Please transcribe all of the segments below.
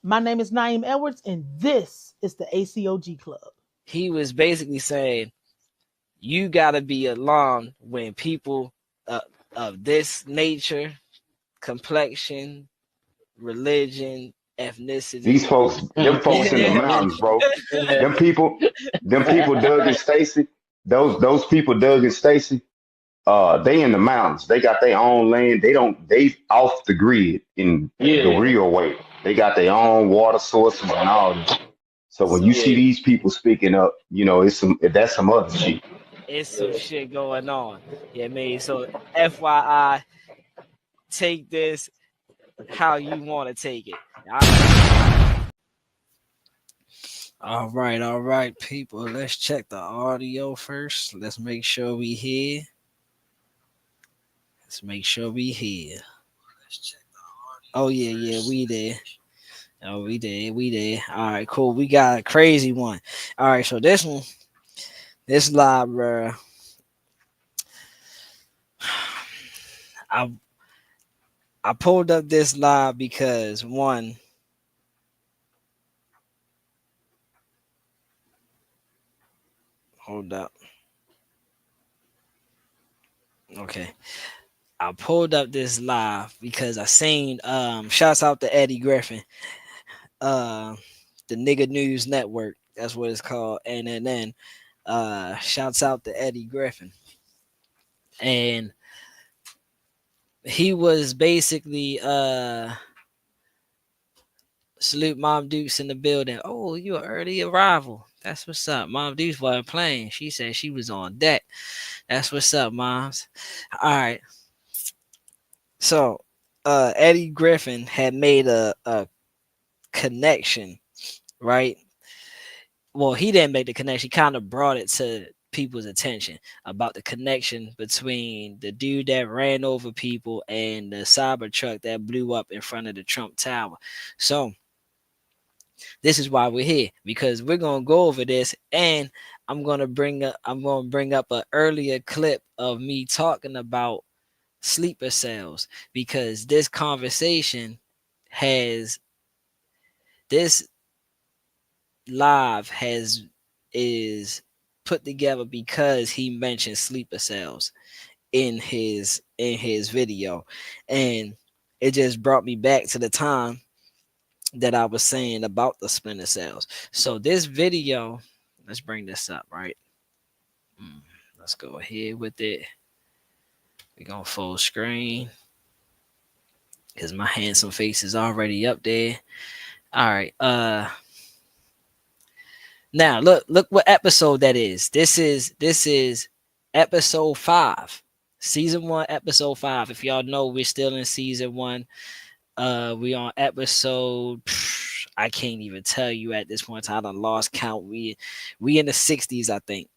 My name is Naeem Edwards, and this is the ACOG Club. He was basically saying you gotta be alarmed when people uh, of this nature, complexion, religion, These ethnicity. folks, them folks in the mountains, bro. Them people, them people, Doug and Stacy. Those people, Doug and Stacy. They in the mountains. They got their own land. They off the grid in the Yeah, real way. They got their own water sources and all that. So when you So see yeah. these people speaking up, that's some other shit. it's some shit going on. Yeah, I mean, so FYI, take this how you want to take it. All right, people. Let's check the audio first. Let's make sure we here. Let's make sure we here. Oh yeah, we there. Oh, we there. All right, cool. We got a crazy one. All right, so this one, this live, bro. I I pulled up this live because one, hold up. Okay. I pulled up this live because I seen shouts out to Eddie Griffin, uh the Nigga News Network, that's what it's called. And then shouts out to Eddie Griffin. And he was basically salute Mom Dukes in the building. Oh, you an early arrival. That's what's up. Mom Dukes wasn't playing. She said she was on deck. That's what's up, moms. All right. So Eddie Griffin had made a connection, right? Well, he didn't make the connection. He kind of brought it to people's attention about the connection between the dude that ran over people and the cyber truck that blew up in front of the Trump Tower. So this is why we're here, because we're gonna go over this, and I'm gonna bring up an earlier clip of me talking about sleeper cells, because this conversation has this live has is put together because he mentioned sleeper cells in his video, and it just brought me back to the time that I was saying about the splinter cells. So this video, let's bring this up, right? Mm, let's go ahead with it. We're gonna full screen because my handsome face is already up there. All right. Now look what episode that is. This is episode 5. Season 1, episode 5. If y'all know, we're still in season 1. We on episode I can't even tell you at this point. I done lost count. We in the 60s, I think.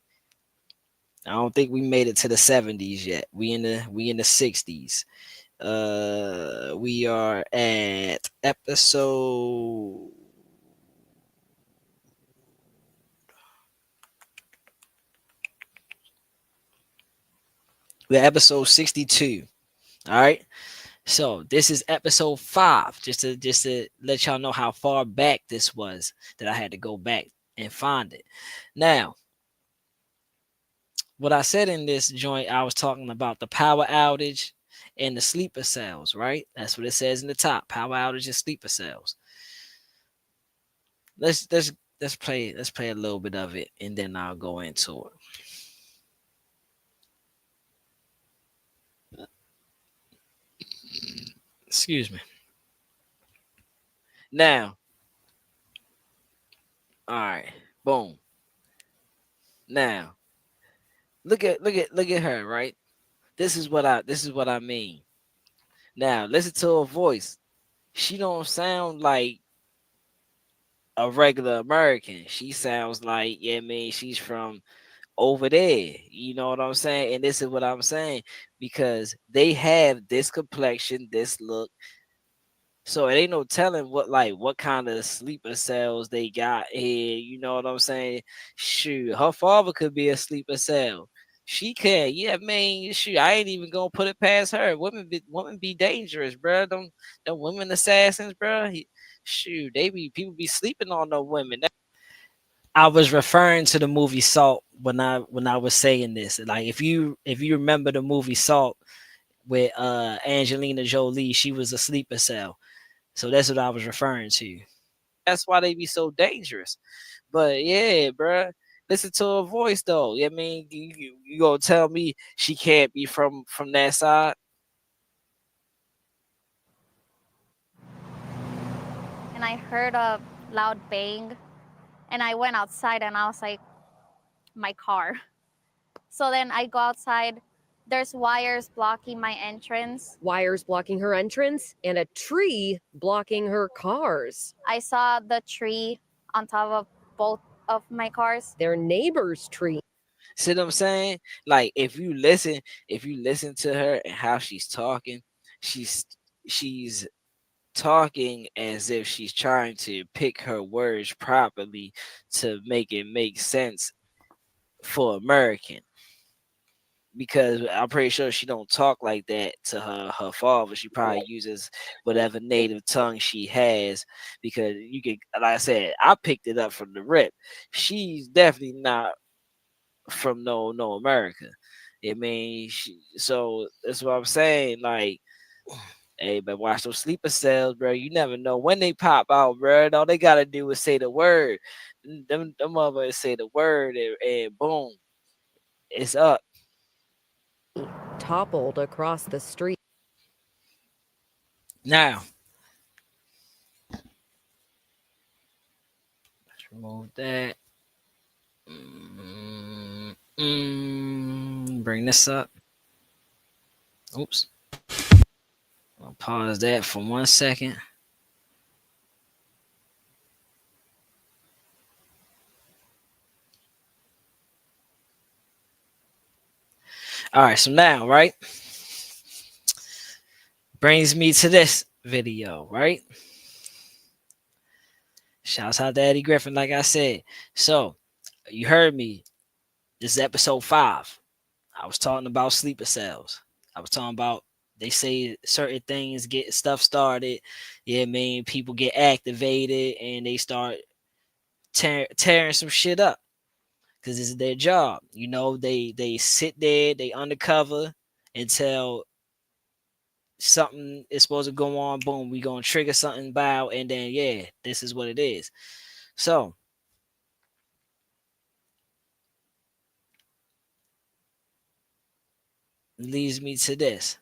I don't think we made it to the 70s yet. We in the 60s. We are at episode, we're episode 62. All right. So this is episode 5, just to let y'all know how far back this was, that I had to go back and find it. Now, what I said in this joint, I was talking about the power outage and the sleeper cells, right? That's what it says in the top: power outage and sleeper cells. Let's let's let's play a little bit of it, and then I'll go into it. Excuse me. Now, all right, boom. Now, look at her, right? This is what I mean. Now, listen to her voice. She don't sound like a regular American. She sounds like, yeah, I mean, she's from over there. You know what I'm saying? And this is what I'm saying, because they have this complexion, this look. So it ain't no telling what kind of sleeper cells they got here. You know what I'm saying? Shoot, her father could be a sleeper cell. She can, yeah, man. Shoot, I ain't even gonna put it past her. Women be dangerous, bro. Them women assassins, bro. Shoot, people be sleeping on the women. I was referring to the movie Salt when I was saying this. Like if you remember the movie Salt with Angelina Jolie, she was a sleeper cell. So that's what I was referring to. That's why they be so dangerous. But yeah, bruh, listen to her voice though. I mean, you gonna tell me she can't be from that side? And I heard a loud bang, and I went outside, and I was like, my car. So then I go outside. There's wires blocking my entrance. Wires blocking her entrance and a tree blocking her cars. I saw the tree on top of both of my cars. Their neighbor's tree. See what I'm saying? Like if you listen to her and how she's talking, she's she's talking as if she's trying to pick her words properly to make it make sense for American. Because I'm pretty sure she don't talk like that to her father. She probably uses whatever native tongue she has. Because you can, like I said, I picked it up from the rip. She's definitely not from no America. I mean, so that's what I'm saying. Like, hey, but watch those sleeper cells, bro. You never know when they pop out, bro. All they gotta do is say the word. Them motherfuckers say the word, and boom, it's up. Toppled across the street. Now, let's remove that. Bring this up. Oops. I'll pause that for 1 second. All right, so now, right, brings me to this video, right? Shouts out to Eddie Griffin, like I said. So, you heard me. This is episode 5. I was talking about sleeper cells. I was talking about they say certain things get stuff started. Yeah, I mean, people get activated and they start tearing some shit up because this is their job. You know, they sit there, they undercover until something is supposed to go on. Boom, we gonna trigger something about, and then yeah, this is what it is. So leads me to this.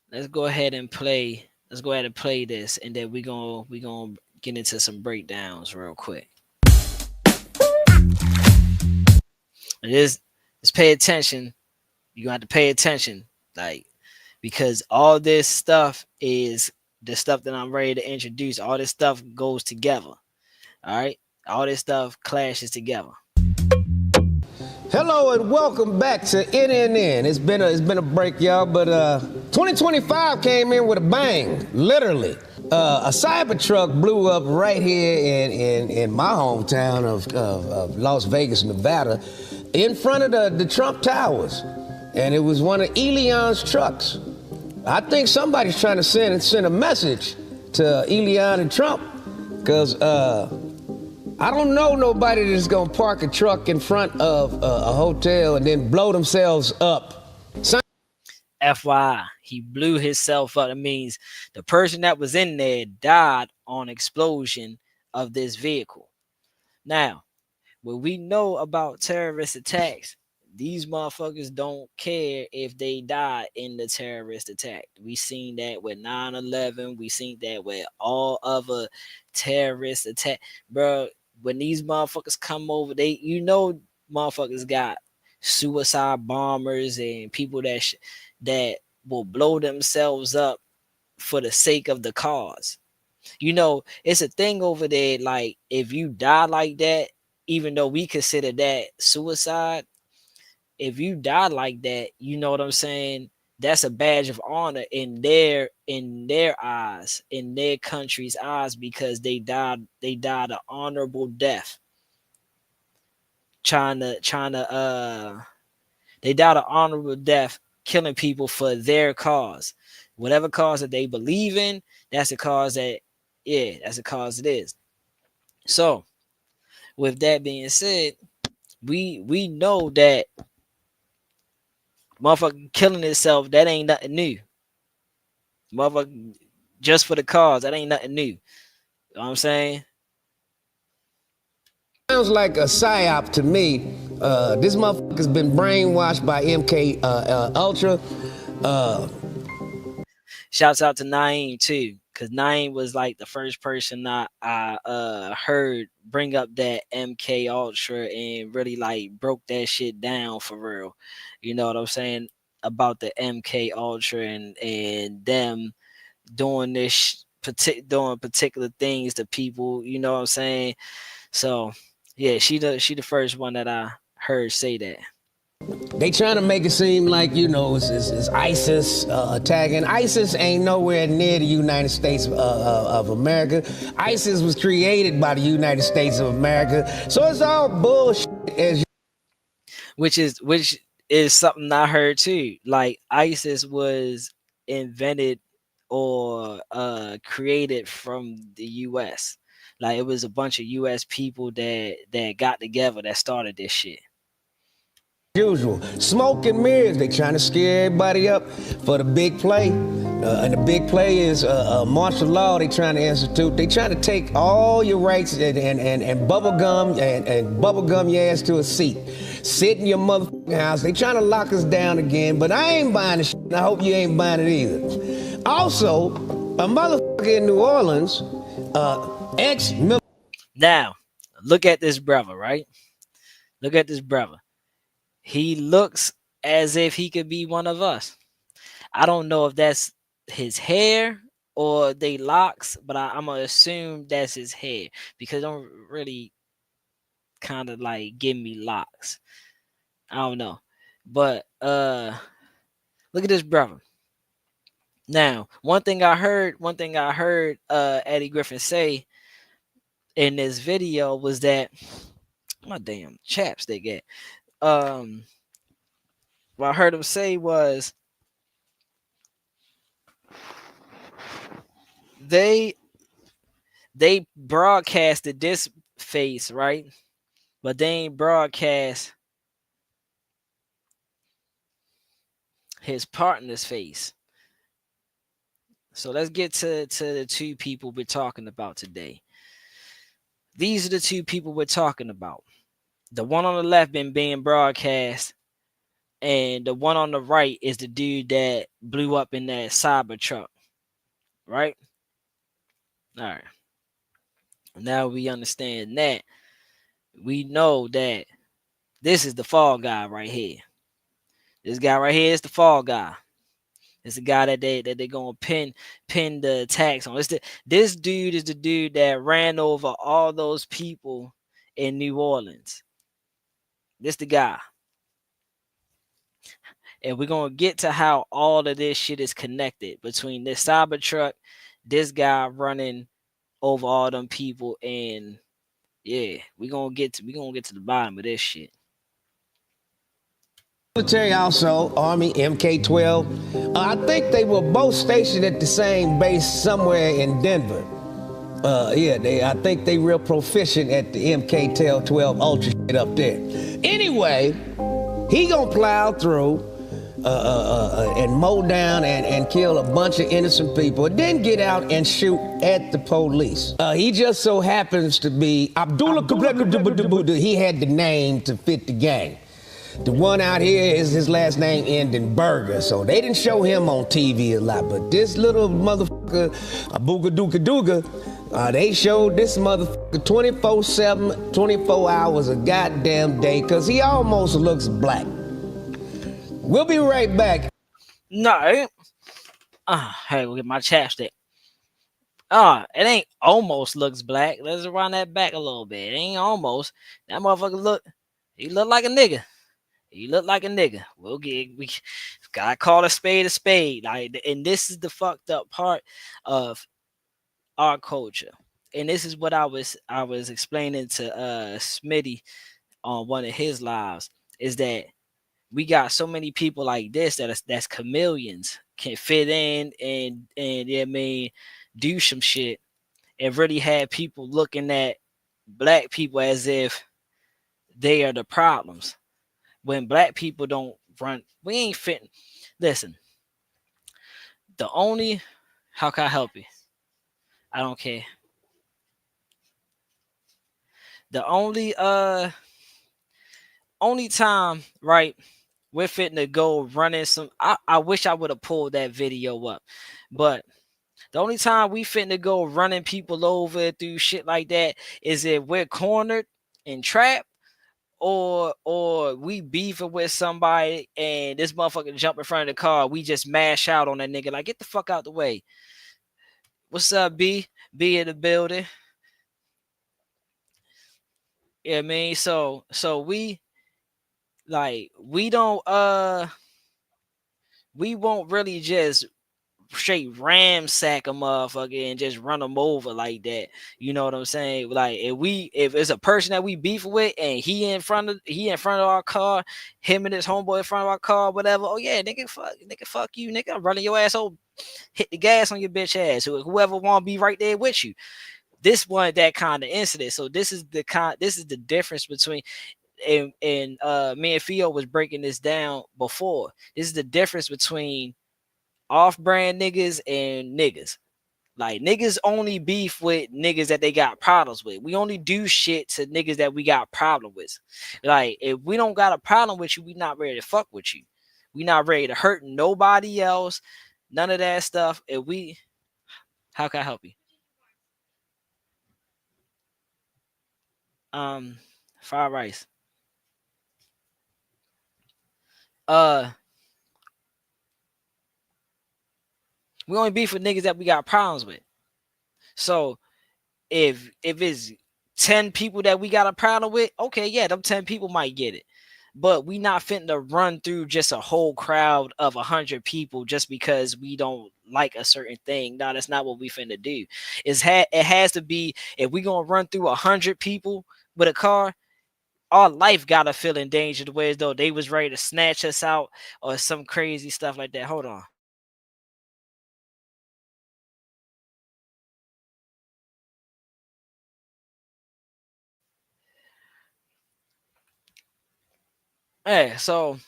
Let's go ahead and play. Let's go ahead and play this, and then we gonna get into some breakdowns real quick. Just pay attention. You gonna have to pay attention, like because all this stuff is the stuff that I'm ready to introduce. All this stuff goes together. All right, all this stuff clashes together. Hello and welcome back to NNN. It's been a break, y'all, but 2025 came in with a bang, literally. A cyber truck blew up right here in my hometown of Las Vegas, Nevada, in front of the Trump Towers, and it was one of Elon's trucks. I think somebody's trying to send a message to Elon and Trump, because I don't know nobody that's gonna park a truck in front of a hotel and then blow themselves up. FYI, he blew himself up. It means the person that was in there died on explosion of this vehicle. Now, what we know about terrorist attacks, these motherfuckers don't care if they die in the terrorist attack. We seen that with 9/11. We seen that with all other terrorist attack, bro. When these motherfuckers come over, motherfuckers got suicide bombers and people that will blow themselves up for the sake of the cause. You know, it's a thing over there. Like if you die like that, even though we consider that suicide, if you die like that, you know what I'm saying? That's a badge of honor in their eyes, in their country's eyes, because they died an honorable death. Trying to They died an honorable death, killing people for their cause. Whatever cause that they believe in, that's the cause that, that's the cause it is. So, with that being said, we know that motherfucker killing itself, that ain't nothing new. Motherfucker, just for the cause, that ain't nothing new. You know what I'm saying? Sounds like a psyop to me. This motherfucker's been brainwashed by MK Ultra. Shouts out to Naeem too, because Naeem was like the first person I heard bring up that MK Ultra and really like broke that shit down for real. You know what I'm saying? About the MK Ultra and them doing doing particular things to people. You know what I'm saying? So yeah, she the first one that I heard say that. They trying to make it seem like, it's ISIS attacking. ISIS ain't nowhere near the United States of America. ISIS was created by the United States of America. So it's all bullshit. Which is something I heard too. Like ISIS was invented or created from the US. Like it was a bunch of US people that got together that started this shit. Usual. Smoke and mirrors. They trying to scare everybody up for the big play. And the big play is martial law they trying to institute. They trying to take all your rights and bubble gum and bubble gum your ass to a seat. Sit in your motherfucking house. They trying to lock us down again, but I ain't buying the shit. I hope you ain't buying it either. Also, a motherfucker in New Orleans, ex-military. Now, look at this brother, right? Look at this brother. He looks as if he could be one of us. I don't know if that's his hair or they locks, but I'm gonna assume that's his hair because it don't really kind of like give me locks. I don't know, but look at this brother. Now, one thing I heard Eddie Griffin say in this video was that my damn chapstick at what I heard him say was they broadcasted this face, right? But they ain't broadcast his partner's face. So let's get to the two people we're talking about today. These are the two people we're talking about. The one on the left been being broadcast, and the one on the right is the dude that blew up in that cyber truck. Right? All right. Now we understand that. We know that this is the fall guy right here. This guy right here is the fall guy. It's the guy that they gonna pin the attacks on. This dude is the dude that ran over all those people in New Orleans. This the guy. And we're gonna get to how all of this shit is connected between this cyber truck, this guy running over all them people, and yeah, we're gonna get to the bottom of this shit. Military also, Army, MK-12. I think they were both stationed at the same base somewhere in Denver. I think they real proficient at the MK-12 Ultra shit up there. Anyway, he gonna plow through and mow down and kill a bunch of innocent people, then get out and shoot at the police. He just so happens to be Abdullah. He had the name to fit the gang. The one out here is his last name ended in Burger, so they didn't show him on TV a lot. But this little motherfucker, Booga Dooka Dooga, they showed this motherfucker 24/7, 24 hours a goddamn day, because he almost looks black. We'll be right back. No. Hey, we'll get my chapstick. It ain't almost looks black. Let's run that back a little bit. It ain't almost. That motherfucker he look like a nigga. He look like a nigga. We gotta call a spade. Like, and this is the fucked up part of our culture. And this is what I was explaining to Smitty on one of his lives, is that we got so many people like this that's chameleons, can fit in and I mean do some shit and really have people looking at black people as if they are the problems. When black people don't run, we ain't fitting. Listen, the only how can I help you? I don't care. The only time, right, we're fitting to go running some. I wish I would have pulled that video up, but the only time we fitting to go running people over through shit like that is if we're cornered and trapped, or we beefing with somebody and this motherfucker jump in front of the car. We just mash out on that nigga like, get the fuck out the way. What's up, B? B in the building. Yeah, I mean, so we like we don't we won't really just straight ramsack a motherfucker and just run them over like that. You know what I'm saying? Like if it's a person that we beef with and he in front of our car, him and his homeboy in front of our car, whatever. Oh yeah, nigga, fuck you, nigga. I'm running your ass over. Hit the gas on your bitch ass. Whoever want to be right there with you. This one that kind of incident. So this is the difference between and me and Theo was breaking this down before. This is the difference between off-brand niggas and niggas. Like niggas only beef with niggas that they got problems with. We only do shit to niggas that we got problem with. Like if we don't got a problem with you, we not ready to fuck with you. We not ready to hurt nobody else. None of that stuff. If we, how can I help you? Fried rice. We only beef with niggas that we got problems with. So if it's 10 people that we got a problem with, okay, yeah, them 10 people might get it. But we not fitting to run through just a whole crowd of 100 people just because we don't like a certain thing. No, that's not what we finna do. It has to be, if we gonna run through 100 people with a car, our life gotta feel in danger the way as though they was ready to snatch us out or some crazy stuff like that. Hold on. Hey, so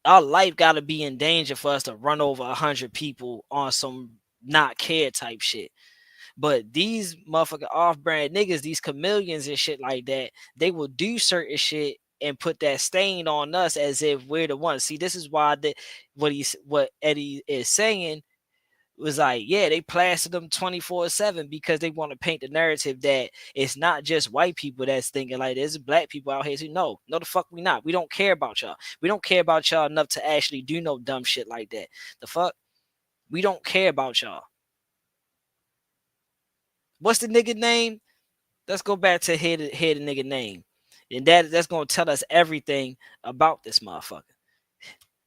our life gotta be in danger for us to run over 100 people on some not care type shit. But these motherfucking off-brand niggas, these chameleons and shit like that, they will do certain shit and put that stain on us as if we're the ones. See, this is why what Eddie is saying was like, yeah, they plastered them 24/7 because they want to paint the narrative that it's not just white people that's thinking like there's black people out here too. No, the fuck we not. We don't care about y'all. We don't care about y'all enough to actually do no dumb shit like that. The fuck? We don't care about y'all. What's the nigga name? Let's go back to hear the nigga name. And that's gonna tell us everything about this motherfucker.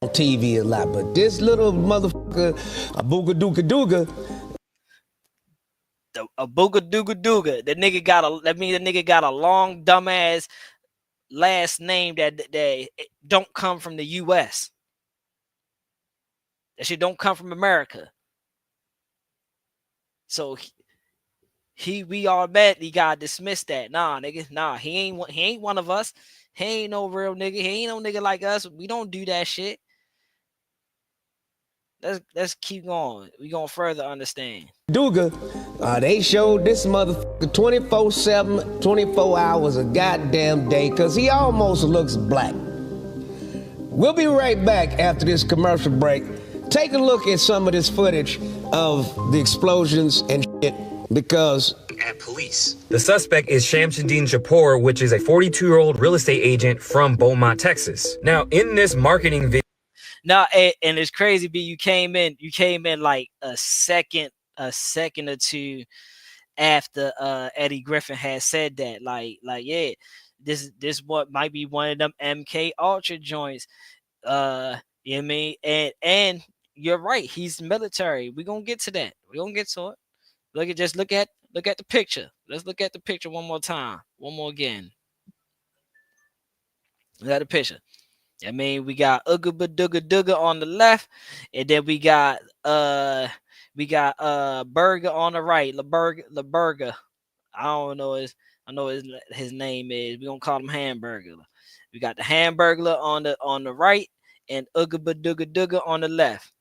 On TV a lot, but this little motherfucker, a booga dooga dooga. A booga dooga dooga. The nigga got a long dumbass last name that don't come from the US. That shit don't come from America. So we automatically gotta dismiss that. Nah, nigga, nah, he ain't one of us. He ain't no real nigga. He ain't no nigga like us. We don't do that shit. Let's keep going. We gonna further understand. Duga, they showed this motherfucker 24/7, 24 hours a goddamn day, cause he almost looks black. We'll be right back after this commercial break. Take a look at some of this footage of the explosions and shit, because at police. The suspect is Shamsuddin Japour, which is a 42-year-old real estate agent from Beaumont, Texas. Now, in this marketing video. Now, and it's crazy, B. You came in like a second or two after Eddie Griffin had said that. Like, yeah, this what might be one of them MK Ultra joints. You know what I mean? And you're right, he's military. We're gonna get to that. We're gonna get to it. Look at the picture. Let's look at the picture one more time. One more again. Look at the picture. I mean, we got Ooga Dooga Dooga on the left, and then we got Burger on the right. La Burger. I don't know his name is. We gonna call him Hamburger. We got the Hamburger on the right, and Ooga Dooga Dooga on the left.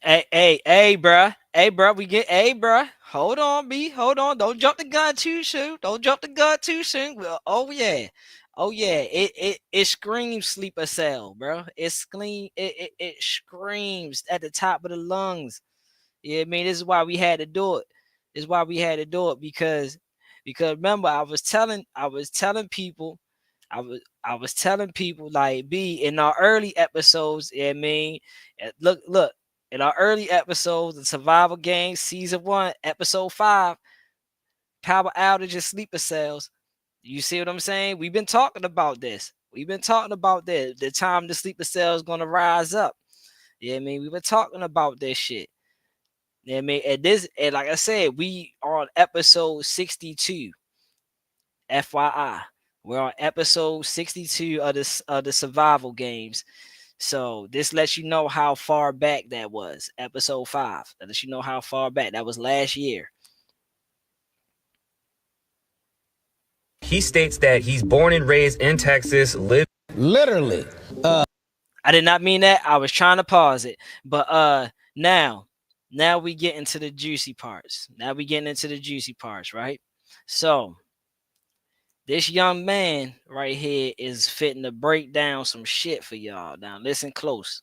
Hey, bruh. Hey, bruh. Bruh. Hold on, B. Hold on. Don't jump the gun too soon. Don't jump the gun too soon. Well, oh yeah. It screams sleeper cell, bro. It screams at the top of the lungs. Yeah, I mean, this is why we had to do it. This is why we had to do it because remember, I was telling people, I was telling people like B in our early episodes. Yeah, I mean, look, in our early episodes, the survival game, season 1, episode 5, power outage and sleeper cells. You see what I'm saying? We've been talking about this. We've been talking about this. The time the sleeper cell is gonna rise up. Yeah, I mean, we've been talking about this shit. Yeah, I mean, and like I said, we are on episode 62. FYI, we're on episode 62 of the survival games. So this lets you know how far back that was. Episode 5. That lets you know how far back. That was last year. He states that he's born and raised in Texas, Literally. I did not mean that. I was trying to pause it. But now we get into the juicy parts. Right? So this young man right here is fitting to break down some shit for y'all. Now listen close.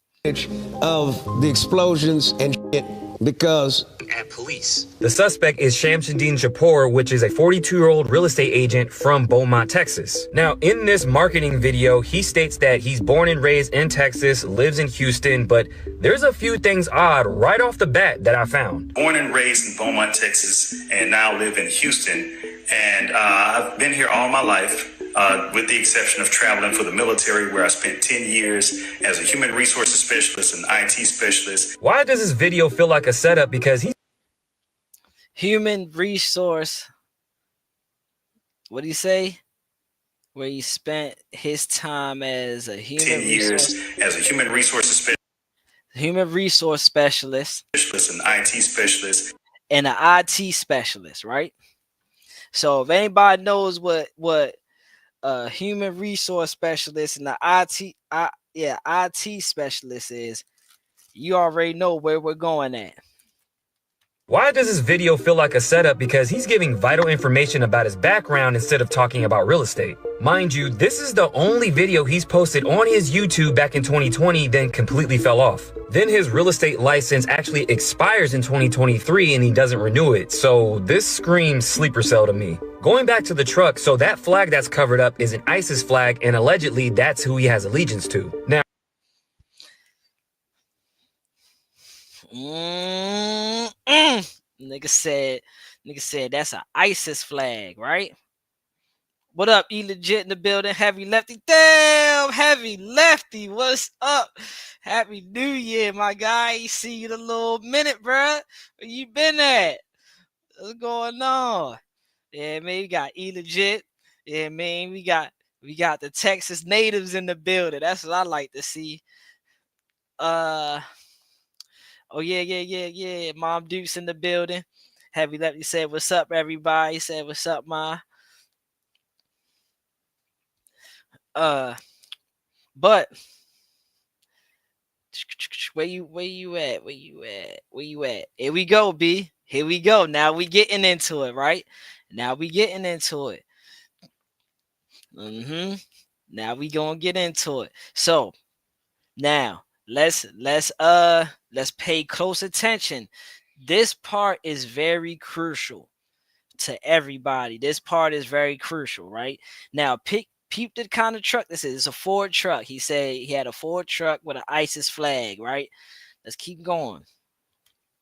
Of the explosions and shit because at police. The suspect is Shamsuddin Japour, which is a 42-year-old real estate agent from Beaumont, Texas. Now, in this marketing video, he states that he's born and raised in Texas, lives in Houston, but there's a few things odd right off the bat that I found. Born and raised in Beaumont, Texas, and now live in Houston. And I've been here all my life. With the exception of traveling for the military, where I spent 10 years as a human resources specialist and IT specialist. Why does this video feel like a setup? Because he's human resource. What did he say? Where he spent his time as a human 10 years as a human resources specialist. Human resource specialist. And IT specialist. And an IT specialist, right? So if anybody knows what human resource specialist and the IT specialist is, you already know where we're going at. Why does this video feel like a setup? Because he's giving vital information about his background instead of talking about real estate. Mind you, this is the only video he's posted on his YouTube back in 2020, then completely fell off. Then his real estate license actually expires in 2023 and he doesn't renew it. So this screams sleeper cell to me. Going back to the truck, so that flag that's covered up is an ISIS flag, and allegedly that's who he has allegiance to. Now, Nigga said that's an ISIS flag, right? What up, E Legit in the building? Heavy Lefty. Damn, Heavy Lefty. What's up? Happy New Year, my guy. See you in a little minute, bruh. Where you been at? What's going on? Yeah, man, we got E Legit. Yeah, man, we got the Texas natives in the building. That's what I like to see. Oh yeah. Mom Duke's in the building. Heavy Lefty said, "What's up, everybody?" He said, "What's up, Ma?" But where you at? Here we go, B. Here we go. Now we getting into it, right? Now we getting into it. Now we gonna get into it. So now let's pay close attention. This part is very crucial to everybody. This part is very crucial, right? Now peep the kind of truck this is. It's a Ford truck. He said he had a Ford truck with an ISIS flag, right? Let's keep going.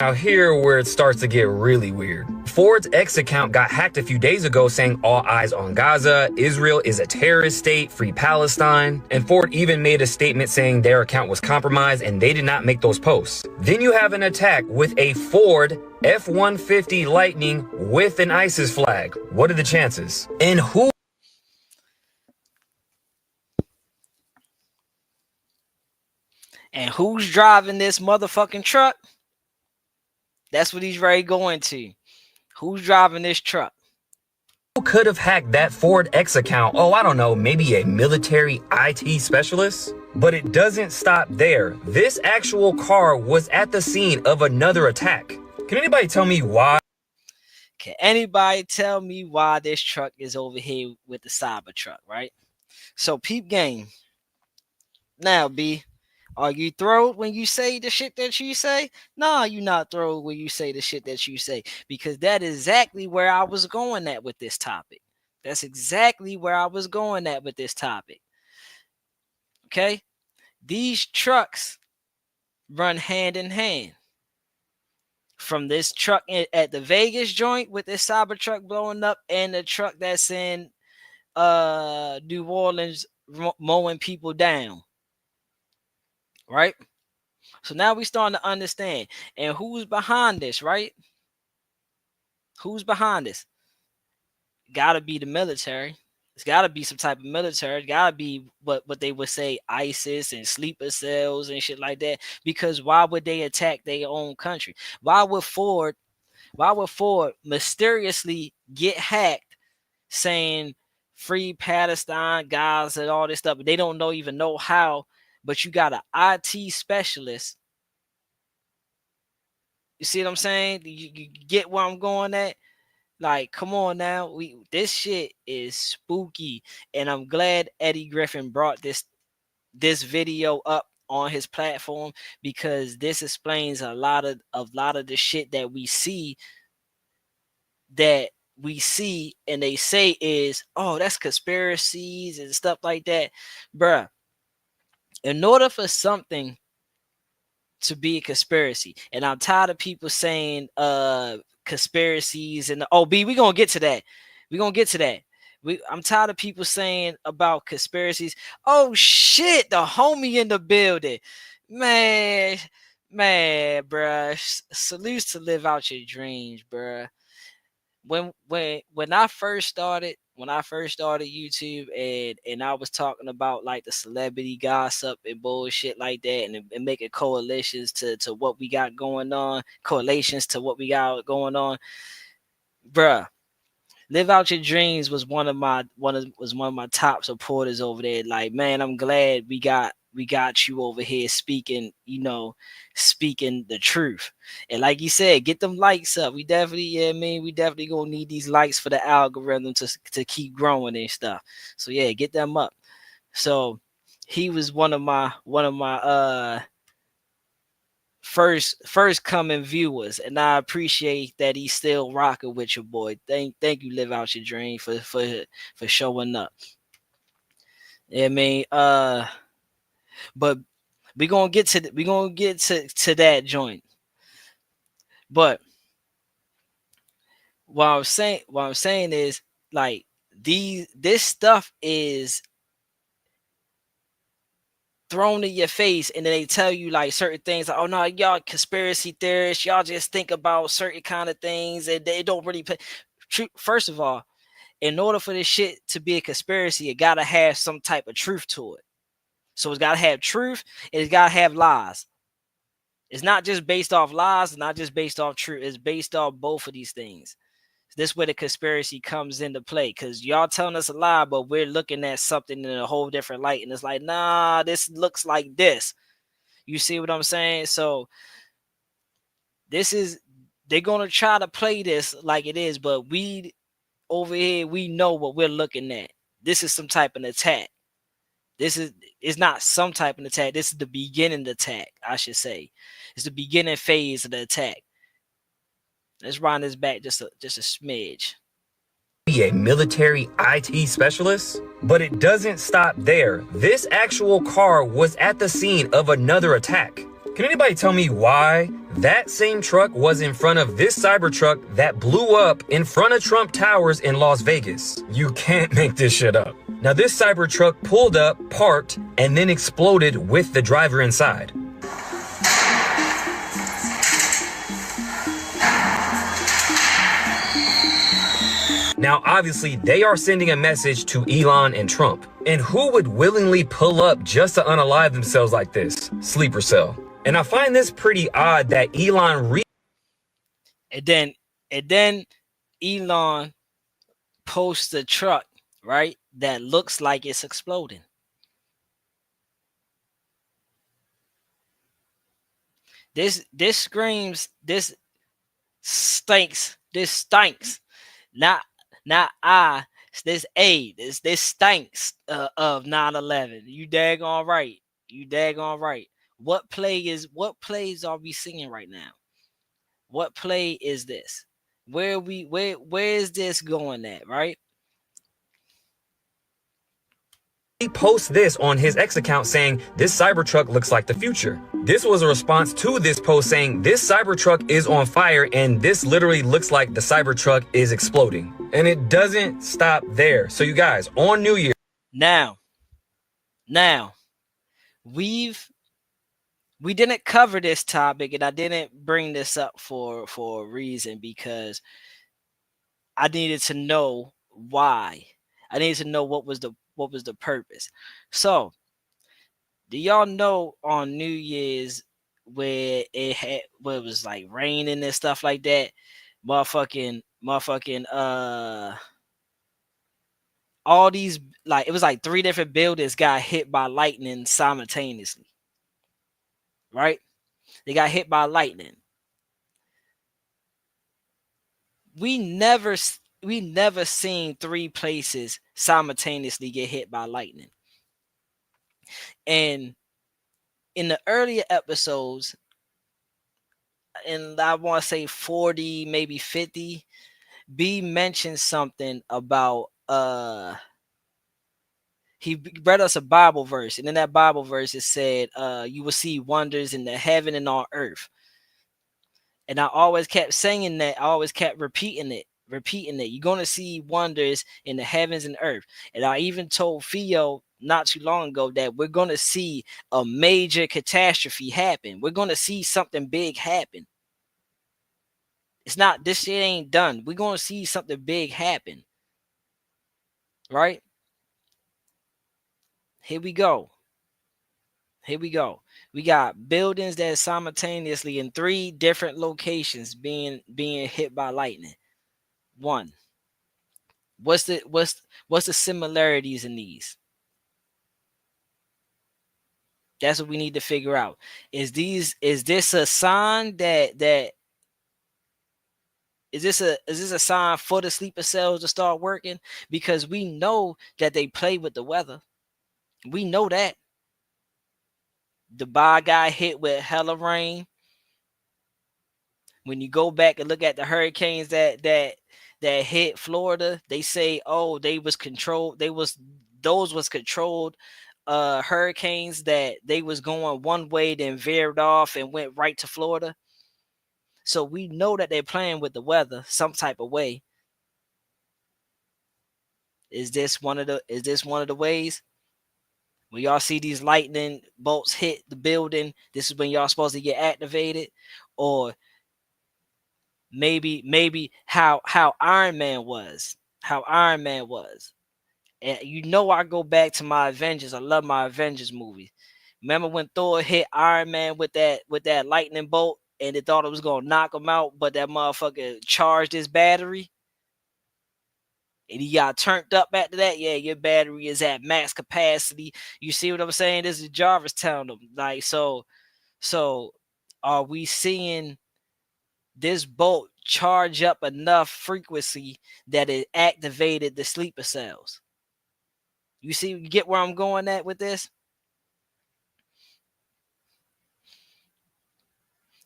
Now here where it starts to get really weird. Ford's X account got hacked a few days ago saying all eyes on Gaza, Israel is a terrorist state, free Palestine, and Ford even made a statement saying their account was compromised and they did not make those posts. Then you have an attack with a Ford F-150 Lightning with an ISIS flag. What are the chances? And who? And who's driving this motherfucking truck? That's what he's ready going to. Who's driving this truck? Who could have hacked that Ford X account? Oh, I don't know, maybe a military IT specialist? But it doesn't stop there. This actual car was at the scene of another attack. Can anybody tell me why? Can anybody tell me why this truck is over here with the Cybertruck, right? So peep game. Now, B, are you thrilled when you say the shit that you say? Nah, you not thrilled when you say the shit that you say, because that is exactly where I was going at with this topic. That's exactly where I was going at with this topic. Okay? These trucks run hand in hand. From this truck at the Vegas joint with this Cybertruck blowing up, and the truck that's in New Orleans mowing people down. Right? So now we starting to understand. And who's behind this, right? Who's behind this? Gotta be the military. It's gotta be some type of military. It's gotta be what they would say ISIS and sleeper cells and shit like that. Because why would they attack their own country? Why would Ford mysteriously get hacked saying free Palestine, Gaza, and all this stuff? But they don't even know how. But you got an IT specialist. You see what I'm saying? You get where I'm going at? Like, come on now. This shit is spooky. And I'm glad Eddie Griffin brought this video up on his platform, because this explains a lot of the shit that we see and they say is, oh, that's conspiracies and stuff like that. Bruh. In order for something to be a conspiracy, and I'm tired of people saying conspiracies and B, we're gonna get to that. I'm tired of people saying about conspiracies. Oh shit, the homie in the building. Man, bruh. Salutes to live out your dreams, bruh. When I first started YouTube and I was talking about like the celebrity gossip and bullshit like that, and making correlations to what we got going on, bruh. Live Out Your Dreams was one of my top supporters over there. Like, man, I'm glad we got you over here speaking the truth. And like you said, get them likes up. We definitely gonna need these likes for the algorithm to keep growing and stuff. So yeah, get them up. So he was one of my first coming viewers, and I appreciate that he's still rocking with your boy. Thank you, Live Out Your Dream, for showing up. But we're gonna get to that joint. But what I'm saying is, like, this stuff is thrown in your face, and then they tell you like certain things, like, oh no, y'all conspiracy theorists, y'all just think about certain kind of things and they don't really First of all, in order for this shit to be a conspiracy, it gotta have some type of truth to it. So it's gotta have truth, and it's gotta have lies. It's not just based off lies, it's not just based off truth, it's based off both of these things. This is where the conspiracy comes into play, because y'all telling us a lie, but we're looking at something in a whole different light, and it's like, nah, this looks like this. You see what I'm saying? So they're gonna try to play this like it is, but we over here, we know what we're looking at. This is some type of attack. It's not some type of attack. This is the beginning attack, I should say. It's the beginning phase of the attack. Let's run this back just a smidge. Be a military IT specialist? But it doesn't stop there. This actual car was at the scene of another attack. Can anybody tell me why that same truck was in front of this Cybertruck that blew up in front of Trump Towers in Las Vegas? You can't make this shit up. Now this Cybertruck pulled up, parked, and then exploded with the driver inside. Now, obviously, they are sending a message to Elon and Trump. And who would willingly pull up just to unalive themselves like this? Sleeper cell. And I find this pretty odd that Elon and then Elon posts a truck, right, that looks like it's exploding. This screams, this stinks. Not this stinks of 9/11. You daggone right. What plays are we singing right now? What play is this? Where is this going at, right? He posts this on his X account saying this Cybertruck looks like the future. This was a response to this post saying this Cybertruck is on fire and this literally looks like the Cybertruck is exploding. And it doesn't stop there. So you guys, on New Year. Now, we didn't cover this topic, and I didn't bring this up for a reason, because I needed to know why. I needed to know what was the purpose. So, do y'all know on New Year's where it was like raining and stuff like that, motherfucking all these, like, it was like 3 different buildings got hit by lightning simultaneously. Right? They got hit by lightning. We never seen 3 places simultaneously get hit by lightning. And in the earlier episodes, and I want to say 40, maybe 50, B mentioned something about he read us a Bible verse, and in that Bible verse it said, you will see wonders in the heaven and on earth. And I always kept saying that. I always kept repeating it. You're going to see wonders in the heavens and earth. And I even told Theo not too long ago that we're going to see a major catastrophe happen. We're going to see something big happen. It's not, this shit ain't done. We're going to see something big happen. Right? Here we go. We got buildings that simultaneously in 3 different locations being hit by lightning. 1. What's the similarities in these? That's what we need to figure out. Is this a sign that is this a sign for the sleeper cells to start working? Because we know that they play with the weather. We know that. Dubai got hit with hella rain. When you go back and look at the hurricanes that hit Florida, they say, oh, those was controlled hurricanes, that they was going one way, then veered off and went right to Florida. So we know that they're playing with the weather some type of way. Is this one of the ways? When y'all see these lightning bolts hit the building, this is when y'all supposed to get activated? Or maybe how Iron Man was. And you know, I go back to my Avengers. I love my Avengers movies. Remember when Thor hit Iron Man with that lightning bolt, and they thought it was gonna knock him out, but that motherfucker charged his battery, and he got turned up after that. Yeah, your battery is at max capacity. You see what I'm saying? This is Jarvis telling them. Like, so are we seeing this bolt charge up enough frequency that it activated the sleeper cells? You get where I'm going at with this?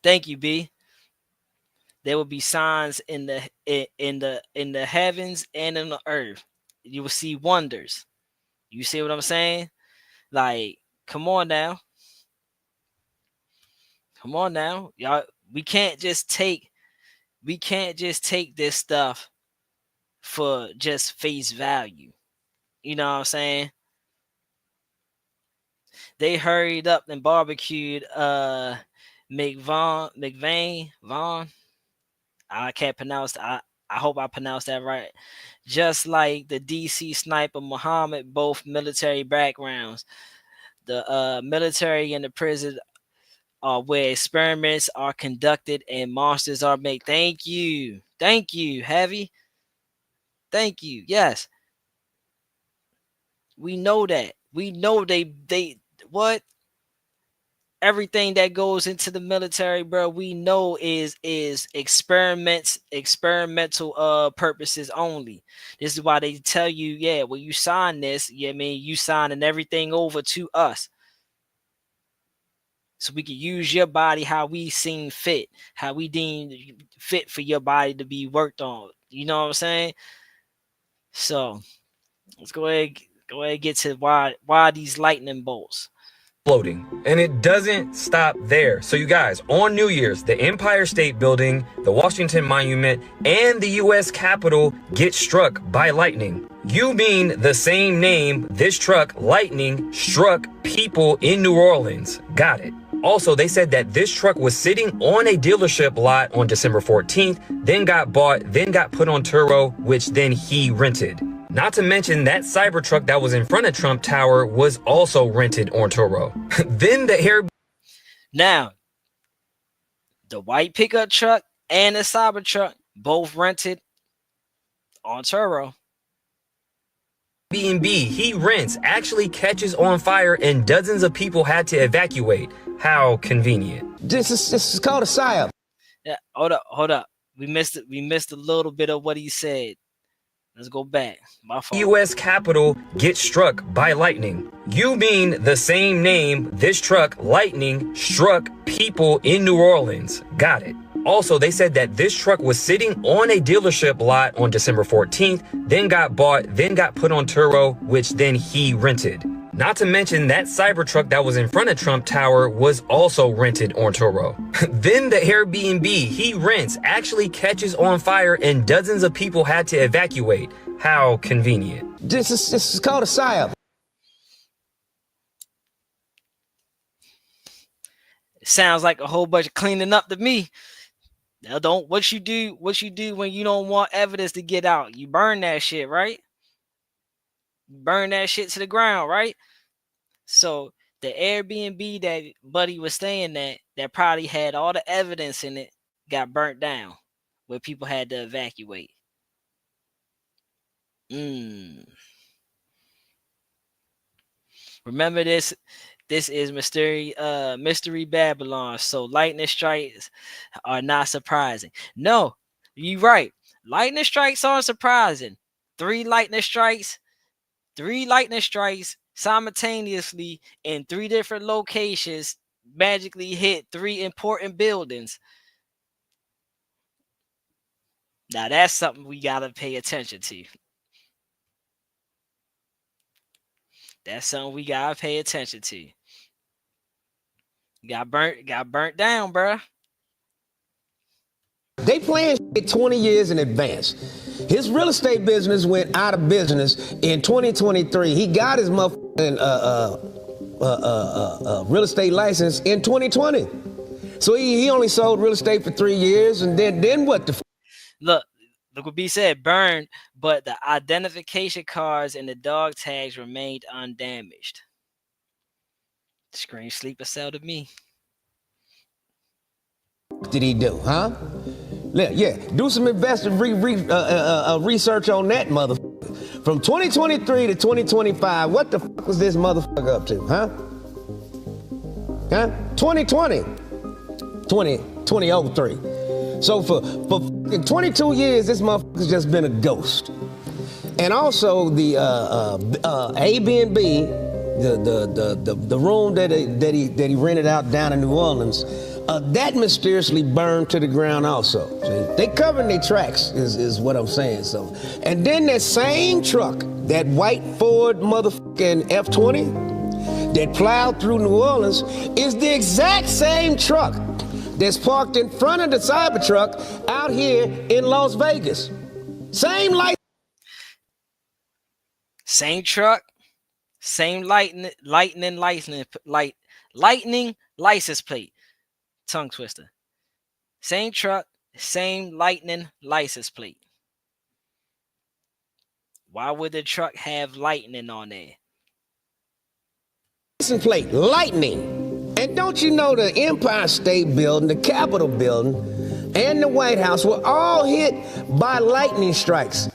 Thank you, B. There will be signs in the heavens and in the earth. You will see wonders. You see what I'm saying? Like, come on now. Come on now, y'all. We can't just take this stuff for just face value. You know what I'm saying? They hurried up and barbecued Vaughn. I can't pronounce. I hope I pronounced that right. Just like the DC sniper Muhammad, both military backgrounds. The military and the prison are where experiments are conducted and monsters are made. Thank you, Heavy. Thank you. Yes, we know that. We know they what everything that goes into the military, bro, we know is experimental purposes only. This is why they tell you, yeah, when you sign this, you signing everything over to us. So we can use your body how we seem fit, how we deem fit for your body to be worked on. You know what I'm saying? So let's go ahead and get to why these lightning bolts. Floating. And it doesn't stop there. So you guys, on New Year's, the Empire State Building, the Washington Monument, and the U.S. Capitol get struck by lightning. You mean the same name this truck, lightning, struck people in New Orleans. Got it. Also, they said that this truck was sitting on a dealership lot on December 14th, then got bought, then got put on Turo, which then he rented. Not to mention that Cybertruck that was in front of Trump Tower was also rented on Turo. Then the Airbnb. Now, the white pickup truck and the Cybertruck both rented on Turo. Airbnb he rents actually catches on fire and dozens of people had to evacuate. How convenient. This is called a psyop. Yeah, hold up. We missed a little bit of what he said. Let's go back. My fault. U.S. Capitol gets struck by lightning. You mean the same name this truck, lightning, struck people in New Orleans. Got it. Also, they said that this truck was sitting on a dealership lot on December 14th, then got bought, then got put on Turo, which then he rented. Not to mention that Cybertruck that was in front of Trump Tower was also rented on Turo. Then the Airbnb he rents actually catches on fire and dozens of people had to evacuate. How convenient. This is called a psyop. It sounds like a whole bunch of cleaning up to me. Now what you do when you don't want evidence to get out? You burn that shit, right? Burn that shit to the ground, right? So the Airbnb that Buddy was staying at that probably had all the evidence in it got burnt down where people had to evacuate. Remember this is mystery Babylon, so lightning strikes are not surprising. No, you're right. Lightning strikes aren't surprising. Three lightning strikes simultaneously in three different locations magically hit three important buildings. Now that's something we gotta pay attention to. That's something we gotta pay attention to. Got burnt down, bruh. They planned 20 years in advance. His real estate business went out of business in 2023. He got his motherfucking real estate license in 2020. So he only sold real estate for 3 years, and then what the Look what B said, burned, but the identification cards and the dog tags remained undamaged. Scream sleeper cell to me. did he do, huh? Yeah, do some research on that motherfucker. From 2023 to 2025, what the fuck was this motherfucker up to, huh? 2020. 2003. So for 22 years, this motherfucker's just been a ghost. And also the Airbnb, the room that he rented out down in New Orleans, that mysteriously burned to the ground also. See? They covering their tracks is what I'm saying. So, and then that same truck, that white Ford motherfucking F-20 that plowed through New Orleans, is the exact same truck that's parked in front of the Cybertruck out here in Las Vegas. Same light. Same truck, same lightning license plate. Tongue twister. Same truck, same lightning license plate. Why would the truck have lightning on there? License plate, lightning. And don't you know the Empire State Building, the Capitol Building, and the White House were all hit by lightning strikes?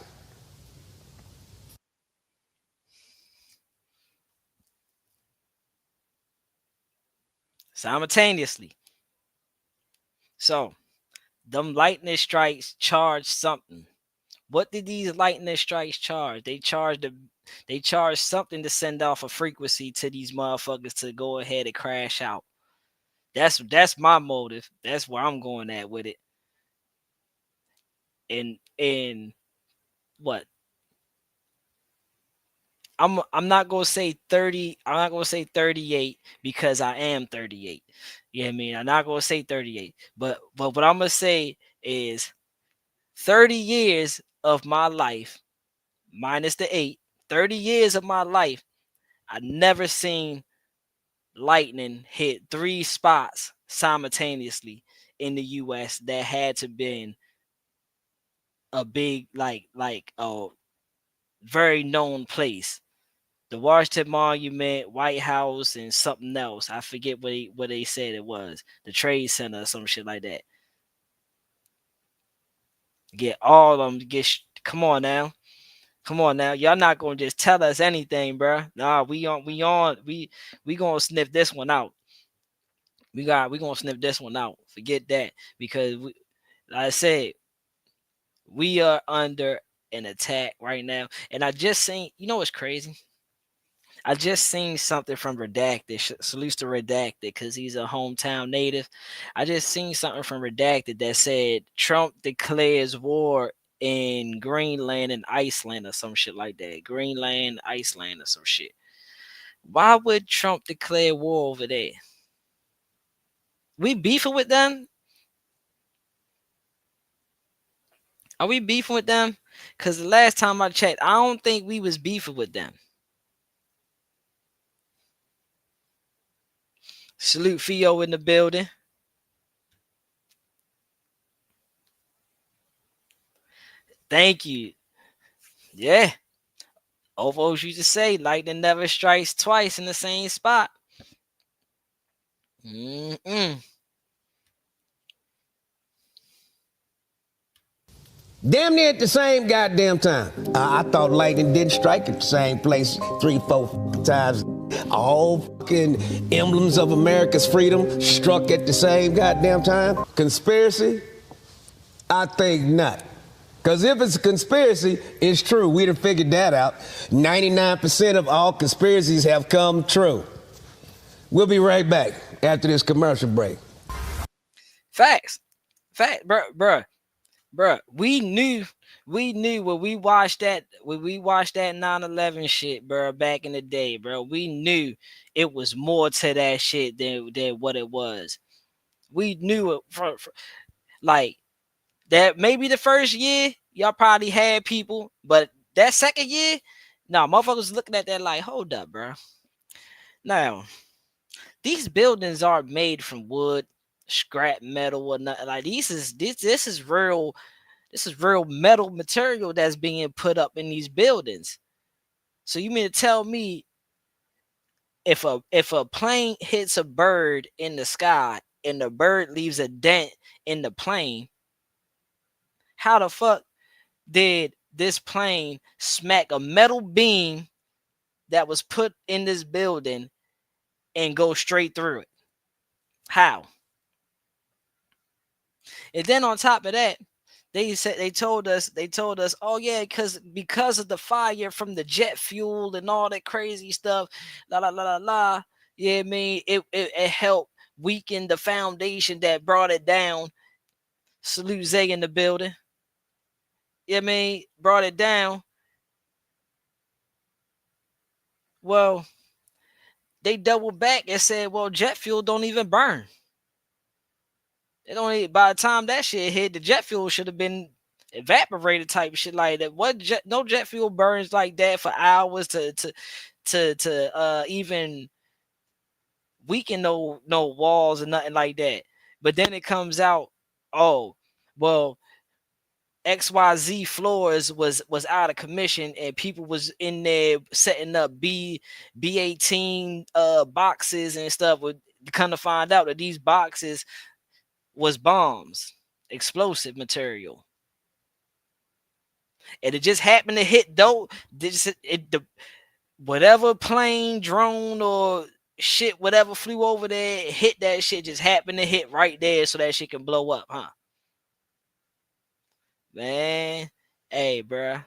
Simultaneously. So, them lightning strikes charge something. What did these lightning strikes charge? They charged something to send off a frequency to these motherfuckers to go ahead and crash out. That's my motive. That's where I'm going at with it. And what? I'm not gonna say 30. I'm not gonna say 38 because I am 38. You know what I mean? I'm not gonna say 38. But what I'm gonna say is 30 years of my life, minus the 8, 30 years of my life, I never seen lightning hit 3 spots simultaneously in the US that had to been a big like a very known place. The Washington Monument, White House, and something else. I forget what they said it was. The Trade Center or some shit like that. Get all of them. Come on now. Come on now. Y'all not gonna just tell us anything, bro. Nah, we gonna sniff this one out. We gonna sniff this one out. Forget that. Because like I said, we are under an attack right now. And I just seen, you know what's crazy? I just seen something from Redacted. Salutes to Redacted because he's a hometown native. I just seen something from Redacted that said Trump declares war in Greenland and Iceland or some shit like that. Greenland, Iceland or some shit. Why would Trump declare war over there? We beefing with them? Are we beefing with them? Because the last time I checked, I don't think we was beefing with them. Salute Theo in the building. Thank you. Yeah. Old folks used to say lightning never strikes twice in the same spot. Damn near at the same goddamn time. I thought lightning didn't strike at the same place 3-4 times. All fucking emblems of America's freedom struck at the same goddamn time. Conspiracy? I think not. Because if it's a conspiracy, it's true. We'd have figured that out. 99% of all conspiracies have come true. We'll be right back after this commercial break. Facts. Bruh. We knew when we watched that 9/11 shit, bro, back in the day, bro. We knew it was more to that shit than what it was. We knew it for like that. Maybe the first year y'all probably had people, but that second year, motherfuckers looking at that like, hold up, bro. Now, these buildings aren't made from wood, scrap metal, or nothing. Like this is real. This is real metal material that's being put up in these buildings. So you mean to tell me if a plane hits a bird in the sky and the bird leaves a dent in the plane, how the fuck did this plane smack a metal beam that was put in this building and go straight through it? How? And then on top of that, they told us, oh yeah, because of the fire from the jet fuel and all that crazy stuff, la la la la la. Yeah, I mean it helped weaken the foundation that brought it down. Salute Zay in the building. Yeah, I mean brought it down. Well, they doubled back and said, well, jet fuel don't even burn. It only by the time that shit hit, the jet fuel should have been evaporated type shit like that. No jet fuel burns like that for hours to even weaken no walls and nothing like that. But then it comes out, oh, well, XYZ floors was out of commission and people was in there setting up B18 boxes and stuff. Would kind of find out that these boxes was bombs, explosive material. And it just happened to hit whatever plane, drone, or shit, whatever flew over there, hit that shit, just happened to hit right there so that shit can blow up, huh? Man, hey, bruh.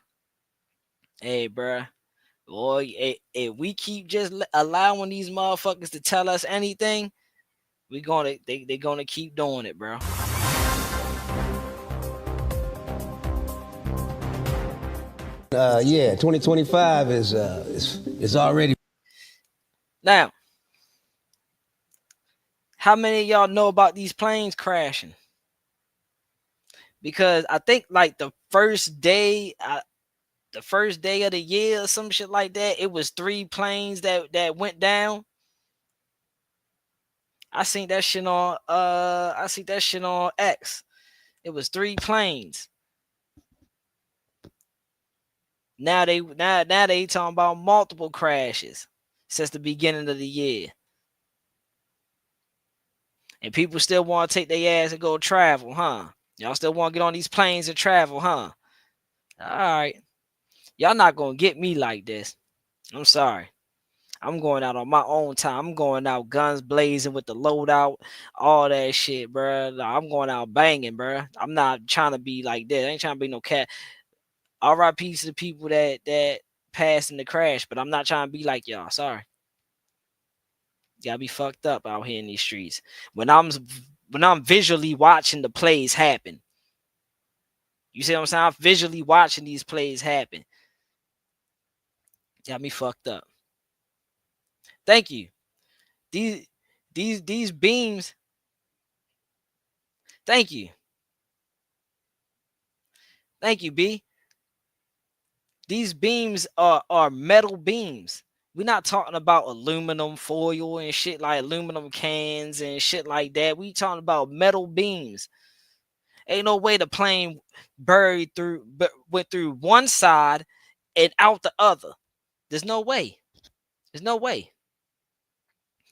Boy, if we keep just allowing these motherfuckers to tell us anything, they're gonna keep doing it, bro. Yeah, 2025 is already. Now, how many of y'all know about these planes crashing? Because I think like the first day of the year or some shit like that, it was 3 planes that went down. I seen that shit on X. It was 3 planes. Now they talking about multiple crashes since the beginning of the year. And people still want to take their ass and go travel, huh? Y'all still want to get on these planes and travel, huh? All right. Y'all not going to get me like this. I'm sorry. I'm going out on my own time. I'm going out guns blazing with the loadout, all that shit, bro. I'm going out banging, bro. I'm not trying to be like this. I ain't trying to be no cat. RIP to the people that passed in the crash, but I'm not trying to be like y'all. Sorry. Gotta be fucked up out here in these streets. When I'm visually watching the plays happen. You see what I'm saying? I'm visually watching these plays happen. Got me fucked up. Thank you. These beams. Thank you. Thank you, B. These beams are metal beams. We're not talking about aluminum foil and shit like aluminum cans and shit like that. We talking about metal beams. Ain't no way the plane went through one side and out the other. There's no way. There's no way.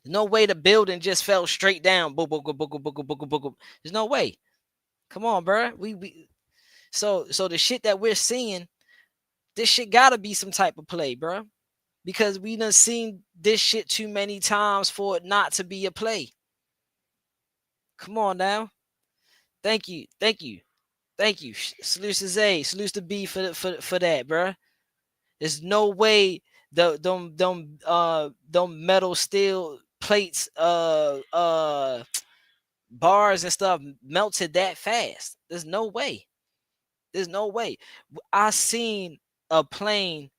There's no way the building just fell straight down. Boom, boom, boom, boom, boom, boom, boom, boom. There's no way. Come on, bro. So the shit that we're seeing, this shit gotta be some type of play, bro. Because we done seen this shit too many times for it not to be a play. Come on now. Thank you. Salute to Zay. Salute to B for that, bro. There's no way them metal steel plates, bars and stuff melted that fast. There's no way. I seen a plane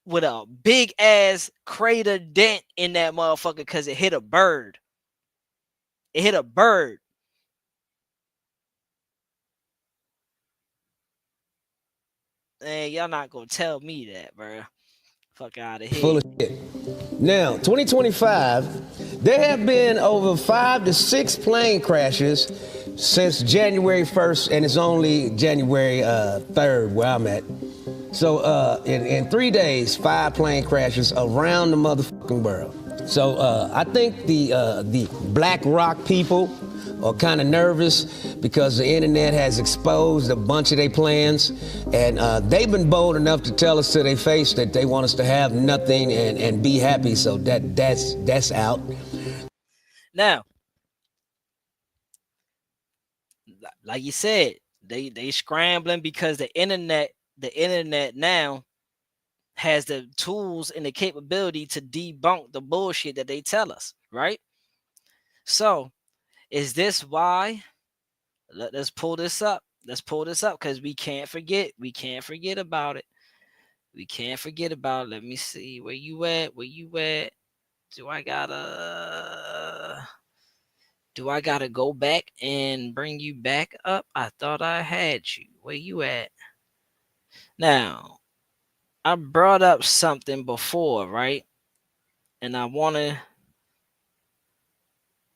with a big ass crater dent in that motherfucker because it hit a bird. Man, y'all not gonna tell me that, bro. Fuck out of here. Full of shit. Now, 2025, there have been over 5 to 6 plane crashes since January 1st, and it's only January 3rd where I'm at. So in 3 days, 5 plane crashes around the motherfucking world. So I think the Black Rock people are kind of nervous because the internet has exposed a bunch of their plans, and they've been bold enough to tell us to their face that they want us to have nothing and be happy. So that's out. Now, like you said, they scrambling because the internet now has the tools and the capability to debunk the bullshit that they tell us, right? So is this why? Let's pull this up because we can't forget about it. Let me see where you at. Do I gotta Do I gotta go back and bring you back up? I thought I had you. Where you at? Now, I brought up something before, right? And I wanna.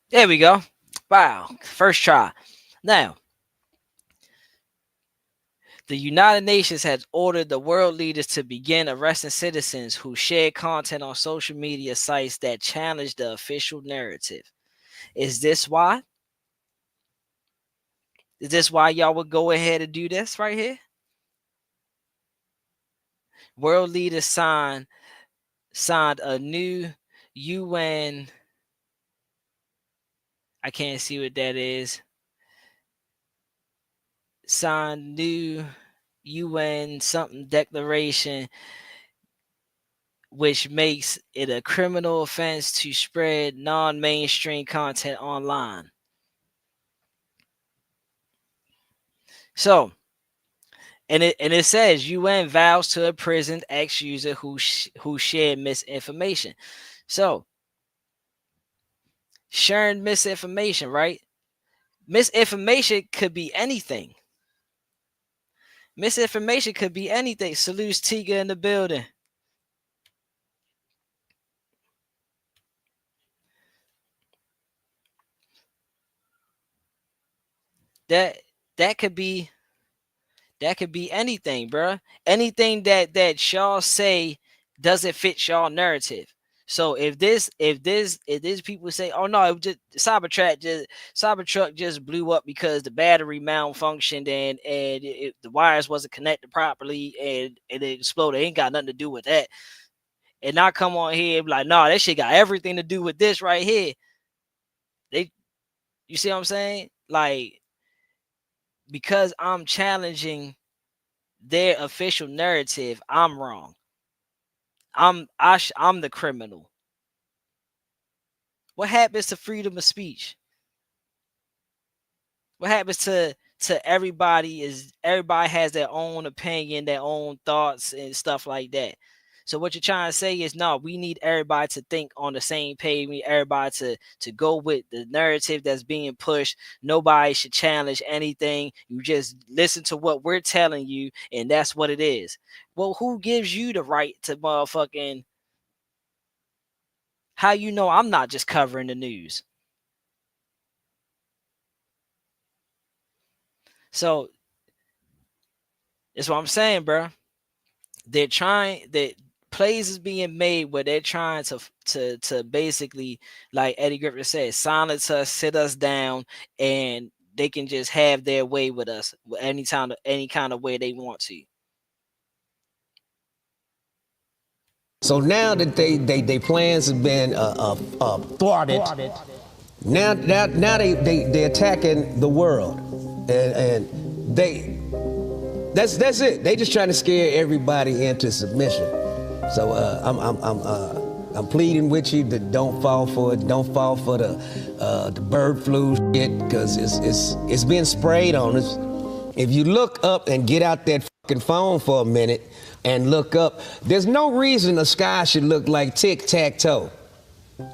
There we go. Wow. First try. Now, the United Nations has ordered the world leaders to begin arresting citizens who share content on social media sites that challenge the official narrative. Is this why? Is this why y'all would go ahead and do this right here? World leaders signed a new UN. I can't see what that is. Signed new UN something declaration, which makes it a criminal offense to spread non-mainstream content online. So, and it says UN vows to imprison ex-user who shared misinformation. So, sharing misinformation, right? Misinformation could be anything. Misinformation could be anything. Salutes Tiga in the building. That could be anything, bruh. Anything that y'all say doesn't fit y'all narrative. So if these people say, oh no, it just Cybertruck just blew up because the battery malfunctioned and the wires wasn't connected properly and it exploded. It ain't got nothing to do with that. And not come on here and be like, no, that shit got everything to do with this right here. You see what I'm saying? Like, because I'm challenging their official narrative, I'm wrong. I'm the criminal. What happens to freedom of speech? What happens to everybody has their own opinion, their own thoughts and stuff like that. So what you're trying to say is, no, we need everybody to think on the same page. We need everybody to go with the narrative that's being pushed. Nobody should challenge anything. You just listen to what we're telling you, and that's what it is. Well, who gives you the right to motherfucking? How you know I'm not just covering the news? So that's what I'm saying, bro. They're trying that plays is being made where they're trying to basically, like Eddie Griffin said, silence us, sit us down, and they can just have their way with us any kind of way they want to. So now that they plans have been thwarted, now they attacking the world, and that's it. They just trying to scare everybody into submission. So I'm pleading with you to don't fall for it. Don't fall for the bird flu shit, because it's been sprayed on us. If you look up and get out that fucking phone for a minute and look up, there's no reason the sky should look like tic-tac-toe.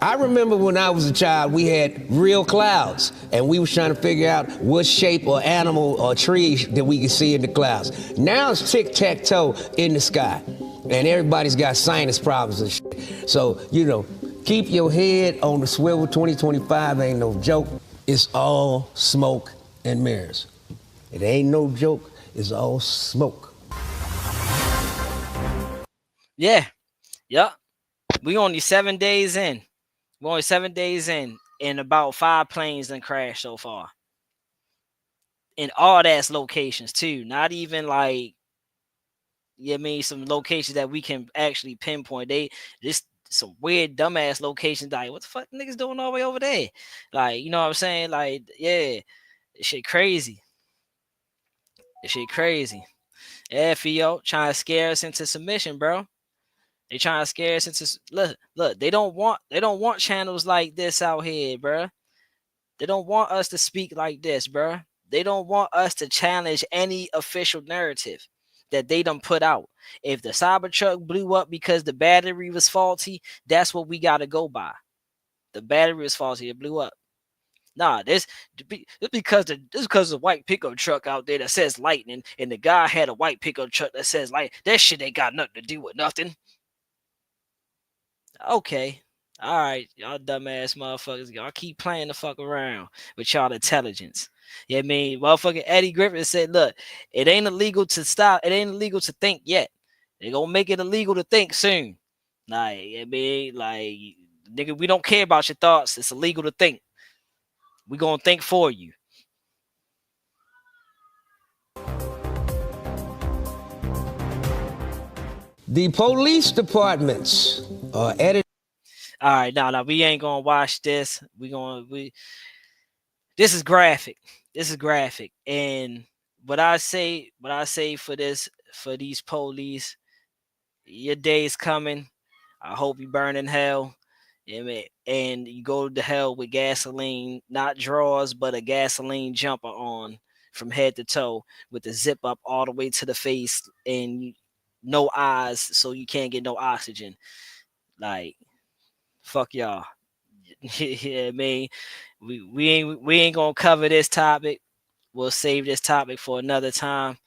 I remember when I was a child, we had real clouds, and we was trying to figure out what shape or animal or tree that we could see in the clouds. Now it's tic-tac-toe in the sky, and everybody's got sinus problems and shit. So, keep your head on the swivel. 2025 ain't no joke. It's all smoke and mirrors. It ain't no joke. It's all smoke. Yeah. Yep. We only 7 days in. We're only 7 days in, and about 5 planes done crashed so far. In all that's locations too. Not even like, some locations that we can actually pinpoint. This some weird dumbass locations. Like, what the fuck niggas doing all the way over there? Like, you know what I'm saying? Like, yeah, this shit crazy. Yeah, Fio, trying to scare us into submission, bro. They trying to scare us into look. They don't want channels like this out here, bro. They don't want us to speak like this, bro. They don't want us to challenge any official narrative that they done put out. If the Cybertruck blew up because the battery was faulty, that's what we got to go by. The battery was faulty. It blew up. Nah, this because the white pickup truck out there that says lightning, and the guy had a white pickup truck that says light. That shit ain't got nothing to do with nothing. Okay. All right, y'all dumbass motherfuckers. Y'all keep playing the fuck around with y'all intelligence. Yeah, I mean, motherfucking Eddie Griffin said, look, it ain't illegal to stop. It ain't illegal to think yet. They gonna make it illegal to think soon. Like, I mean, like, nigga, we don't care about your thoughts. It's illegal to think. We gonna think for you. The police departments are edited. All right, now we ain't gonna watch this. This is graphic. This is graphic. And what I say for these police, your day is coming. I hope you burn in hell. And you go to hell with gasoline, not drawers, but a gasoline jumper on from head to toe with the zip up all the way to the face and no eyes, so you can't get no oxygen. Like, fuck y'all. Yeah, I mean, we ain't gonna cover this topic. We'll save this topic for another time.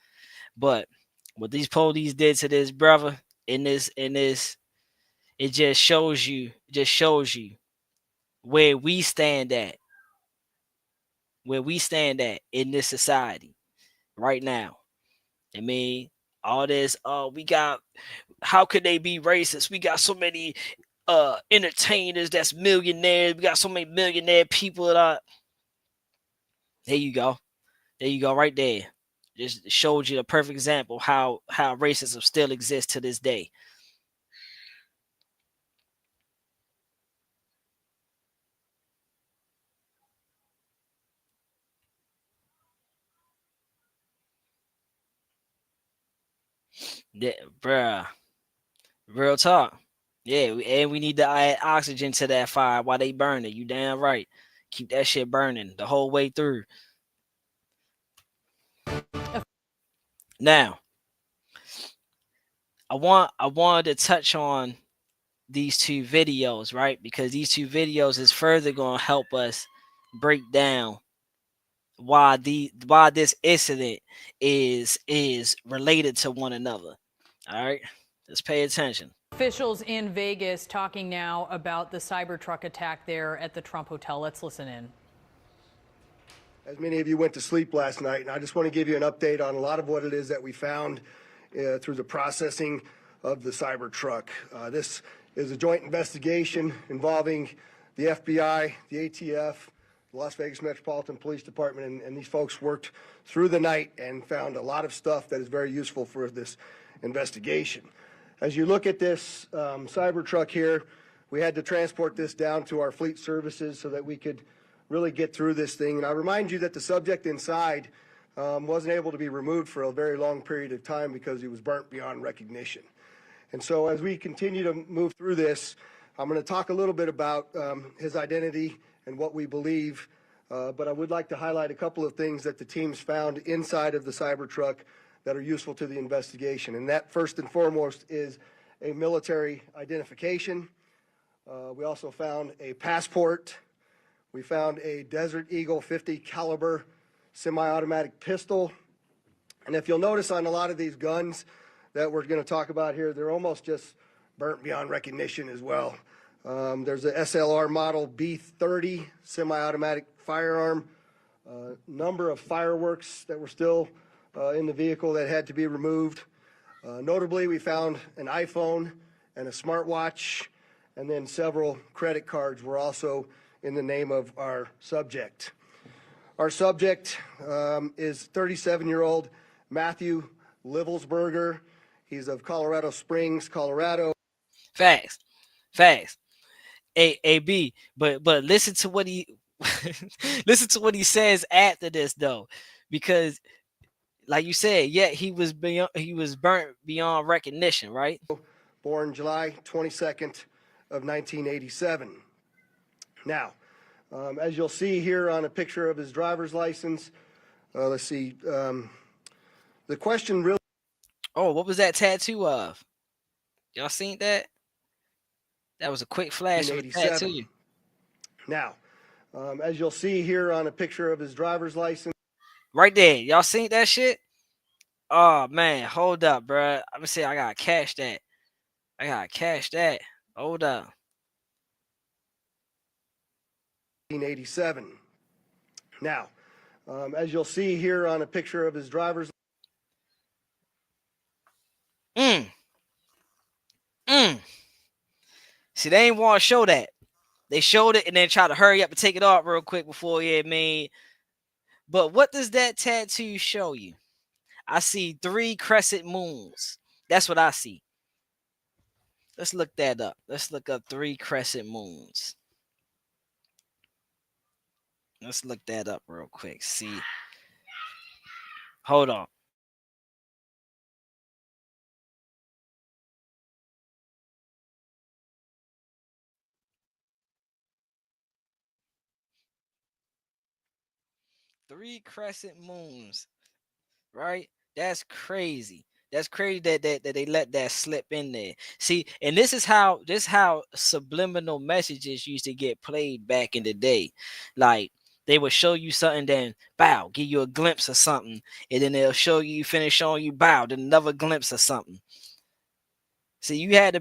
But what these police did to this brother in this, it just shows you where we stand at in this society right now. I mean, all this, how could they be racist? We got so many entertainers that's millionaires. We got so many millionaire people that there you go right there. Just showed you the perfect example how racism still exists to this day. Yeah, bruh. Real talk. Yeah, and we need to add oxygen to that fire while they burn it. You damn right. Keep that shit burning the whole way through. Now, I wanted to touch on these two videos, right? Because these two videos is further going to help us break down why this incident is related to one another. All right, let's pay attention. Officials in Vegas talking now about the Cybertruck attack there at the Trump Hotel. Let's listen in. As many of you went to sleep last night, and I just want to give you an update on a lot of what it is that we found through the processing of the Cybertruck. This is a joint investigation involving the FBI, the ATF, the Las Vegas Metropolitan Police Department, and these folks worked through the night and found a lot of stuff that is very useful for this investigation. As you look at this Cybertruck here, we had to transport this down to our fleet services so that we could really get through this thing. And I remind you that the subject inside wasn't able to be removed for a very long period of time because he was burnt beyond recognition. And so as we continue to move through this, I'm going to talk a little bit about his identity and what we believe, but I would like to highlight a couple of things that the teams found inside of the Cybertruck that are useful to the investigation. And that, first and foremost, is a military identification. We also found a passport. We found a Desert Eagle 50 caliber semi-automatic pistol. And if you'll notice on a lot of these guns that we're going to talk about here, they're almost just burnt beyond recognition as well. There's a SLR model B30 semi-automatic firearm, number of fireworks that were still in the vehicle that had to be removed. Notably, we found an iPhone and a smartwatch, and then several credit cards were also in the name of our subject. Our subject is 37-year-old Matthew Livelsberger. He's of Colorado Springs, Colorado. Facts. A.B. But listen to what he listen to what he says after this though, because like you said, yeah, he was burnt beyond recognition, right? Born July 22nd of 1987. Now, as you'll see here on a picture of his driver's license, let's see, the question really... Oh, what was that tattoo of? Y'all seen that? That was a quick flash of a tattoo. Now, As you'll see here on a picture of his driver's license. Right there. Y'all seen that shit? Oh, man. Hold up, bruh. I'm going to say I got to cash that. Hold up. 1987. Now, as you'll see here on a picture of his driver's. See, they ain't want to show that. They showed it and then try to hurry up and take it off real quick before it made. But what does that tattoo show you? I see 3 crescent moons. That's what I see. Let's look that up. Let's look up 3 crescent moons. Let's look that up real quick. See. Hold on. Three crescent moons, right? That's crazy. That's crazy that they let that slip in there. See, and this is how subliminal messages used to get played back in the day. Like they would show you something, then bow, give you a glimpse of something, and then they'll show you, finish showing you bow, then another glimpse of something. See, you had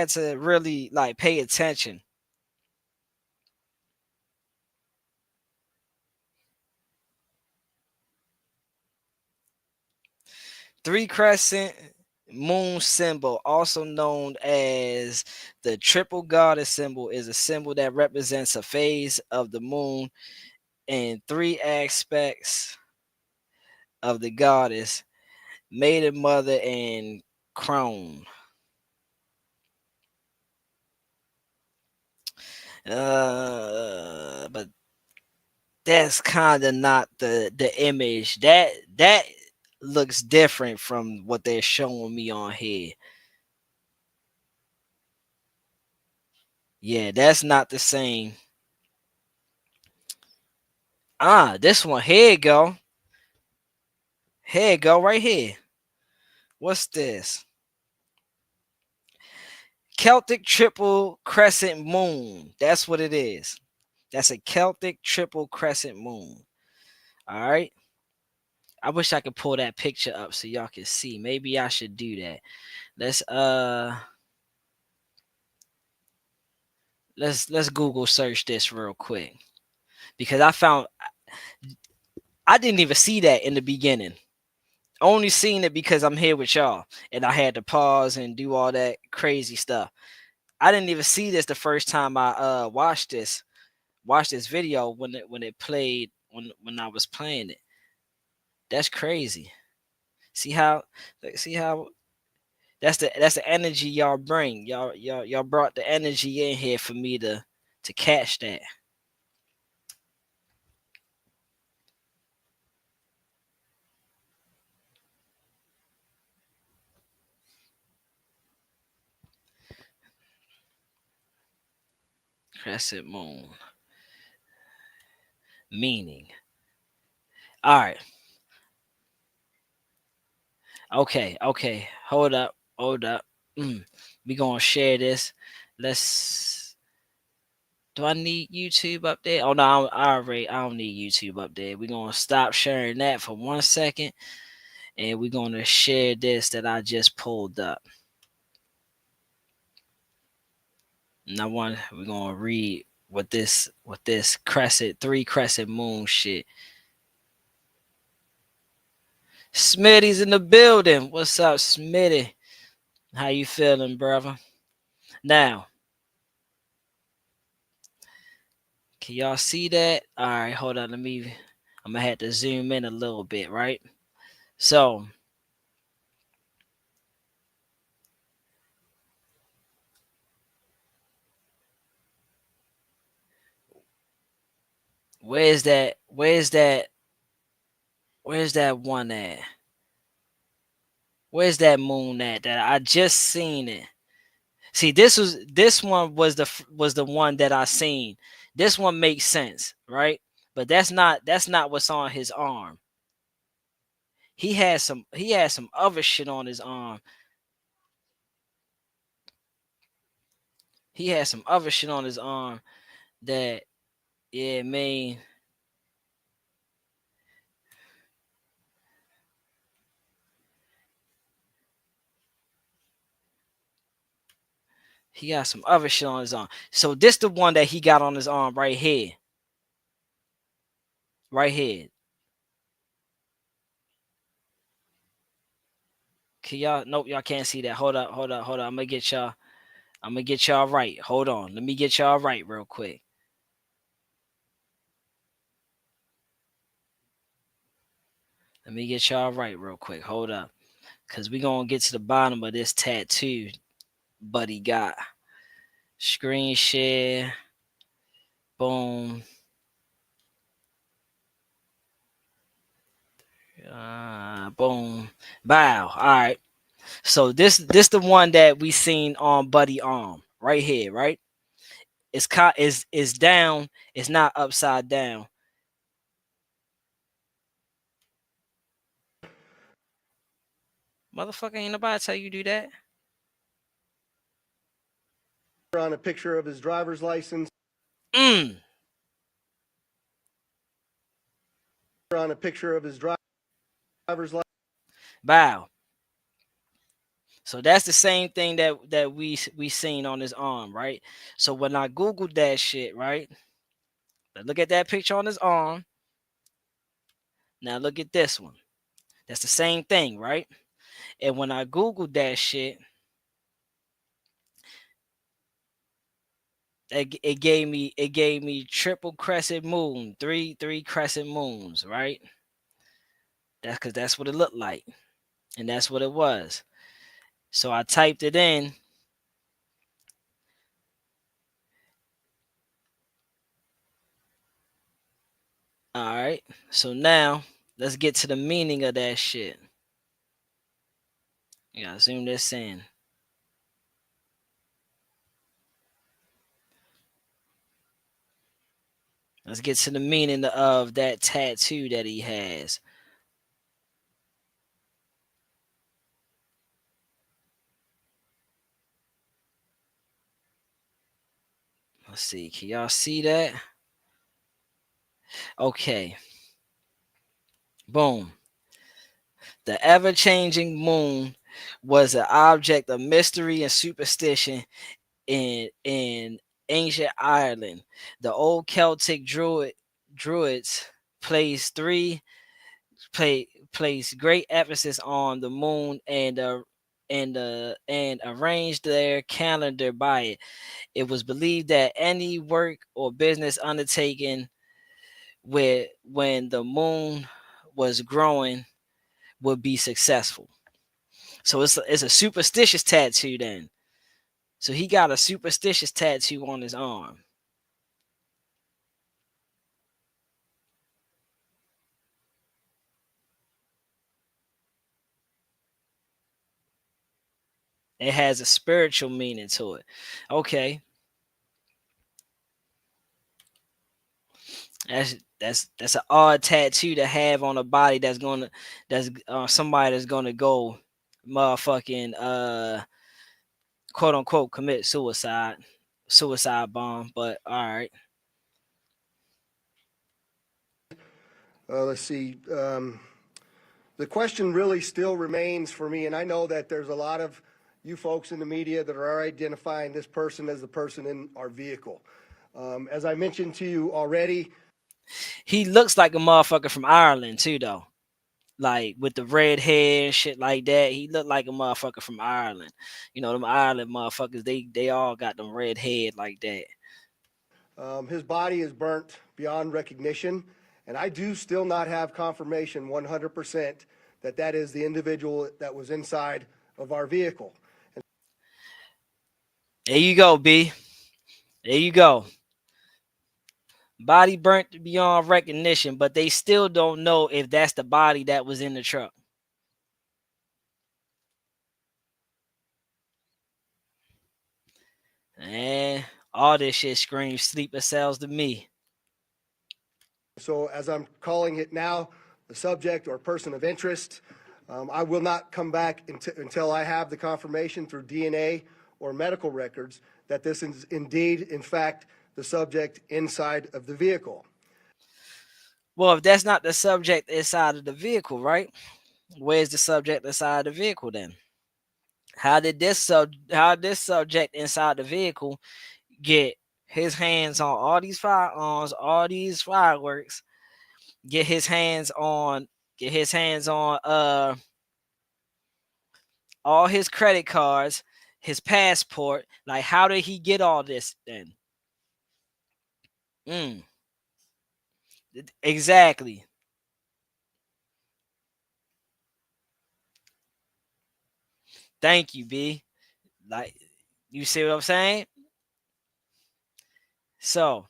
to really like pay attention. Three crescent moon symbol, also known as the triple goddess symbol, is a symbol that represents a phase of the moon and 3 aspects of the goddess, maiden, mother, and crone. But that's kind of not the image. That looks different from what they're showing me on here. Yeah, that's not the same. This one. Here you go. Here you go, right here. What's this? Celtic triple crescent moon. That's what it is. That's a Celtic triple crescent moon. All right. I wish I could pull that picture up so y'all can see. Maybe I should do that. Let's Google search this real quick, because I didn't even see that in the beginning. Only seen it because I'm here with y'all and I had to pause and do all that crazy stuff. I didn't even see this the first time I watched this video when it played, when I was playing it. That's crazy. See how that's the energy y'all bring. Y'all brought the energy in here for me to catch that. Crescent moon. Meaning. All right. Okay. Hold up. We gonna share this. Do I need YouTube up there? Oh no, I don't need YouTube up there. We're gonna stop sharing that for 1 second, and we're gonna share this that I just pulled up. Now we're gonna read what this crescent, 3 crescent moon shit. Smitty's in the building. What's up, Smitty? How you feeling, brother? Now, can y'all see that? All right, hold on. I'm gonna have to zoom in a little bit, right? So, where's that one at? Where's that moon at? That I just seen it. See, this one was the one that I seen. This one makes sense, right? But that's not what's on his arm. He has some other shit on his arm. He has some other shit on his arm that Yeah, man. He got some other shit on his arm. So this the one that he got on his arm right here. Right here. Can y'all? Nope, y'all can't see that. Hold up. I'm gonna get y'all right. Hold on. Let me get y'all right real quick. Hold up. Cause we gonna get to the bottom of this tattoo Buddy got. Screen share. Boom. Boom. Bow. All right. So this the one that we seen on Buddy arm right here, right? It's down. It's not upside down. Motherfucker, ain't nobody tell you do that. On a picture of his driver's license. Mm. On a picture of his driver's license. Bow. So that's the same thing that we seen on his arm, right? So when I googled that shit, right? Look at that picture on his arm. Now look at this one. That's the same thing, right? And when I googled that shit, it gave me triple crescent moon, three crescent moons, right? That's because that's what it looked like, and that's what it was. So I typed it in. All right. So now let's get to the meaning of that shit. You gotta zoom this in. Let's get to the meaning of that tattoo that he has. Let's see. Can y'all see that? Okay. Boom. The ever-changing moon was an object of mystery and superstition in ancient Ireland. The old Celtic druids placed great emphasis on the moon and arranged their calendar by it. It was believed that any work or business undertaken when the moon was growing would be successful. So it's a superstitious tattoo then. So he got a superstitious tattoo on his arm. It has a spiritual meaning to it. Okay. That's an odd tattoo to have on a body that's somebody that's gonna go motherfucking quote unquote commit suicide bomb. But all right. Let's see. The question really still remains for me, and I know that there's a lot of you folks in the media that are identifying this person as the person in our vehicle. As I mentioned to you already, he looks like a motherfucker from Ireland too, though. Like with the red hair and shit like that, he looked like a motherfucker from Ireland. You know, them Ireland motherfuckers, they all got them red head like that. His body is burnt beyond recognition, and I do still not have confirmation 100% that that is the individual that was inside of our vehicle. There you go, B. There you go. Body burnt beyond recognition, but they still don't know if that's the body that was in the truck. And all this shit screams sleeper cells to me. So as I'm calling it now, the subject or person of interest, I will not come back until I have the confirmation through DNA or medical records that this is indeed, in fact, the subject inside of the vehicle. Well, if that's not the subject inside of the vehicle, right? Where's the subject inside the vehicle then? How did this subject inside the vehicle get his hands on all these firearms, all these fireworks, get his hands on all his credit cards, his passport? Like, how did he get all this then? Exactly. Thank you, B. Like, you see what I'm saying? So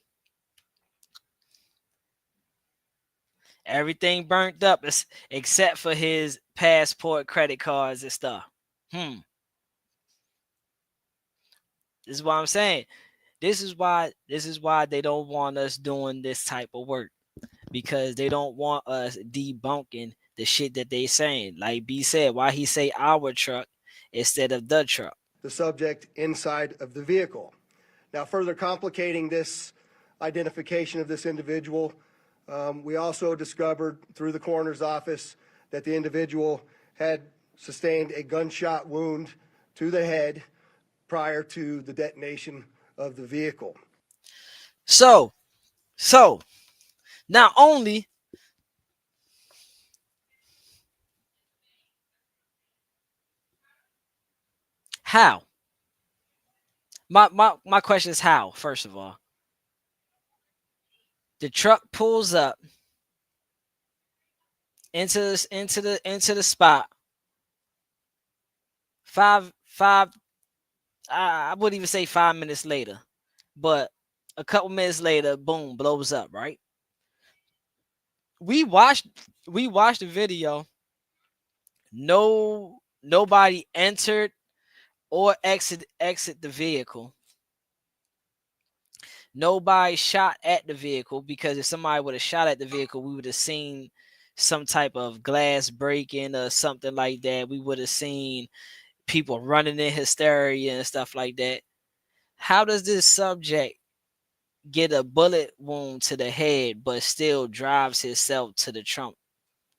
everything burnt up except for his passport, credit cards, and stuff. This is what I'm saying. This is why they don't want us doing this type of work, because they don't want us debunking the shit that they saying. Like B said, why he say our truck instead of the truck? The subject inside of the vehicle. Now, further complicating this identification of this individual, we also discovered through the coroner's office that the individual had sustained a gunshot wound to the head prior to the detonation of the vehicle. So not only how, my question is how. First of all, the truck pulls up into the spot. I wouldn't even say 5 minutes later, but a couple minutes later, boom, blows up, right? We watched the video. Nobody entered or exit the vehicle. Nobody shot at the vehicle, because if somebody would have shot at the vehicle, we would have seen some type of glass breaking or something like that. We would have seen people running in hysteria and stuff like that. How does this subject get a bullet wound to the head but still drives himself to the Trump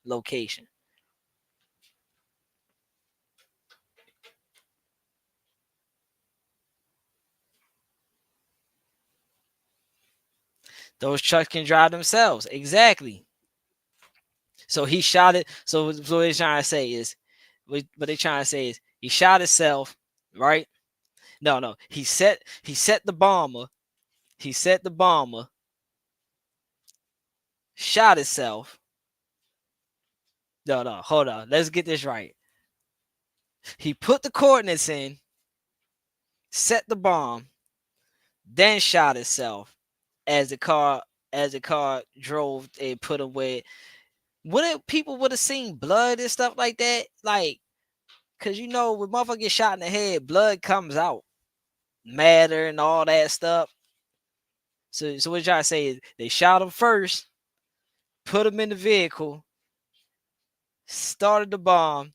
location? Those trucks can drive themselves. Exactly. So he shot it. So what they're trying to say is, he shot himself, right? No. He set the bomber. He set the bomber. Shot himself. No. Hold on. Let's get this right. He put the coordinates in, set the bomb, then shot himself as the car drove and put away. What if people would have seen blood and stuff like that? Like, cause when motherfucker get shot in the head, blood comes out, matter and all that stuff. So what y'all say is they shot him first, put him in the vehicle, started the bomb,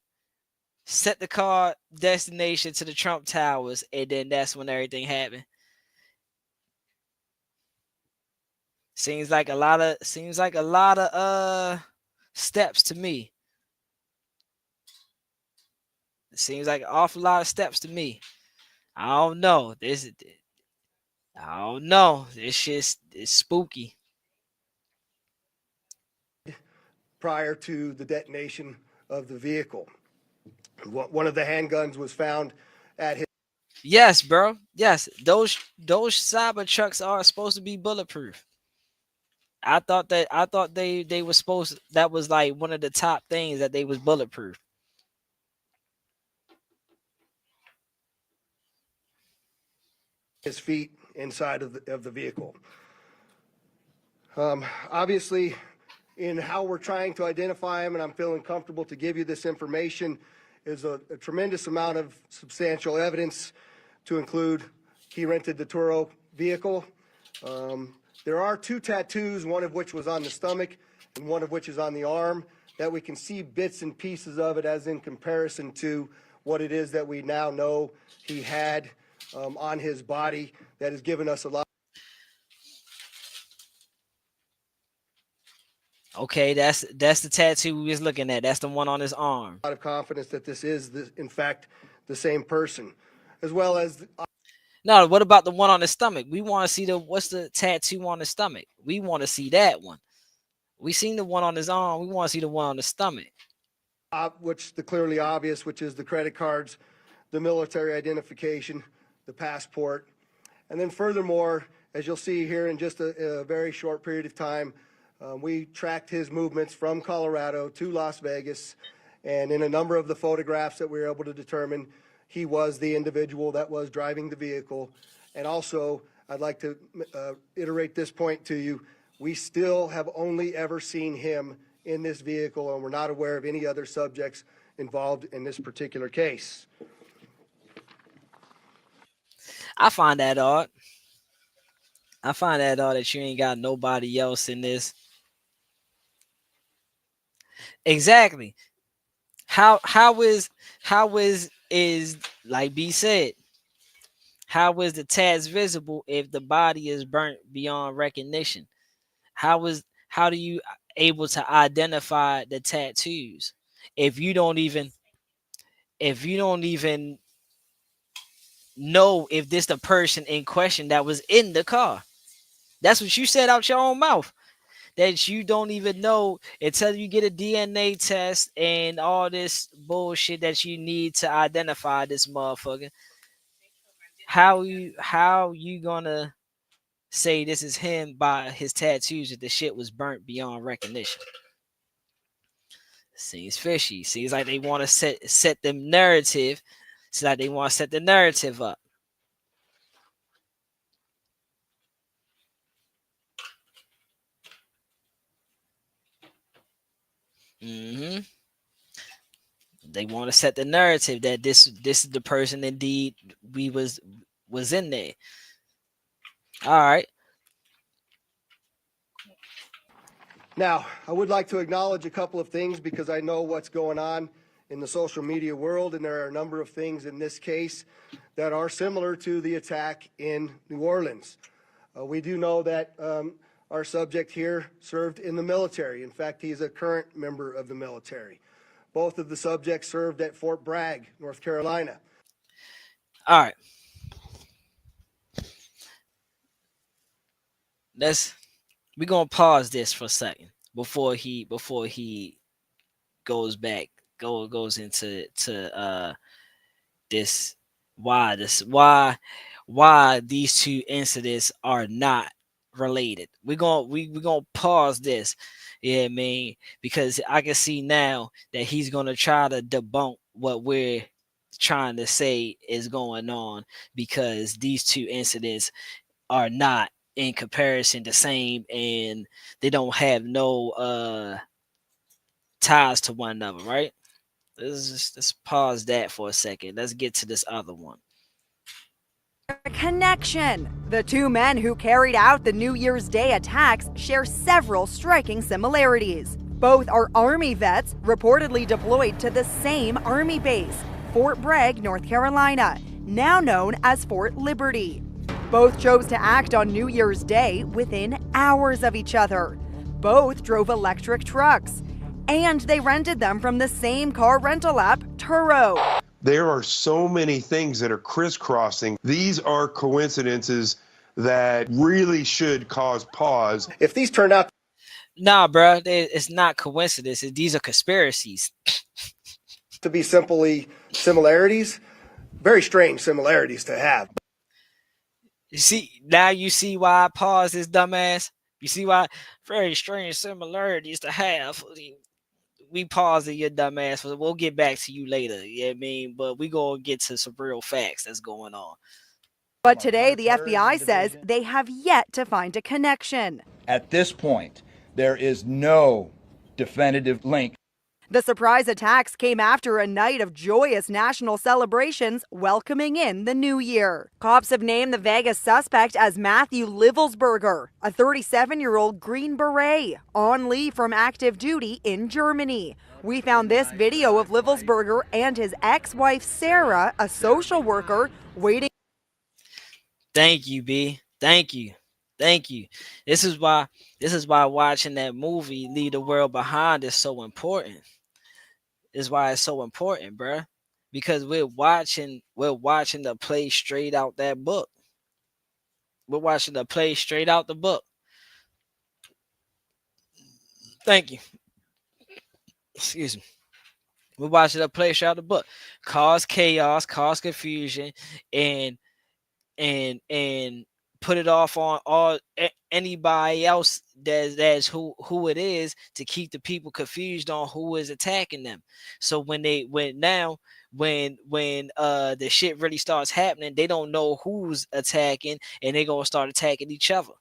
set the car destination to the Trump Towers, and then that's when everything happened. Seems like a lot of steps to me. It seems like an awful lot of steps to me. I don't know. This shit is spooky. Prior to the detonation of the vehicle, one of the handguns was found at his. Yes, bro. Yes, those cyber trucks are supposed to be bulletproof. I thought they were supposed. That was like one of the top things, that they was bulletproof. His feet inside of the vehicle. Obviously, in how we're trying to identify him, and I'm feeling comfortable to give you this information, is a tremendous amount of substantial evidence, to include he rented the Turo vehicle. There are 2 tattoos, one of which was on the stomach and one of which is on the arm, that we can see bits and pieces of it as in comparison to what it is that we now know he had on his body. That has given us a lot. Okay, that's the tattoo we was looking at. That's the one on his arm. A lot of confidence that this is, in fact, the same person, as well as. No, what about the one on the stomach? We want to see what's the tattoo on the stomach. We want to see that one. We seen the one on his arm. We want to see the one on the stomach. Which the clearly obvious, which is the credit cards, the military identification, the passport. And then furthermore, as you'll see here in just a very short period of time, we tracked his movements from Colorado to Las Vegas. And in a number of the photographs that we were able to determine, he was the individual that was driving the vehicle. And also, I'd like to iterate this point to you. We still have only ever seen him in this vehicle, and we're not aware of any other subjects involved in this particular case. I find that odd. I find that odd that you ain't got nobody else in this. Exactly. How is like B said, how is the tats visible if the body is burnt beyond recognition? How do you able to identify the tattoos if you don't even know if this the person in question that was in the car? That's what you said out your own mouth. That you don't even know until you get a DNA test and all this bullshit that you need to identify this motherfucker. How you gonna say this is him by his tattoos if the shit was burnt beyond recognition? Seems fishy. Seems like they want to set the narrative. Seems like they want to set the narrative up. They want to set the narrative that this is the person indeed we was in there. All right. Now, I would like to acknowledge a couple of things because I know what's going on in the social media world, and there are a number of things in this case that are similar to the attack in New Orleans. We do know that our subject here served in the military. In fact, he's a current member of the military. Both of the subjects served at Fort Bragg, North Carolina. All right. We're gonna pause this for a second before he goes into this why these two incidents are not related. We're gonna pause this. Yeah, I mean, because I can see now that he's gonna try to debunk what we're trying to say is going on, because these two incidents are not in comparison the same, and they don't have no ties to one another, right? Let's pause that for a second. Let's get to this other one. Connection. The two men who carried out the New Year's Day attacks share several striking similarities. Both are Army vets reportedly deployed to the same Army base, Fort Bragg, North Carolina, now known as Fort Liberty. Both chose to act on New Year's Day within hours of each other. Both drove electric trucks, and they rented them from the same car rental app, Turo. There are so many things that are crisscrossing. These are coincidences that really should cause pause. If these turn out, nah, bro, it's not coincidences. These are conspiracies. To be simply similarities, very strange similarities to have. You see why I paused this dumbass? You see why? Very strange similarities to have. We paused it, your dumbass. We'll get back to you later. You know what I mean? But we gonna get to some real facts that's going on. But today, the FBI says they have yet to find a connection. At this point, there is no definitive link. The surprise attacks came after a night of joyous national celebrations welcoming in the new year. Cops have named the Vegas suspect as Matthew Livelsberger, a 37-year-old Green Beret on leave from active duty in Germany. We found this video of Livelsberger and his ex-wife Sarah, a social worker, waiting. Thank you, B. Thank you. Thank you. This is why watching that movie Leave the World Behind is so important. Is why it's so important, bruh. Because we're watching the play straight out that book. We're watching the play straight out the book. Thank you. Excuse me. We're watching the play straight out the book. Cause chaos, cause confusion, and and put it off on anybody else that's who it is, to keep the people confused on who is attacking them. So when the shit really starts happening, they don't know who's attacking, and they gonna start attacking each other.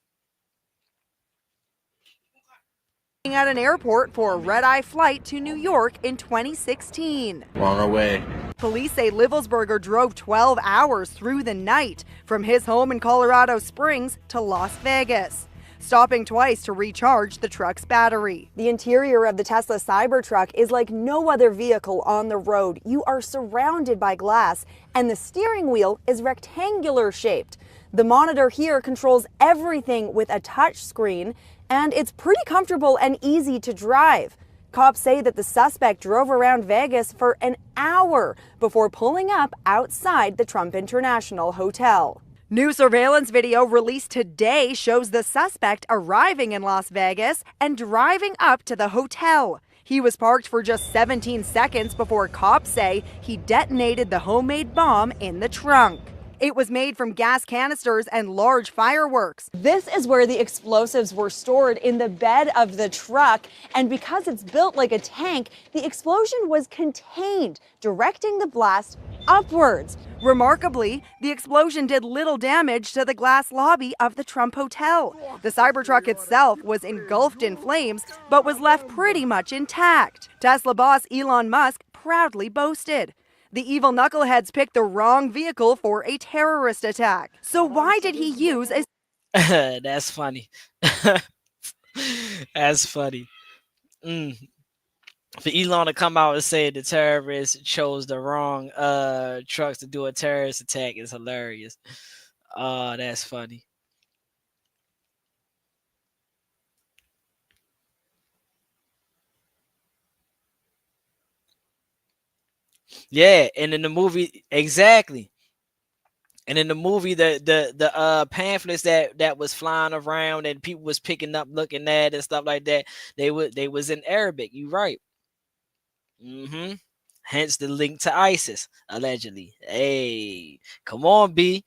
At an airport for a red-eye flight to New York in 2016. We're on our way. Police say Livelsberger drove 12 hours through the night from his home in Colorado Springs to Las Vegas, stopping twice to recharge the truck's battery. The interior of the Tesla Cybertruck is like no other vehicle on the road. You are surrounded by glass, and the steering wheel is rectangular shaped. The monitor here controls everything with a touch screen, and it's pretty comfortable and easy to drive. Cops say that the suspect drove around Vegas for an hour before pulling up outside the Trump International Hotel. New surveillance video released today shows the suspect arriving in Las Vegas and driving up to the hotel. He was parked for just 17 seconds before cops say he detonated the homemade bomb in the trunk. It was made from gas canisters and large fireworks. This is where the explosives were stored, in the bed of the truck. And because it's built like a tank, the explosion was contained, directing the blast upwards. Remarkably, the explosion did little damage to the glass lobby of the Trump Hotel. The Cybertruck itself was engulfed in flames, but was left pretty much intact. Tesla boss Elon Musk proudly boasted. The evil knuckleheads picked the wrong vehicle for a terrorist attack. So why did he use a... That's funny. That's funny. For Elon to come out and say the terrorists chose the wrong trucks to do a terrorist attack is hilarious. Oh, that's funny. Yeah, and in the movie, exactly. And in the movie, the pamphlets that was flying around and people was picking up, looking at and stuff like that, they was in Arabic. You right. Hence the link to ISIS, allegedly. Hey, come on, B.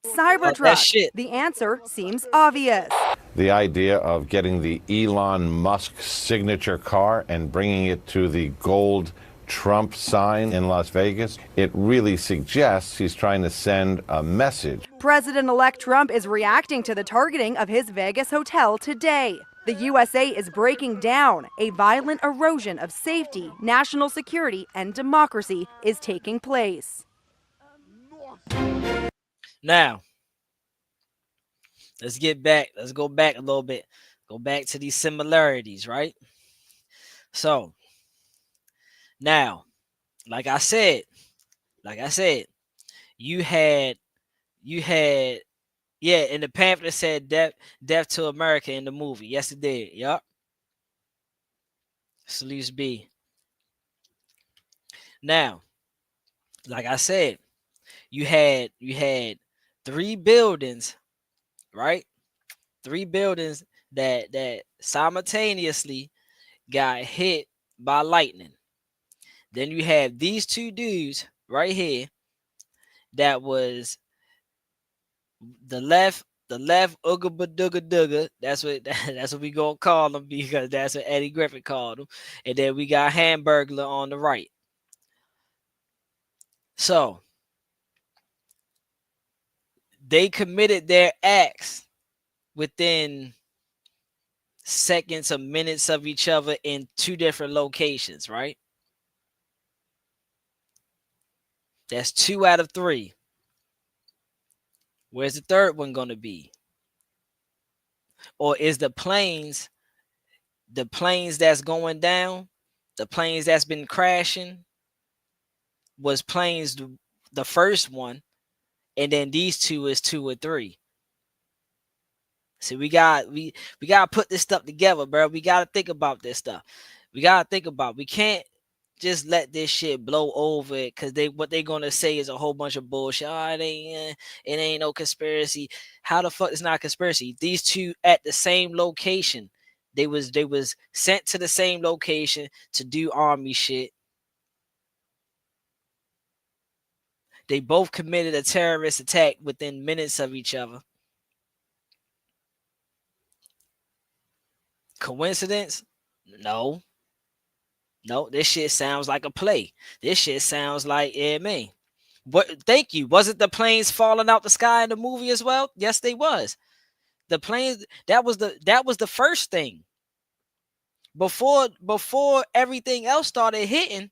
Cybertruck? The answer seems obvious. The idea of getting the Elon Musk signature car and bringing it to the gold Trump sign in Las Vegas, it really suggests he's trying to send a message. President-elect Trump is reacting to the targeting of his Vegas hotel today. The USA is breaking down. A violent erosion of safety, national security, and democracy is taking place. Now, let's go back a little bit. Go back to these similarities, right? So, now, like I said, you had, yeah, in the pamphlet said death to America in the movie. Yes, it did. Yup. Salute B. Now, like I said, you had 3 buildings, right? 3 buildings that simultaneously got hit by lightning. Then you have these 2 dudes right here that was the left Ooga Dugga Dugga. That's what we gonna call them, because that's what Eddie Griffin called them. And then we got Hamburglar on the right. So they committed their acts within seconds or minutes of each other in 2 different locations, right? That's 2 out of 3. Where's the third one going to be? Or is the planes that's going down, the planes that's been crashing, was planes the first one, and then these 2 is 2 or 3? See, we gotta put this stuff together, bro. We gotta think about this stuff. We can't just let this shit blow over it, because what they gonna say is a whole bunch of bullshit. Oh, it ain't no conspiracy. How the fuck is not a conspiracy? These two at the same location. They was sent to the same location to do army shit. They both committed a terrorist attack within minutes of each other. Coincidence? No. This shit sounds like a play. This shit sounds like, yeah, man. What? Thank you. Wasn't the planes falling out the sky in the movie as well? Yes, they was. The planes. That was the first thing. Before everything else started hitting,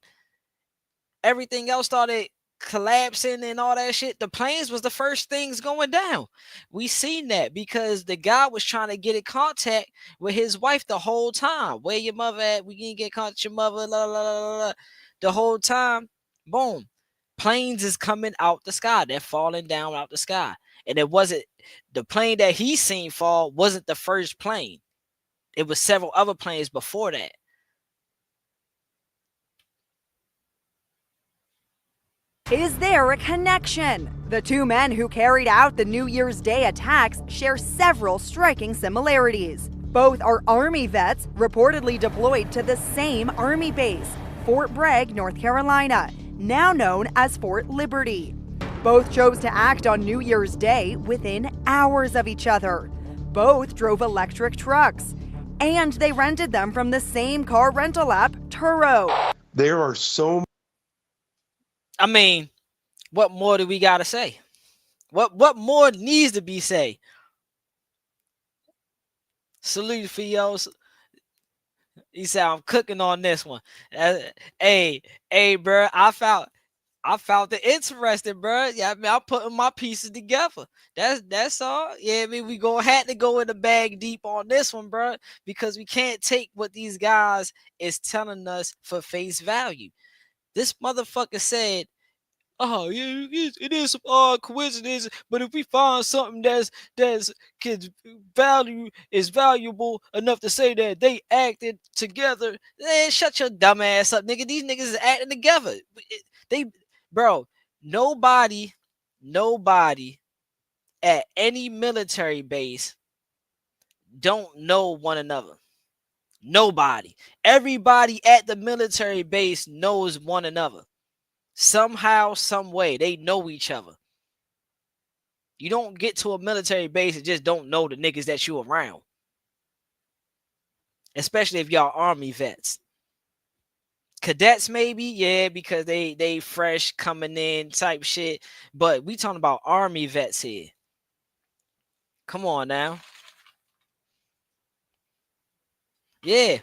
everything else started collapsing and all that shit. The planes was the first things going down. We seen that because the guy was trying to get in contact with his wife the whole time. Where your mother at? We can get contact with your mother. La, la, la, la. The whole time, boom, planes is coming out the sky. They're falling down out the sky. And it wasn't the plane that he seen fall wasn't the first plane. It was several other planes before that. Is there a connection? The two men who carried out the New Year's Day attacks share several striking similarities. Both are Army vets reportedly deployed to the same Army base, Fort Bragg, North Carolina, now known as Fort Liberty. Both chose to act on New Year's Day within hours of each other. Both drove electric trucks, and they rented them from the same car rental app, Turo. There are so I mean, what more do we gotta say? What more needs to be said? Salute Fios. He said, I'm cooking on this one. Hey, bro, I found it interesting, bro. Yeah, I mean, I'm putting my pieces together. That's all. Yeah, I mean, we gonna have to go in the bag deep on this one, bro, because we can't take what these guys is telling us for face value. This motherfucker said, oh yeah, it is some odd coincidence, but if we find something that's is valuable enough to say that they acted together, then shut your dumb ass up, nigga. These niggas is acting together. Bro, nobody at any military base don't know one another. Nobody. Everybody at the military base knows one another. Somehow, some way, they know each other. You don't get to a military base and just don't know the niggas that you around. Especially if y'all Army vets. Cadets maybe, yeah, because they fresh coming in type shit. But we talking about Army vets here. Come on now. Yeah.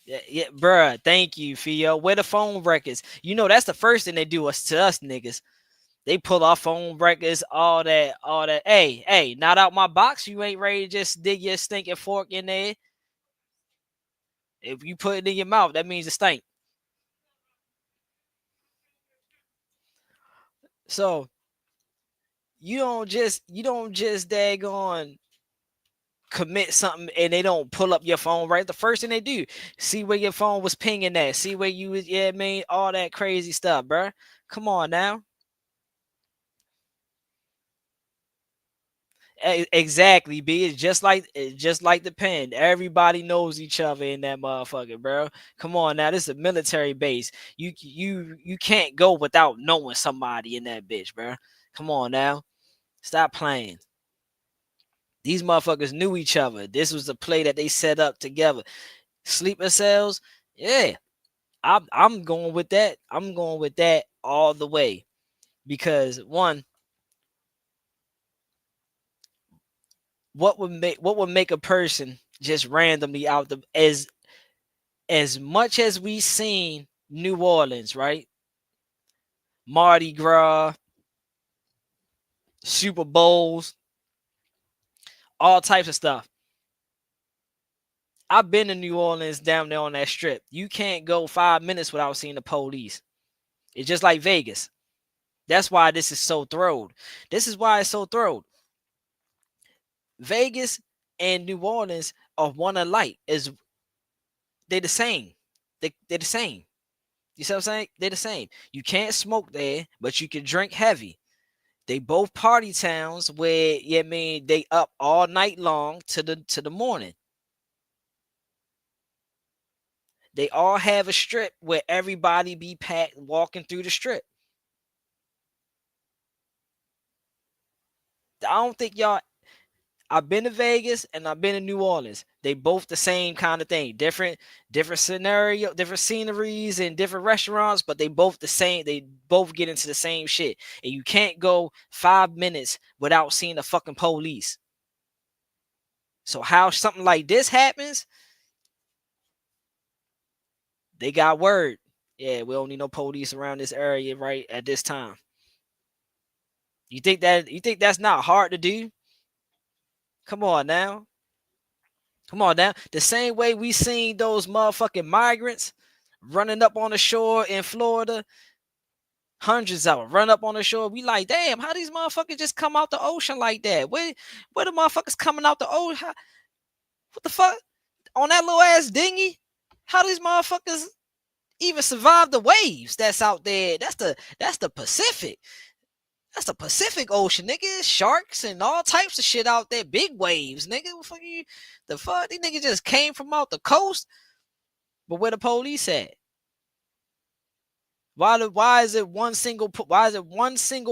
Yeah, bruh. Thank you, Fio. Where the phone records? You know that's the first thing they do to us niggas. They pull our phone records, all that. Hey, not out my box. You ain't ready to just dig your stinking fork in there. If you put it in your mouth, that means it stink. So you don't just daggone commit something and they don't pull up your phone, right? The first thing they do, see where your phone was pinging at, see where you was, yeah, man, all that crazy stuff, bruh. Come on now. Exactly, B. It's just like the pen. Everybody knows each other in that motherfucker, bro. Come on now, this is a military base. You can't go without knowing somebody in that bitch, bro. Come on now, stop playing. These motherfuckers knew each other. This was a play that they set up together. Sleeper cells, yeah. I'm going with that. I'm going with that all the way because one. What would make a person just randomly out the as much as we seen New Orleans, right? Mardi Gras, Super Bowls, all types of stuff. I've been to New Orleans down there on that strip. You can't go 5 minutes without seeing the police. It's just like Vegas. That's why this is so thrilled. This is why it's so thrilled. Vegas and New Orleans are one alike. They're the same. They're the same. You see what I'm saying? They're the same. You can't smoke there, but you can drink heavy. They both party towns where, yeah, I mean, they up all night long to the morning. They all have a strip where everybody be packed walking through the strip. I don't think y'all. I've been to Vegas and I've been to New Orleans. They both the same kind of thing. Different scenario, different sceneries and different restaurants, but they both the same. They both get into the same shit. And you can't go 5 minutes without seeing the fucking police. So how something like this happens, they got word. Yeah, we don't need no police around this area right at this time. You think that's not hard to do? Come on now. Come on now. The same way we seen those motherfucking migrants running up on the shore in Florida, hundreds of them run up on the shore. We like, damn, how these motherfuckers just come out the ocean like that? Where the motherfuckers coming out the ocean? What the fuck? On that little ass dinghy? How these motherfuckers even survive the waves that's out there? That's the Pacific. That's the Pacific Ocean, nigga. Sharks and all types of shit out there. Big waves, nigga. The fuck? These niggas just came from out the coast. But where the police at? Why is it one single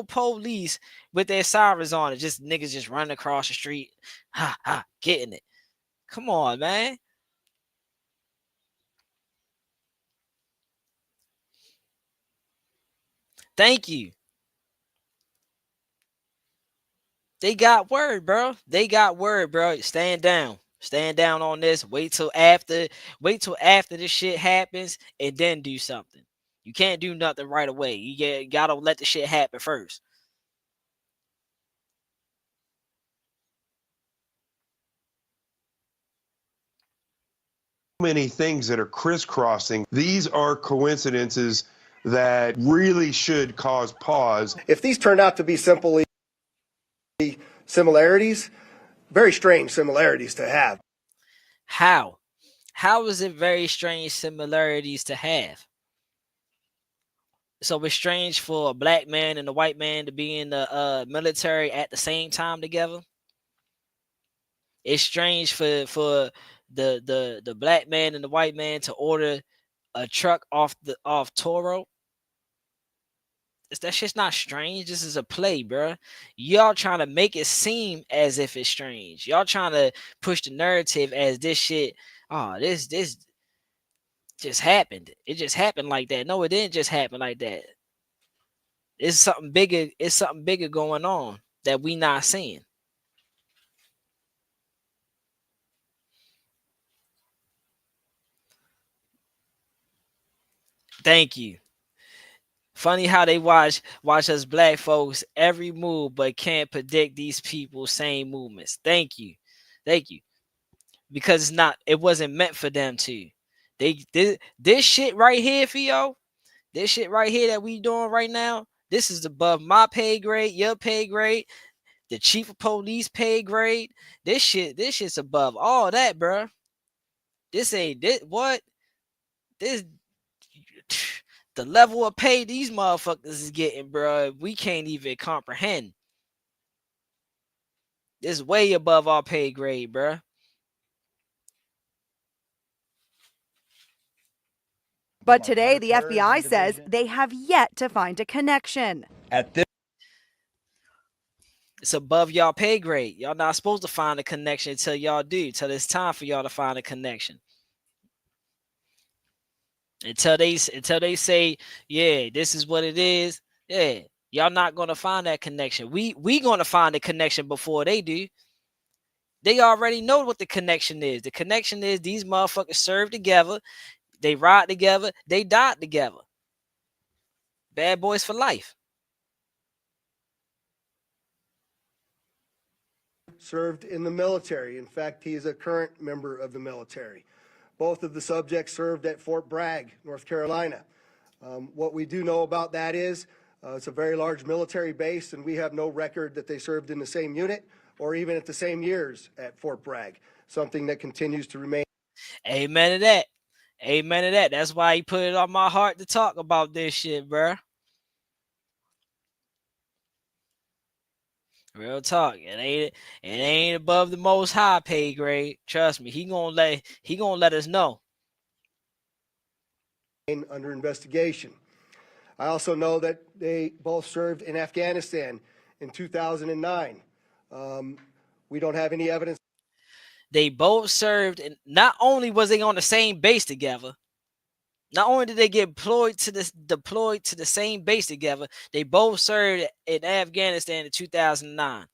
police with their sirens on it? Just niggas just running across the street, getting it. Come on, man. Thank you. They got word, bro. Stand down. Stand down on this. Wait till after this shit happens and then do something. You can't do nothing right away. You gotta let the shit happen first. Many things that are crisscrossing. These are coincidences that really should cause pause. If these turned out to be simply similarities, very strange similarities to have. How is it very strange similarities to have? So it's strange for a black man and a white man to be in the military at the same time together. It's strange for the black man and the white man to order a truck off Toro. That shit's not strange. This is a play, bro. Y'all trying to make it seem as if it's strange. Y'all trying to push the narrative as this shit. Oh, this just happened. It just happened like that. No, it didn't just happen like that. It's something bigger. It's something bigger going on that we not seeing. Thank you. Funny how they watch us black folks every move, but can't predict these people's same movements. Thank you. Because it wasn't meant for them to. This shit right here, Theo. This shit right here that we doing right now. This is above my pay grade, your pay grade, the chief of police pay grade. This shit's above all that, bro. This ain't this what this. The level of pay these motherfuckers is getting, bro, we can't even comprehend. This is way above our pay grade, bro. But today, the FBI says they have yet to find a connection. It's above y'all pay grade. Y'all not supposed to find a connection until y'all do. Till it's time for y'all to find a connection. Until they say, yeah, this is what it is. Yeah, y'all not gonna find that connection. We gonna find the connection before they do. They already know what the connection is. The connection is these motherfuckers serve together, they ride together, they died together. Bad boys for life. Served in the military. In fact, he is a current member of the military. Both of the subjects served at Fort Bragg, North Carolina. What we do know about that is it's a very large military base, and we have no record that they served in the same unit. or even at the same years at Fort Bragg, something that continues to remain. Amen to that. Amen to that. That's why he put it on my heart to talk about this shit, bruh. Real talk. It ain't above the most high pay grade. Trust me. He gonna let us know. Under investigation. I also know that they both served in Afghanistan in 2009. We don't have any evidence. They both served, and not only was they on the same base together, not only did they get deployed to the same base together, they both served in Afghanistan in 2009.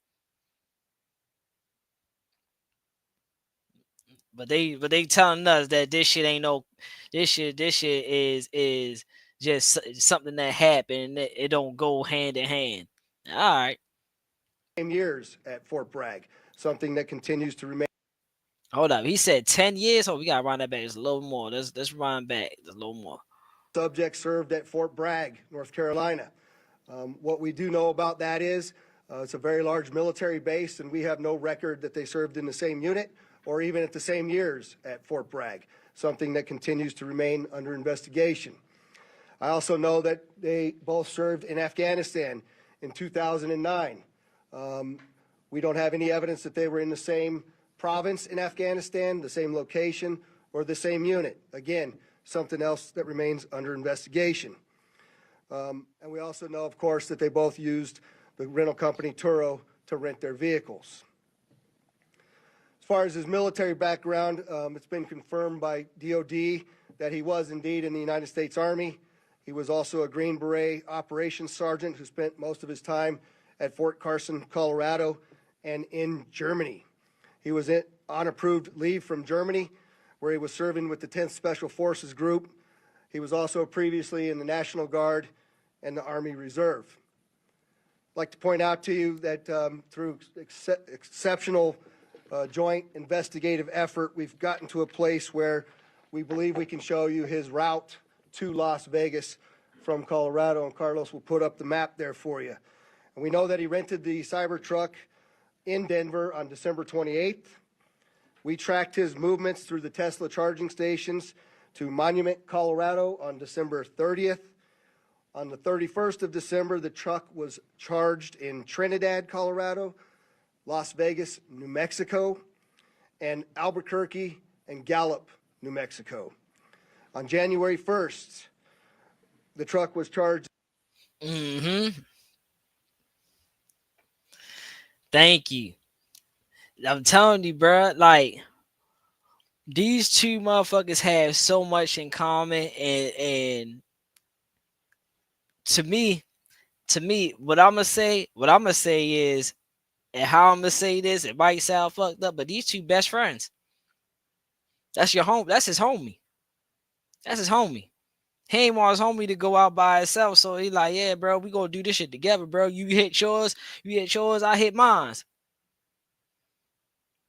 But they telling us that this shit ain't no, this shit is just something that happened. It don't go hand in hand. All right. Same years at Fort Bragg, something that continues to remain. Hold up. He said 10 years. Oh, we gotta run that back. It's a little more. Let's run back. A little more. Subject served at Fort Bragg, North Carolina. What we do know about that is it's a very large military base, and we have no record that they served in the same unit or even at the same years at Fort Bragg, something that continues to remain under investigation. I also know that they both served in Afghanistan in 2009. We don't have any evidence that they were in the same province in Afghanistan, the same location, or the same unit. Again, something else that remains under investigation. And we also know, of course, that they both used the rental company Turo to rent their vehicles. As far as his military background, it's been confirmed by DOD that he was indeed in the United States Army. He was also a Green Beret operations sergeant who spent most of his time at Fort Carson, Colorado, and in Germany. He was on approved leave from Germany, where he was serving with the 10th Special Forces Group. He was also previously in the National Guard and the Army Reserve. I'd like to point out to you that through exceptional joint investigative effort, we've gotten to a place where we believe we can show you his route to Las Vegas from Colorado, and Carlos will put up the map there for you. And we know that he rented the Cybertruck in Denver on December 28th. We tracked his movements through the Tesla charging stations to Monument, Colorado on December 30th. On the 31st of December, the truck was charged in Trinidad, Colorado, Las Vegas, New Mexico, and Albuquerque and Gallup, New Mexico. On January 1st, the truck was charged. Thank you. I'm telling you, bro, like, these two motherfuckers have so much in common, and to me, what I'm gonna say is, and how I'm gonna say this, it might sound fucked up, but these two best friends. That's your home. That's his homie. That's his homie. He ain't want his homie to go out by himself, so he like, yeah, bro, we gonna do this shit together, bro. You hit yours, I hit mine.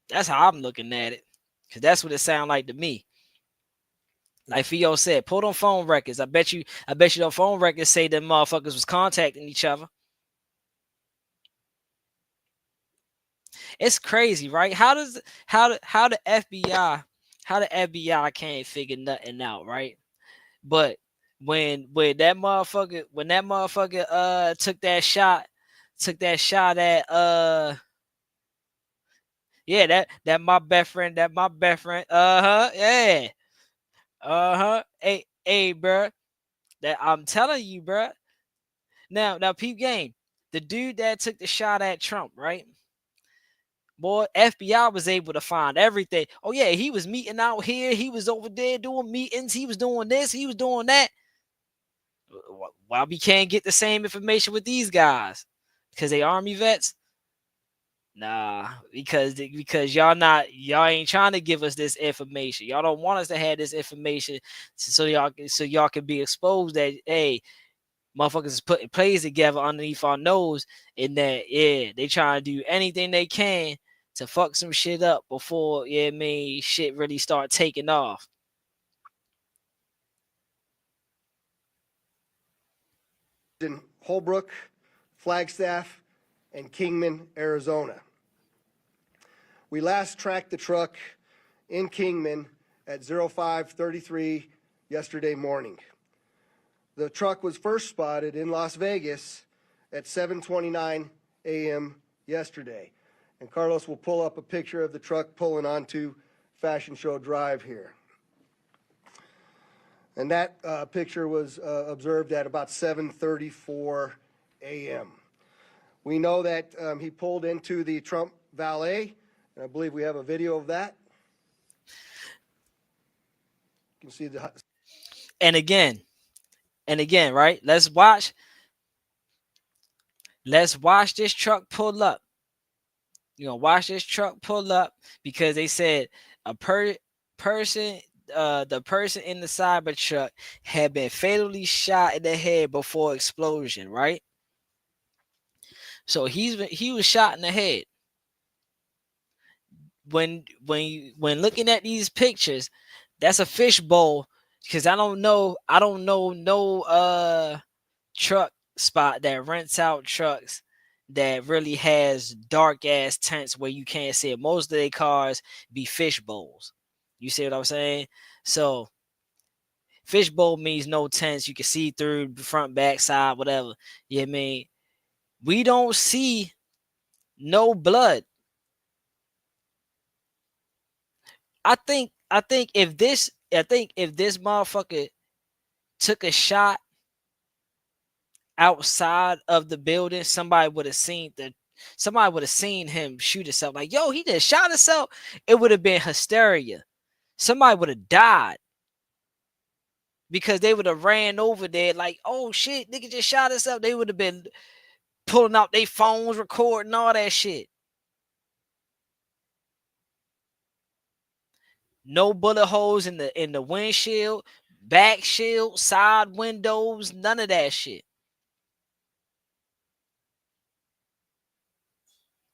That's how I'm looking at it, cause that's what it sound like to me. Like Theo said, pull them phone records. I bet you the phone records say them motherfuckers was contacting each other. It's crazy, right? How the FBI can't figure nothing out, right? But when that motherfucker took that shot at yeah, that my best friend, yeah. Hey, bro. That I'm telling you, bro. Now, peep game. The dude that took the shot at Trump, right? Boy, FBI was able to find everything. Oh, yeah, he was meeting out here. He was over there doing meetings. He was doing this. He was doing that. Why we can't get the same information with these guys? Because they Army vets? Nah, because y'all ain't trying to give us this information. Y'all don't want us to have this information so y'all can be exposed that, hey, motherfuckers is putting plays together underneath our nose, and that, yeah, they trying to do anything they can to fuck some shit up before, yeah, shit really start taking off. In Holbrook, Flagstaff, and Kingman, Arizona. We last tracked the truck in Kingman at 05:33 yesterday morning. The truck was first spotted in Las Vegas at 7:29 a.m. yesterday. And Carlos will pull up a picture of the truck pulling onto Fashion Show Drive here. And that picture was observed at about 7:34 a.m. We know that he pulled into the Trump Valet, and I believe we have a video of that. You can see the... And again, right? Let's watch this truck pull up. You know, watch this truck pull up because they said the person in the Cybertruck had been fatally shot in the head before explosion, right? So he was shot in the head. When looking at these pictures, that's a fishbowl because I don't know no truck spot that rents out trucks that really has dark ass tents where you can't see it. Most of their cars be fish bowls. You see what I'm saying? So fishbowl means no tents. You can see through front, back, side, whatever. You know what I mean? We don't see no blood. I think if this motherfucker took a shot outside of the building, somebody would have seen him shoot himself. Like, yo, he just shot himself. It would have been hysteria. Somebody would have died because they would have ran over there like, oh shit, nigga just shot himself. They would have been pulling out their phones, recording all that shit. No bullet holes in the windshield, back shield, side windows, none of that shit.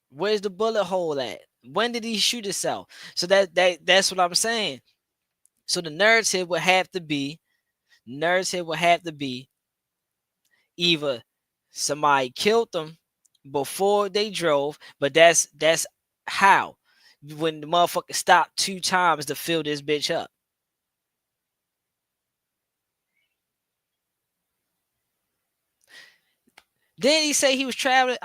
Where's the bullet hole at? When did he shoot himself? So that's what I'm saying. So the narrative would have to be either somebody killed them before they drove, but that's how. When the motherfucker stopped 2 times to fill this bitch up. Then he say he was traveling.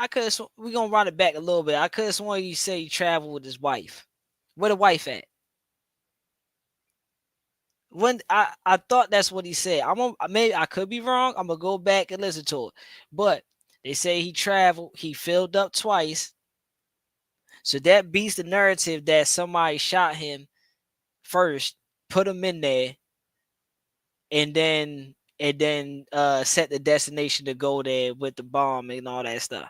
We're gonna run it back a little bit. I could have sworn he said he traveled with his wife. Where the wife at? When I thought that's what he said. Maybe I could be wrong. I'm gonna go back and listen to it. But they say he traveled, he filled up twice. So that beats the narrative that somebody shot him first, put him in there, and then set the destination to go there with the bomb and all that stuff.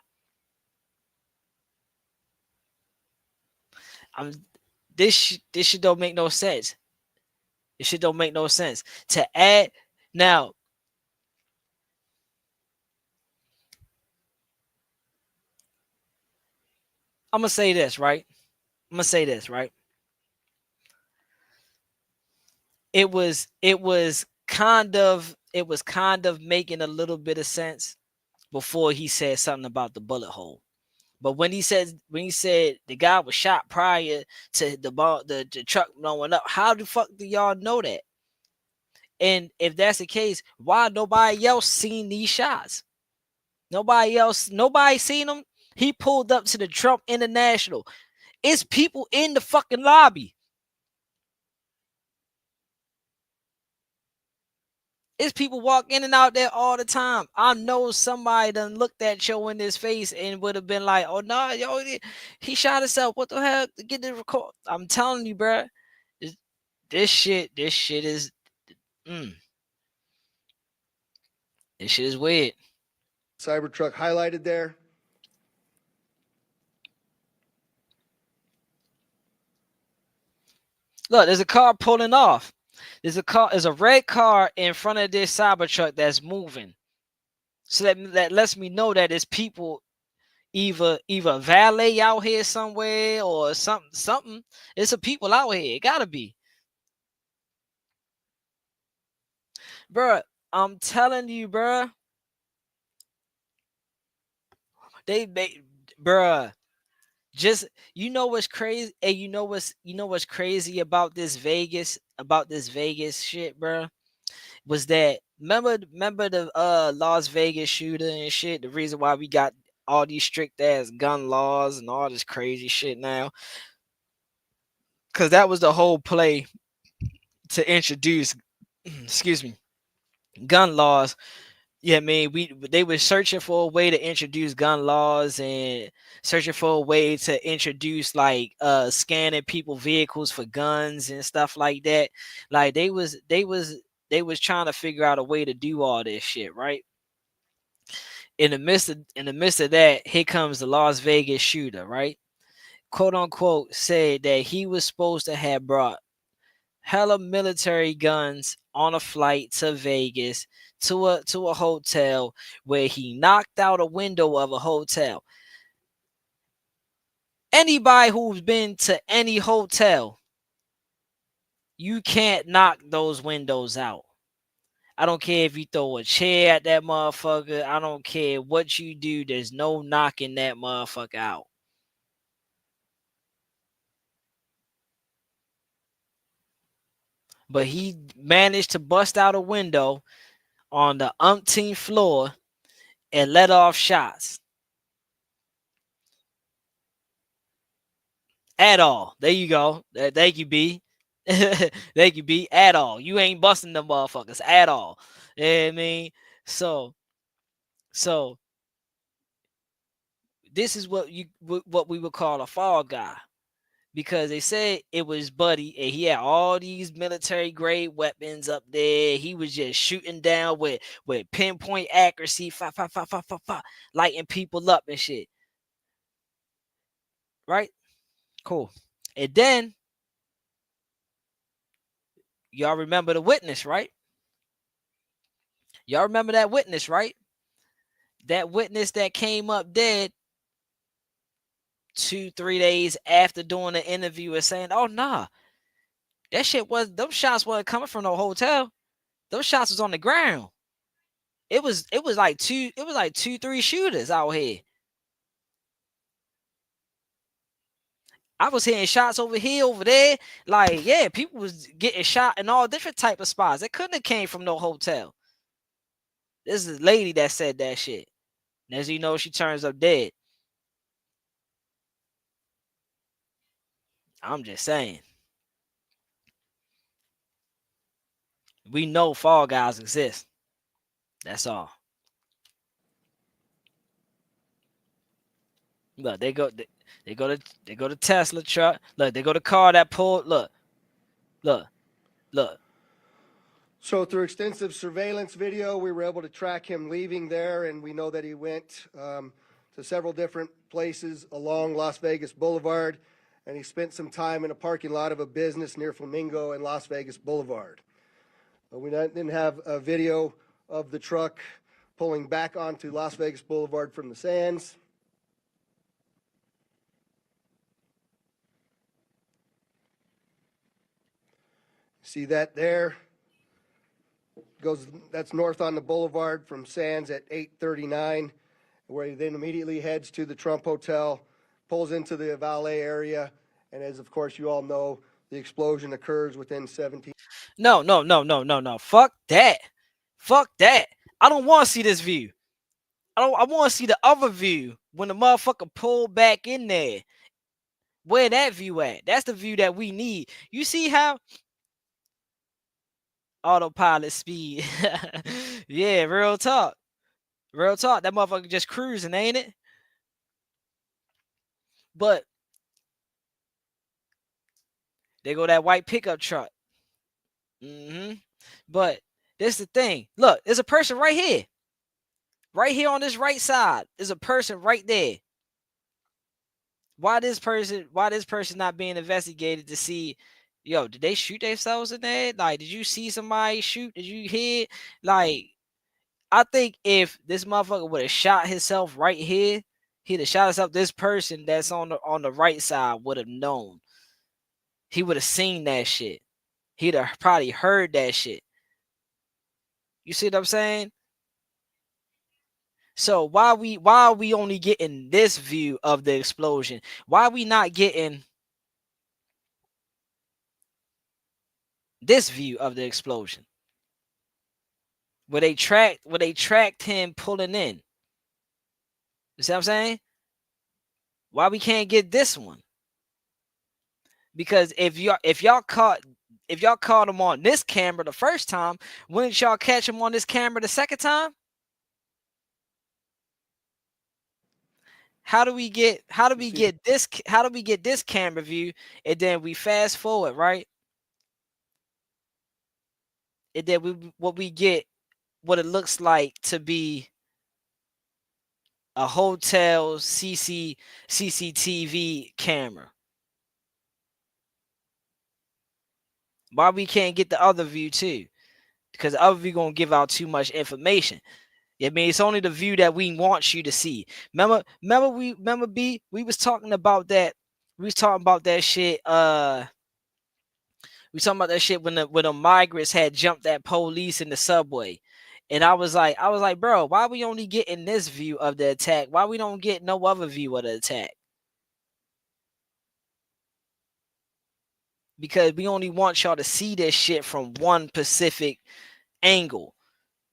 This shit don't make no sense. This shit don't make no sense. To add now, I'm gonna say this, right? It was kind of making a little bit of sense before he said something about the bullet hole. But when he said the guy was shot prior to the truck blowing up, how the fuck do y'all know that? And if that's the case, why nobody else seen these shots? Nobody seen them. He pulled up to the Trump International. It's people in the fucking lobby. It's people walk in and out there all the time. I know somebody done looked at Joe in his face and would have been like, oh no, yo, he shot himself. What the hell? Get the record. I'm telling you, bro. This shit is this shit is weird. Cybertruck highlighted there. Look, there's a car pulling off. There's a red car in front of this Cybertruck that's moving. So that lets me know that it's people either valet out here somewhere or something. It's a people out here. It gotta be. Bruh, I'm telling you, bruh. Bruh, Just what's crazy, and what's crazy about this Vegas shit, bro, was that remember the Las Vegas shooter and shit. The reason why we got all these strict ass gun laws and all this crazy shit now, because that was the whole play to introduce, excuse me, gun laws. Yeah, I mean, they were searching for a way to introduce gun laws and searching for a way to introduce like scanning people vehicles for guns and stuff like that. Like they was trying to figure out a way to do all this shit, right? In the midst of that, here comes the Las Vegas shooter, right? Quote unquote said that he was supposed to have brought hella military guns on a flight to Vegas to a hotel where he knocked out a window of a hotel. Anybody who's been to any hotel, you can't knock those windows out. I don't care if you throw a chair at that motherfucker. I don't care what you do. There's no knocking that motherfucker out. But he managed to bust out a window on the umpteenth floor and let off shots. At all. There you go. Thank you, B. Thank you, B. At all. You ain't busting them motherfuckers at all. You know what I mean? So this is what we would call a fall guy. Because they said it was Buddy and he had all these military grade weapons up there. He was just shooting down with pinpoint accuracy, lighting people up and shit. Right? Cool. And then y'all remember the witness, right? Y'all remember that witness, right? That witness that came up dead 2-3 days after doing the interview and saying, "Oh nah, that shit them shots wasn't coming from no hotel. Those shots was on the ground. It was like 2-3 shooters out here. I was hearing shots over here, over there. Like, yeah, people was getting shot in all different type of spots. It couldn't have came from no hotel." This is a lady that said that shit. And as you know, she turns up dead. I'm just saying. We know fall guys exist. That's all. Look, they go to Tesla truck. Look, they go to car that pulled. Look. So through extensive surveillance video, we were able to track him leaving there, and we know that he went to several different places along Las Vegas Boulevard, and he spent some time in a parking lot of a business near Flamingo and Las Vegas Boulevard. We then have a video of the truck pulling back onto Las Vegas Boulevard from the sands. See that there? That's north on the boulevard from Sands at 8:39, where he then immediately heads to the Trump Hotel, pulls into the valet area, and as of course you all know, the explosion occurs within 17. No. Fuck that. I don't want to see this view. I want to see the other view when the motherfucker pulled back in there. Where that view at? That's the view that we need. You see how autopilot speed. Yeah, real talk. That motherfucker just cruising, ain't it? But they go that white pickup truck. But this the thing. Look, there's a person right here. Right here on this right side. There's a person right there. Why this person not being investigated to see, yo, did they shoot themselves in there? Like, did you see somebody shoot? Did you hear? Like, I think if this motherfucker would have shot himself right here, he'd have shot himself. This person that's on the right side would have known. He would have seen that shit. He'd have probably heard that shit. You see what I'm saying? So why are we only getting this view of the explosion? Why are we not getting this view of the explosion? Where they tracked him pulling in. You see what I'm saying? Why we can't get this one? Because if y'all caught him on this camera the first time, wouldn't y'all catch him on this camera the second time? How do we get this camera view, and then we fast forward, right? And then we get what it looks like to be a hotel CCTV camera. Why we can't get the other view too? Because the other view gonna give out too much information. I mean, it's only the view that we want you to see. Remember B, we was talking about that. We was talking about that shit. We talking about that shit when the migrants had jumped that police in the subway. And I was like, bro, why we only getting this view of the attack? Why we don't get no other view of the attack? Because we only want y'all to see this shit from one specific angle.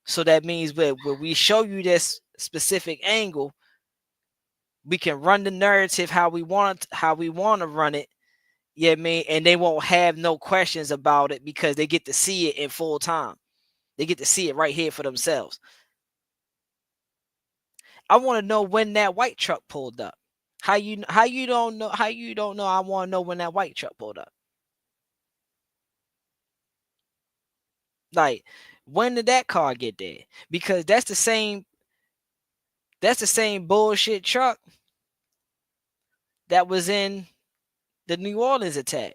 So that means when we show you this specific angle, we can run the narrative how we want to run it. Yeah, I mean, and they won't have no questions about it because they get to see it in full time. They get to see it right here for themselves. I want to know when that white truck pulled up. How you don't know? I want to know when that white truck pulled up. Like, when did that car get there? Because that's the same bullshit truck that was in the New Orleans attack.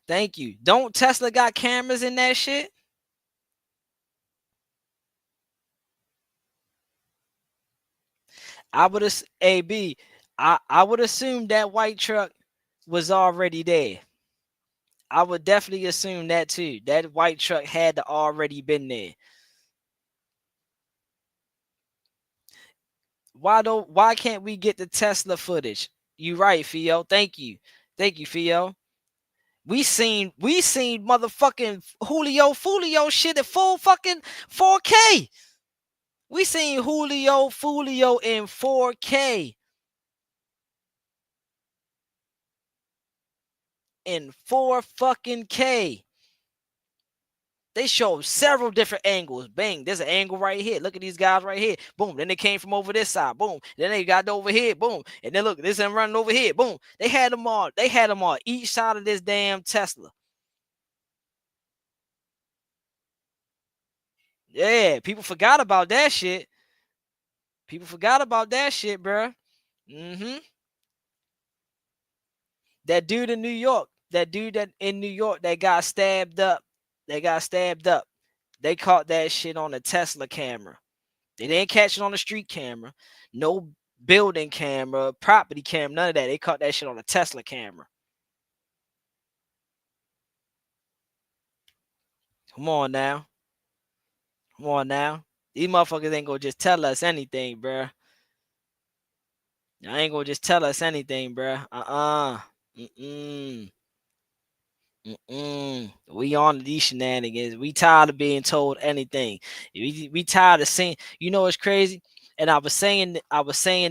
Thank you. Don't Tesla got cameras in that shit? I would assume that white truck was already there. I would definitely assume that too. That white truck had to already been there. Why can't we get the Tesla footage? You right, Fio. Thank you, Fio. We seen motherfucking Fulio shit at full fucking 4K. We seen Fulio in 4K. In 4 fucking K. They showed several different angles. Bang, there's an angle right here. Look at these guys right here. Boom. Then they came from over this side. Boom. Then they got over here. Boom. And then look, this is running over here. Boom. They had them all. They had them on each side of this damn Tesla. Yeah, people forgot about that shit. People forgot about that shit, bro. That dude in New York, that got stabbed up. They caught that shit on a Tesla camera. They didn't catch it on the street camera. No building camera, property camera, none of that. They caught that shit on a Tesla camera. Come on now. These motherfuckers ain't gonna just tell us anything, bruh. I ain't gonna just tell us anything, bruh. We on these shenanigans. We tired of being told anything. We tired of saying. You know what's crazy? And I was saying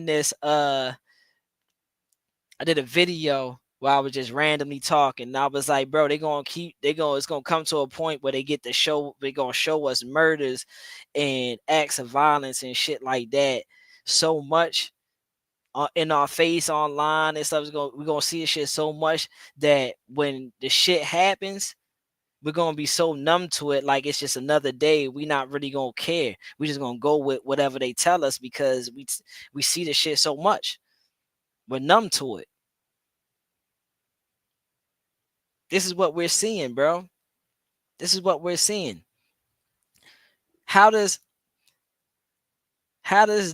this. I did a video where I was just randomly talking. And I was like, bro, it's gonna come to a point where they're gonna show us murders and acts of violence and shit like that so much in our face online and stuff. We're gonna see this shit so much that when the shit happens, we're gonna be so numb to it, like it's just another day. We not really gonna care. We just gonna go with whatever they tell us because we see the shit so much. We're numb to it. This is what we're seeing, bro. This is what we're seeing. How does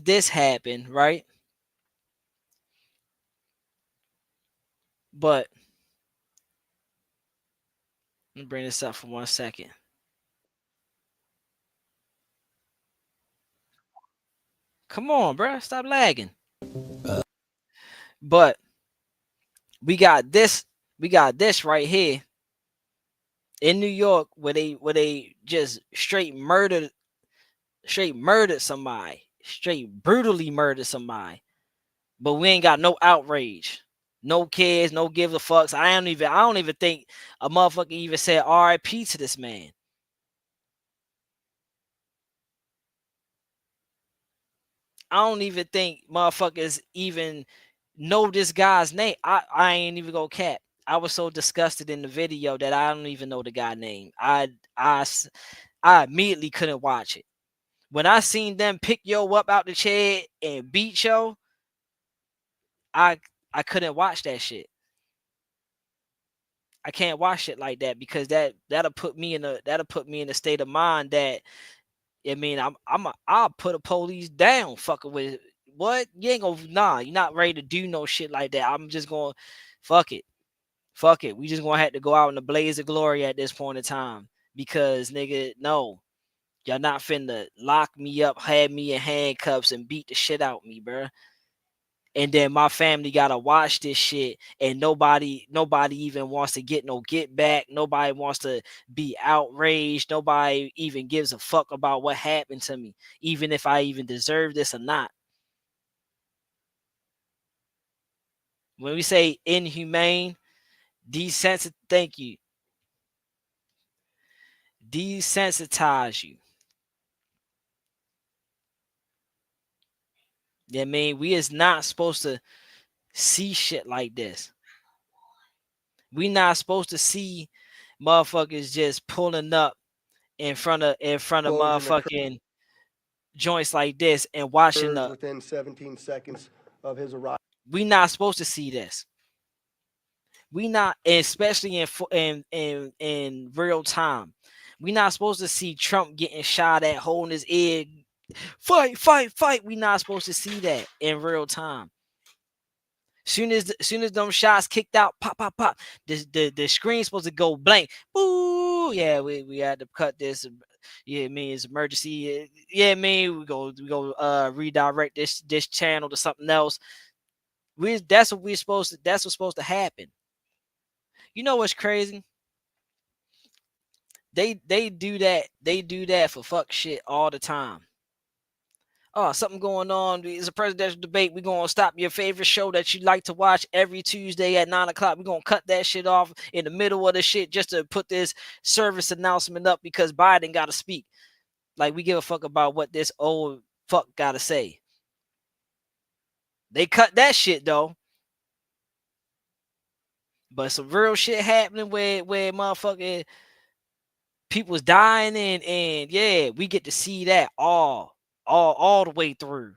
this happen, right? But let me bring this up for 1 second. Come on, bro. Stop lagging. But we got this right here in New York where they just straight murdered somebody, straight brutally murdered somebody. But we ain't got no outrage, no cares, no give a fucks. I don't even think a motherfucker even said R.I.P. to this man. I don't even think motherfuckers even know this guy's name. I ain't even gonna cap. I was so disgusted in the video that I don't even know the guy's name. I immediately couldn't watch it. When I seen them pick yo up out the chair and beat yo, I couldn't watch that shit. I can't watch it like that because that'll put me in a state of mind that I mean I'll put a police down fucking with what? You ain't gonna you're not ready to do no shit like that. I'm just gonna fuck it. Fuck it. We just gonna have to go out in the blaze of glory at this point in time. Because nigga, no. Y'all not finna lock me up, have me in handcuffs, and beat the shit out me, bro. And then my family gotta watch this shit, and nobody even wants to get no get back. Nobody wants to be outraged. Nobody even gives a fuck about what happened to me, even if I even deserve this or not. When we say inhumane, thank you. Desensitize you. Yeah, I mean, we is not supposed to see shit like this. We not supposed to see motherfuckers just pulling up in front of motherfucking joints like this and watching the within 17 seconds of his arrival. We not supposed to see this. We not, especially in real time. We not supposed to see Trump getting shot at, holding his ear, fight, fight, fight. We not supposed to see that in real time. Soon as them shots kicked out, pop, pop, pop. The screen's supposed to go blank. Boo! Yeah, we had to cut this. Yeah, it's emergency. Yeah, we go redirect this channel to something else. That's what's supposed to happen. You know what's crazy? They do that for fuck shit all the time. Oh, something going on. It's a presidential debate. We're going to stop your favorite show that you like to watch every Tuesday at 9 o'clock. We're going to cut that shit off in the middle of the shit just to put this service announcement up because Biden got to speak. Like, we give a fuck about what this old fuck got to say. They cut that shit, though. But some real shit happening where motherfucking people's dying and yeah, we get to see that all the way through.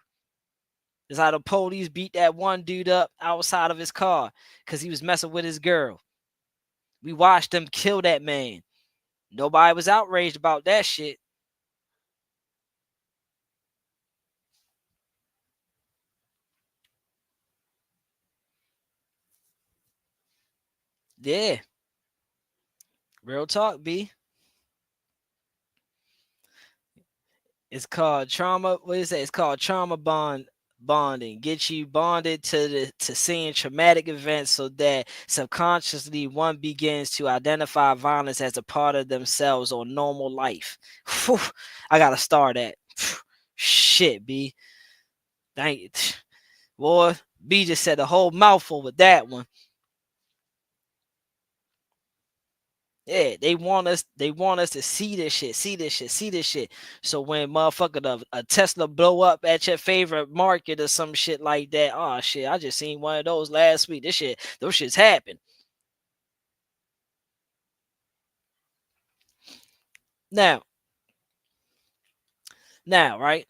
It's how the police beat that one dude up outside of his car because he was messing with his girl. We watched them kill that man. Nobody was outraged about that shit. Yeah. Real talk, B. It's called trauma. What is that? It's called trauma bonding. Get you bonded to seeing traumatic events so that subconsciously one begins to identify violence as a part of themselves or normal life. Whew, I gotta start that. Shit, B. Dang it. Boy, B just said a whole mouthful with that one. Yeah, they want us to see this shit. So when motherfucker a Tesla blow up at your favorite market or some shit like that, oh shit, I just seen one of those last week. Those shits happen. Now, right?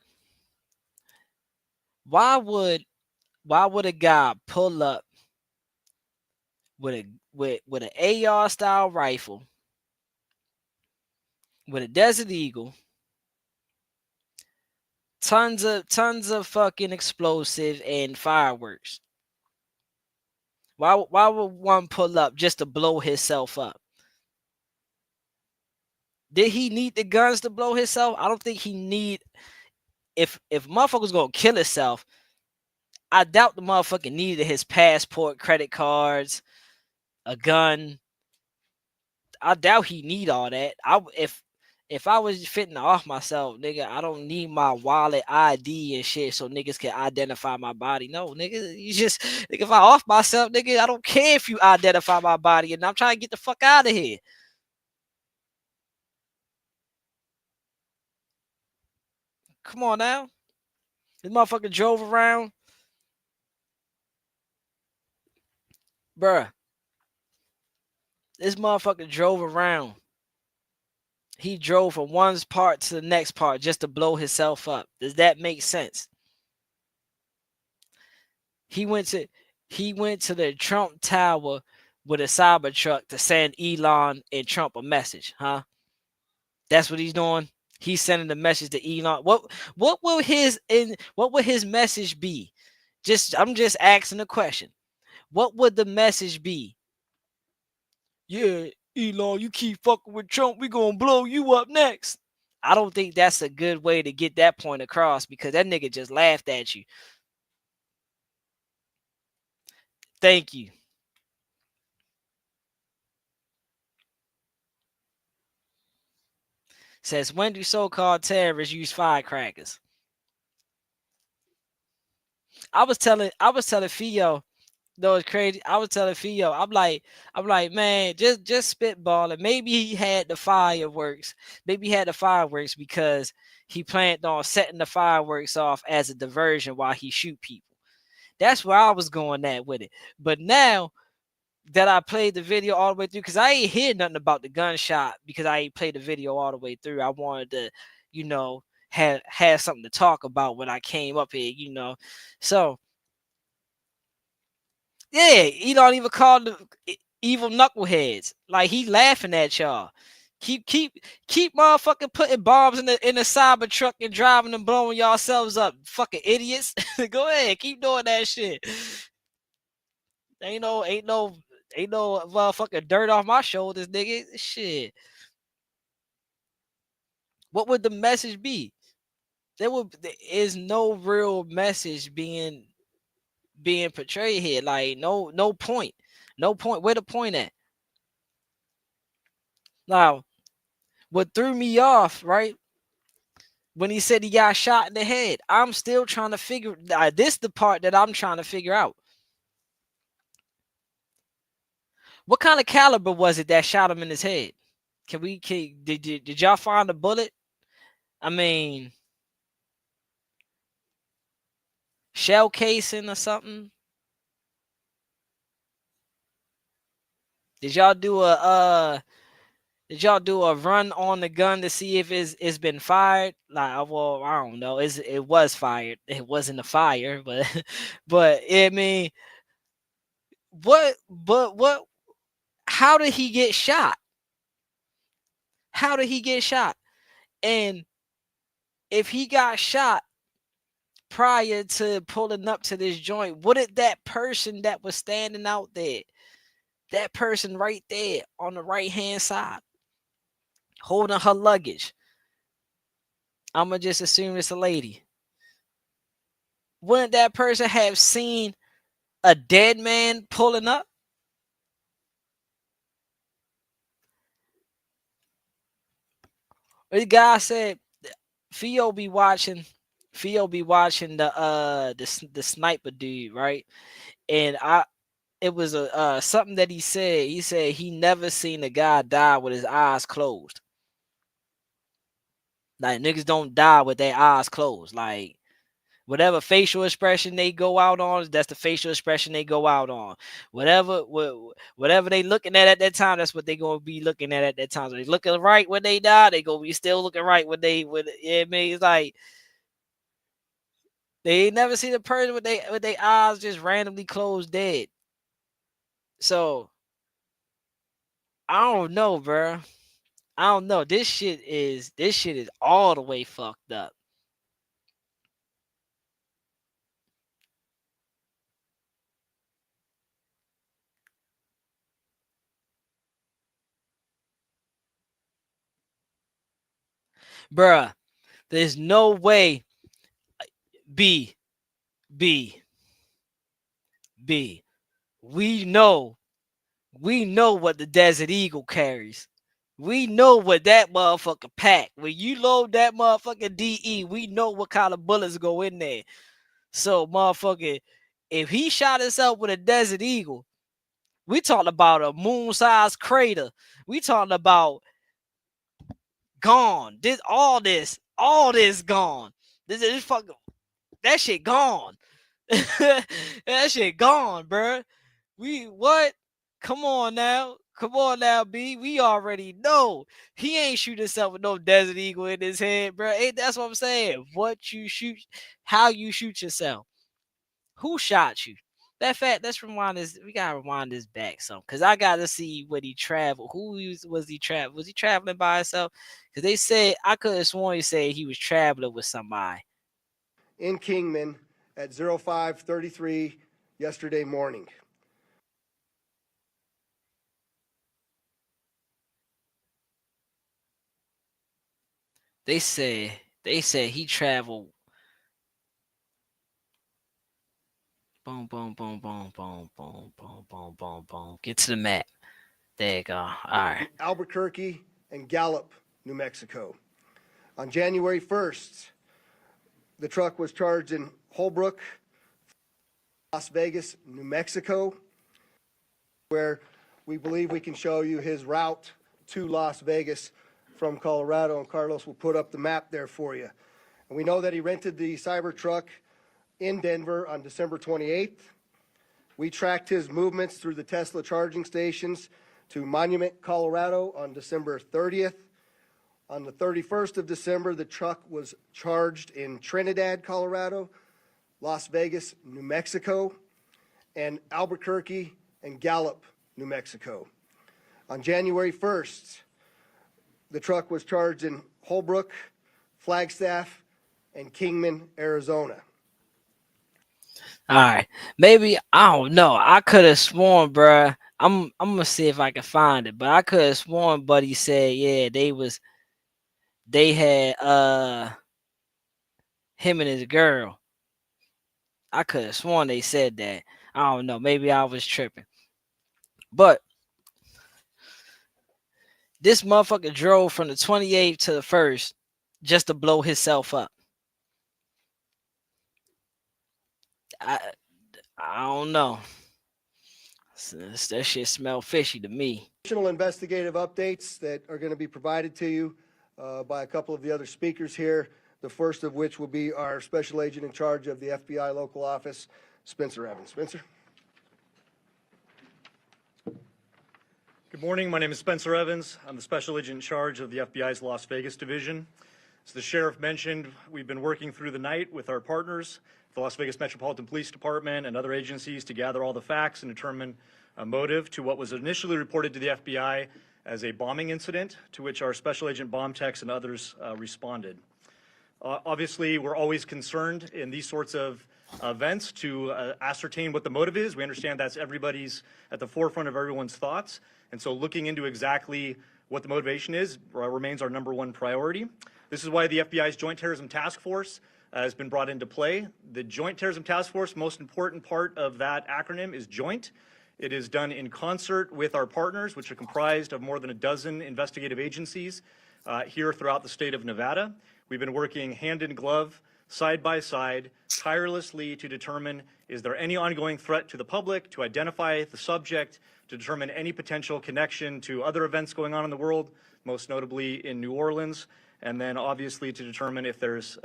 Why would a guy pull up with an AR style rifle, with a Desert Eagle, tons of fucking explosive and fireworks? Why would one pull up just to blow himself up? Did he need the guns to blow himself? I don't think he need. If motherfucker's gonna kill himself, I doubt the motherfucker needed his passport, credit cards, a gun. I doubt he need all that. If I was fitting off myself, nigga, I don't need my wallet, ID, and shit so niggas can identify my body. No, nigga, you just nigga, if I off myself, nigga, I don't care if you identify my body, and I'm trying to get the fuck out of here. Come on now, this motherfucker drove around, bruh. This motherfucker drove around. He drove from one part to the next part just to blow himself up. Does that make sense? He went to the Trump Tower with a Cybertruck to send Elon and Trump a message, huh? That's what he's doing. He's sending the message to Elon. What will his message be? I'm just asking a question. What would the message be? Yeah, Elon, you keep fucking with Trump, we gonna blow you up next. I don't think that's a good way to get that point across because that nigga just laughed at you. Thank you. Says, when do so-called terrorists use firecrackers? I was telling Theo, though it's crazy. I was telling Theo, I'm like, man, just spitballing. Maybe he had the fireworks. Maybe he had the fireworks because he planned on setting the fireworks off as a diversion while he shoot people. That's where I was going at with it. But now that I played the video all the way through, because I ain't hear nothing about the gunshot because I ain't played the video all the way through. I wanted to, have something to talk about when I came up here, So yeah, he don't even call the evil knuckleheads. Like he laughing at y'all. Keep motherfucking putting bombs in the cyber truck and driving and blowing yourselves up, fucking idiots. Go ahead, keep doing that shit. Ain't no motherfucking dirt off my shoulders, nigga. Shit. What would the message be? There is no real message being portrayed here. Like no point. No point. Where the point at? Now, what threw me off, right? When he said he got shot in the head, I'm still trying to figure. This the part that I'm trying to figure out. What kind of caliber was it that shot him in his head? Did y'all find a bullet? I mean, shell casing or something? Did y'all do a run on the gun to see if it's been fired? Like, well, I don't know. It was fired. It wasn't a fire, but I mean, what? How did he get shot? How did he get shot? And if he got shot prior to pulling up to this joint, wouldn't that person that was standing out there, that person right there on the right hand side, holding her luggage, I'm gonna just assume it's a lady, wouldn't that person have seen a dead man pulling up? The guy said Theo be watching the sniper dude, right? And it was a something that he said. He said he never seen a guy die with his eyes closed. Like niggas don't die with their eyes closed. Like whatever facial expression they go out on, that's the facial expression they go out on. Whatever they looking at that time, that's what they gonna be looking at that time. So they looking right when they die, they gonna be still looking right when I mean, it's like they ain't never seen a person with their eyes just randomly closed dead. So I don't know, bro. I don't know. This shit is all the way fucked up. Bruh, there's no way. B. We know what the Desert Eagle carries. We know what that motherfucker pack. When you load that motherfucking DE, we know what kind of bullets go in there. So, motherfucker, if he shot himself with a Desert Eagle, we talking about a moon-sized crater. We talking about gone. All this gone. This fucking that shit gone. That shit gone, bruh. What? Come on now, B. We already know he ain't shoot himself with no Desert Eagle in his head, bruh. Ain't that's what I'm saying? What you shoot, how you shoot yourself, who shot you? Let's rewind this. We gotta rewind this back some, cause I gotta see when he traveled. Was he traveling? Was he traveling by himself? Cause they said I could have sworn he said he was traveling with somebody. In Kingman at 05:33 yesterday morning. They said he traveled. Boom, boom, boom, boom, boom, boom, boom, boom, boom, boom. Get to the map. There you go. All right. Albuquerque and Gallup, New Mexico. On January 1st, the truck was charged in Holbrook, Las Vegas, New Mexico, where we believe we can show you his route to Las Vegas from Colorado, and Carlos will put up the map there for you. And we know that he rented the Cybertruck in Denver on December 28th. We tracked his movements through the Tesla charging stations to Monument, Colorado on December 30th. On the 31st of December, the truck was charged in Trinidad, Colorado, Las Vegas, New Mexico, and Albuquerque and Gallup, New Mexico. On January 1st, the truck was charged in Holbrook, Flagstaff, and Kingman, Arizona. All right. Maybe I don't know. I could have sworn, bruh. I'm gonna see if I can find it, but I could have sworn Buddy said, yeah, they had him and his girl. I could have sworn they said that. I don't know. Maybe I was tripping. But this motherfucker drove from the 28th to the 1st just to blow himself up. I don't know. That shit smell fishy to me. Additional investigative updates that are going to be provided to you by a couple of the other speakers here. The first of which will be our special agent in charge of the FBI local office, Spencer Evans. Spencer. Good morning. My name is Spencer Evans. I'm the special agent in charge of the FBI's Las Vegas division. As the sheriff mentioned, we've been working through the night with our partners, the Las Vegas Metropolitan Police Department and other agencies, to gather all the facts and determine a motive to what was initially reported to the FBI as a bombing incident, to which our special agent bomb techs and others responded. Obviously, we're always concerned in these sorts of events to ascertain what the motive is. We understand that's everybody's at the forefront of everyone's thoughts. And so looking into exactly what the motivation is remains our number one priority. This is why the FBI's Joint Terrorism Task Force has been brought into play. The Joint Terrorism Task Force, most important part of that acronym is joint. It is done in concert with our partners, which are comprised of more than a dozen investigative agencies here throughout the state of Nevada. We've been working hand in glove, side by side, tirelessly to determine, is there any ongoing threat to the public, to identify the subject, to determine any potential connection to other events going on in the world, most notably in New Orleans, and then obviously to determine if there's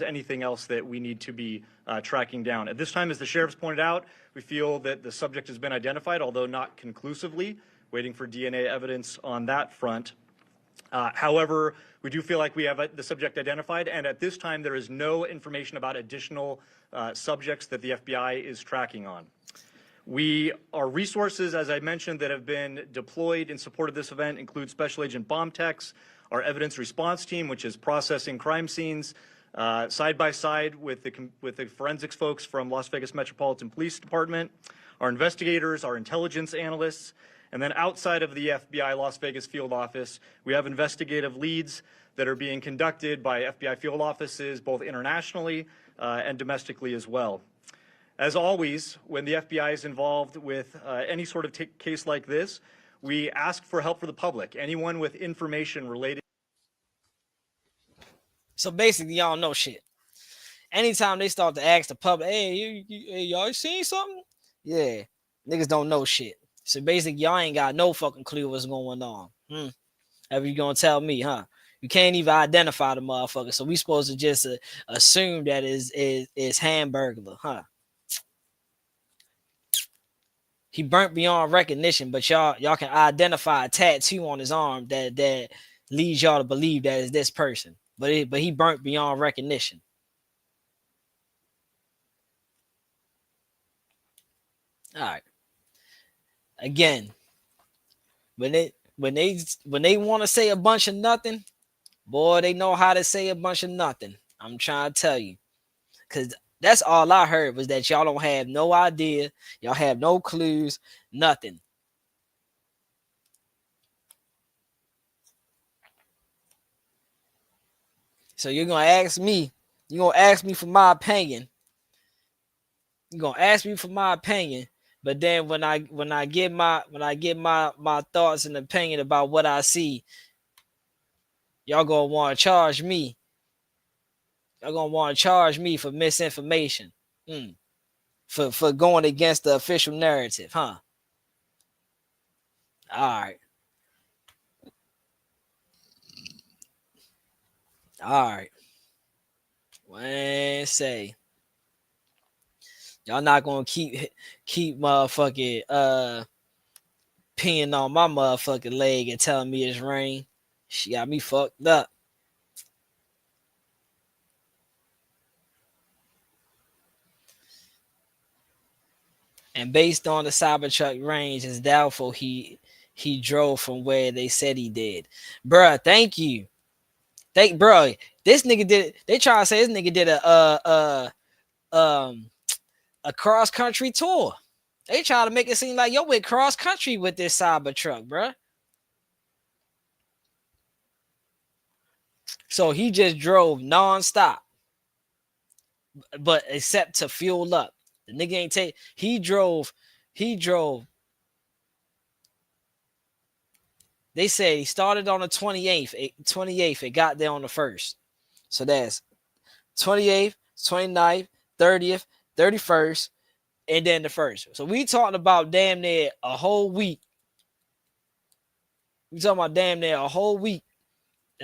anything else that we need to be tracking down. At this time, as the sheriff's pointed out, we feel that the subject has been identified, although not conclusively, waiting for DNA evidence on that front. However, we do feel like we have the subject identified, and at this time there is no information about additional subjects that the FBI is tracking on. Our resources, as I mentioned, that have been deployed in support of this event include Special Agent Bomb Techs, our evidence response team, which is processing crime scenes, side by side with the forensics folks from Las Vegas Metropolitan Police Department, our investigators, our intelligence analysts, And then outside of the FBI Las Vegas field office, we have investigative leads that are being conducted by FBI field offices, both internationally and domestically as well. As always, when the FBI is involved with any sort of case like this, we ask for help for the public. Anyone with information related. So basically, y'all know shit. Anytime they start to ask the public, hey, y'all seen something? Yeah, niggas don't know shit. So basically, y'all ain't got no fucking clue what's going on. Ever you gonna tell me, huh? You can't even identify the motherfucker. So we supposed to just assume that is Hamburglar, huh? He burnt beyond recognition, but y'all can identify a tattoo on his arm that leads y'all to believe that is this person. But he burnt beyond recognition. All right. Again, when they want to say a bunch of nothing, boy, they know how to say a bunch of nothing. I'm trying to tell you, because that's all I heard was that y'all don't have no idea, y'all have no clues, nothing. So you're gonna ask me for my opinion. You're gonna ask me for my opinion, but then when I get my thoughts and opinion about what I see, y'all gonna want to charge me. Y'all gonna want to charge me for misinformation, for going against the official narrative, huh? All right. When say y'all not gonna keep motherfucking peeing on my motherfucking leg and telling me it's rain. She got me fucked up. And based on the Cybertruck range, it's doubtful he drove from where they said he did. Bruh, thank you. Bro, this nigga did. They try to say this nigga did a cross country tour. They try to make it seem like yo went cross country with this Cybertruck, bruh. So he just drove nonstop, but except to fuel up. The nigga ain't take. He drove. They say he started on the 28th. It got there on the 1st. So that's 28th, 29th, 30th, 31st, and then the 1st. So we talking about damn near a whole week. That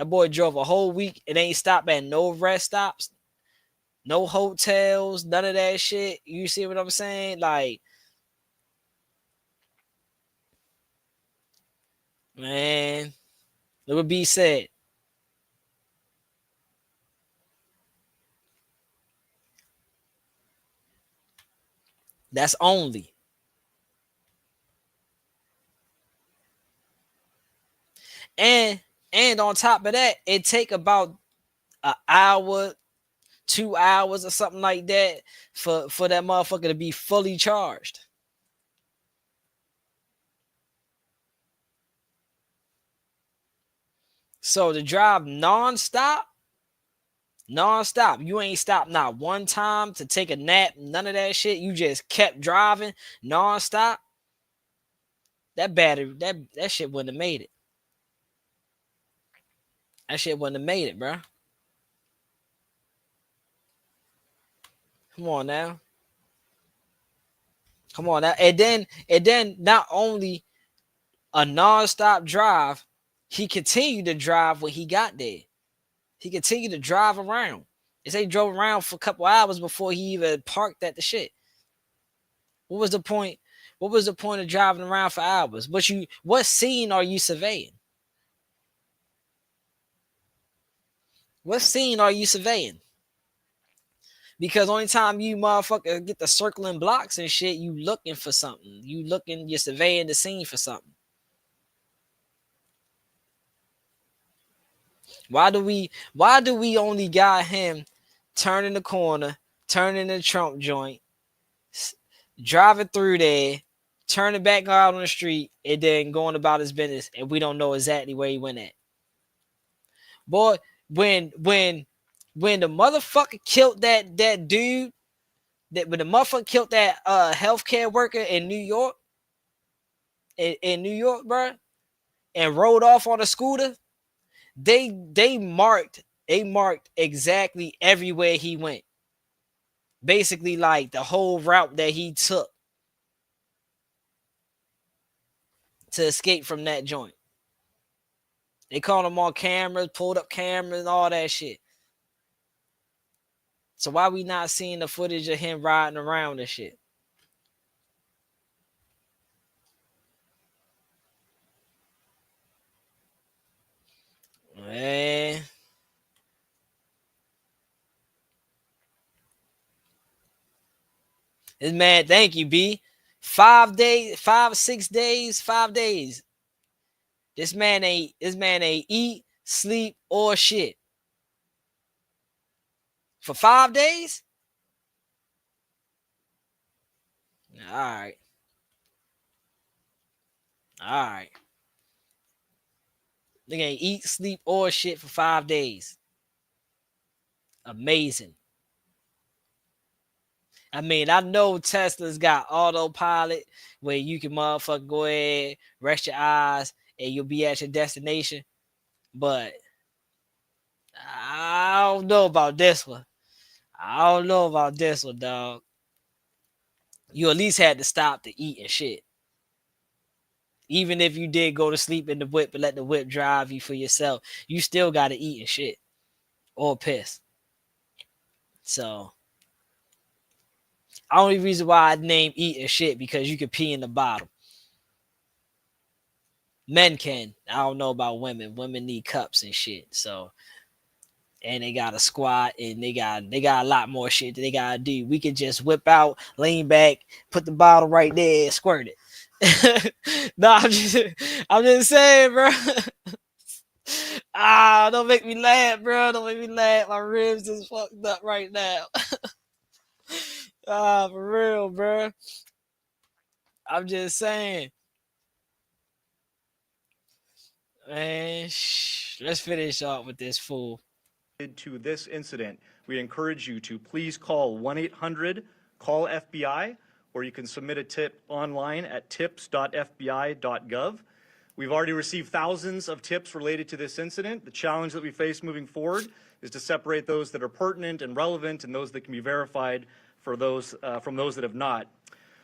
boy drove a whole week and ain't stopped at no rest stops, no hotels, none of that shit. You see what I'm saying? Like, man, it would be said. That's only. And on top of that, it take about an hour, 2 hours or something like that for that motherfucker to be fully charged. So to drive nonstop, you ain't stopped not one time to take a nap, none of that shit. You just kept driving nonstop. That battery, that shit wouldn't have made it. That shit wouldn't have made it, bro. Come on now. And then not only a nonstop drive, he continued to drive when he got there. He continued to drive around. They say he drove around for a couple hours before he even parked at the shit. What was the point? What was the point of driving around for hours? What scene are you surveying? What scene are you surveying? Because only time you motherfucker get the circling blocks and shit, you looking for something. You're surveying the scene for something. Why do we only got him turning the corner, turning the Trump joint, driving through there, turning back out on the street, and then going about his business, and we don't know exactly where he went at. Boy, when the motherfucker killed that dude, when the motherfucker killed that healthcare worker in New York, in New York, bro, and rode off on a scooter, they marked exactly everywhere he went. Basically, like the whole route that he took to escape from that joint. They caught him on cameras, pulled up cameras, and all that shit. So why we not seeing the footage of him riding around and shit? Man. This man, thank you, B. 5 days, 5, 6 days, 5 days. This man ain't eat, sleep, or shit. For 5 days? All right. Nigga ain't eat, sleep, or shit for 5 days. Amazing. I mean, I know Tesla's got autopilot where you can motherfucker go ahead, rest your eyes, and you'll be at your destination. But I don't know about this one. Dog. You at least had to stop to eat and shit. Even if you did go to sleep in the whip and let the whip drive you for yourself, you still got to eat and shit. Or piss. So, only reason why I name eat and shit because you can pee in the bottle. Men can. I don't know about women. Women need cups and shit. So, and they got a squat and they got a lot more shit that they gotta do. We can just whip out, lean back, put the bottle right there, and squirt it. No, I'm just saying, bro. Don't make me laugh, bro. Don't make me laugh. My ribs is fucked up right now. For real, bro. I'm just saying. Man, let's finish off with this fool. To this incident, we encourage you to please call 1-800-CALL-FBI, or you can submit a tip online at tips.fbi.gov. We've already received thousands of tips related to this incident. The challenge that we face moving forward is to separate those that are pertinent and relevant and those that can be verified for those from those that have not.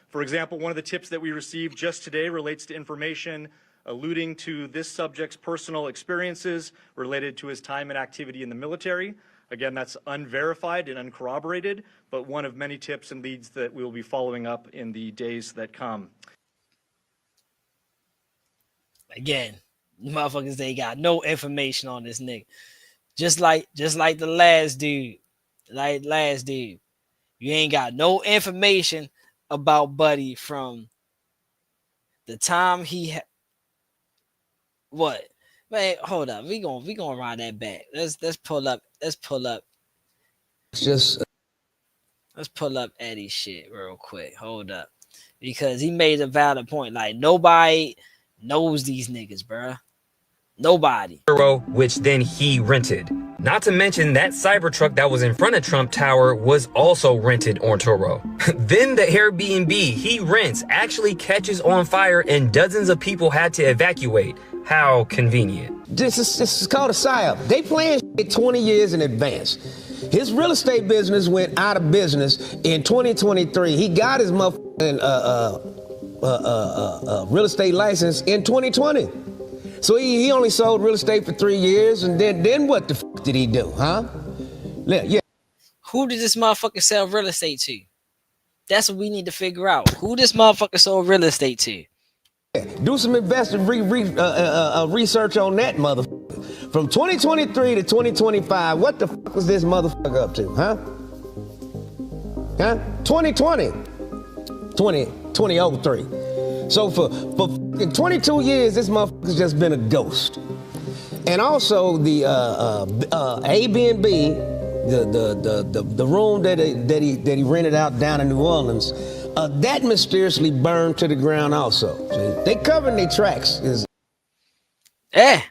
For example, one of the tips that we received just today relates to information alluding to this subject's personal experiences related to his time and activity in the military. Again, that's unverified and uncorroborated, but one of many tips and leads that we will be following up in the days that come. Again, motherfuckers ain't got no information on this nigga. Just like the last dude. You ain't got no information about Buddy from the time he what? Man, hold up. We gonna ride that back. Let's pull up. Let's pull up Eddie's shit real quick. Hold up. Because he made a valid point. Like, nobody knows these niggas, bruh. Nobody. Which then he rented. Not to mention that Cybertruck that was in front of Trump Tower was also rented on Turo. Then the Airbnb he rents actually catches on fire and dozens of people had to evacuate. How convenient. This is called a PSYOP. They plan shit 20 years in advance. His real estate business went out of business in 2023. He got his motherfucking real estate license in 2020. So he only sold real estate for 3 years, and then what the fuck did he do, huh? Yeah. Who did this motherfucker sell real estate to? That's what we need to figure out. Who this motherfucker sold real estate to? Do some investor research on that motherfucker. From 2023 to 2025, what the fuck was this motherfucker up to, huh? 2020. 2003. So for 22 years, this motherfucker's just been a ghost. And also the Airbnb, the room that he rented out down in New Orleans that mysteriously burned to the ground also. See, they covering their tracks. Yeah,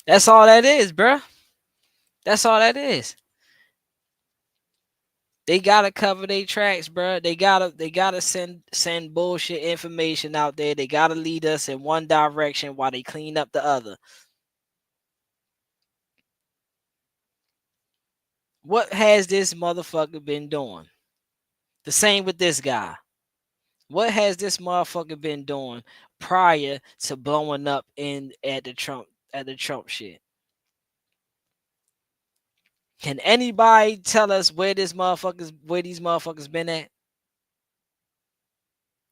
that's all that is, bruh. That's all that is. They gotta cover their tracks, bruh. They gotta send bullshit information out there. They gotta lead us in one direction while they clean up the other. What has this motherfucker been doing? The same with this guy. What has this motherfucker been doing prior to blowing up at the Trump shit? Can anybody tell us where these motherfuckers been at?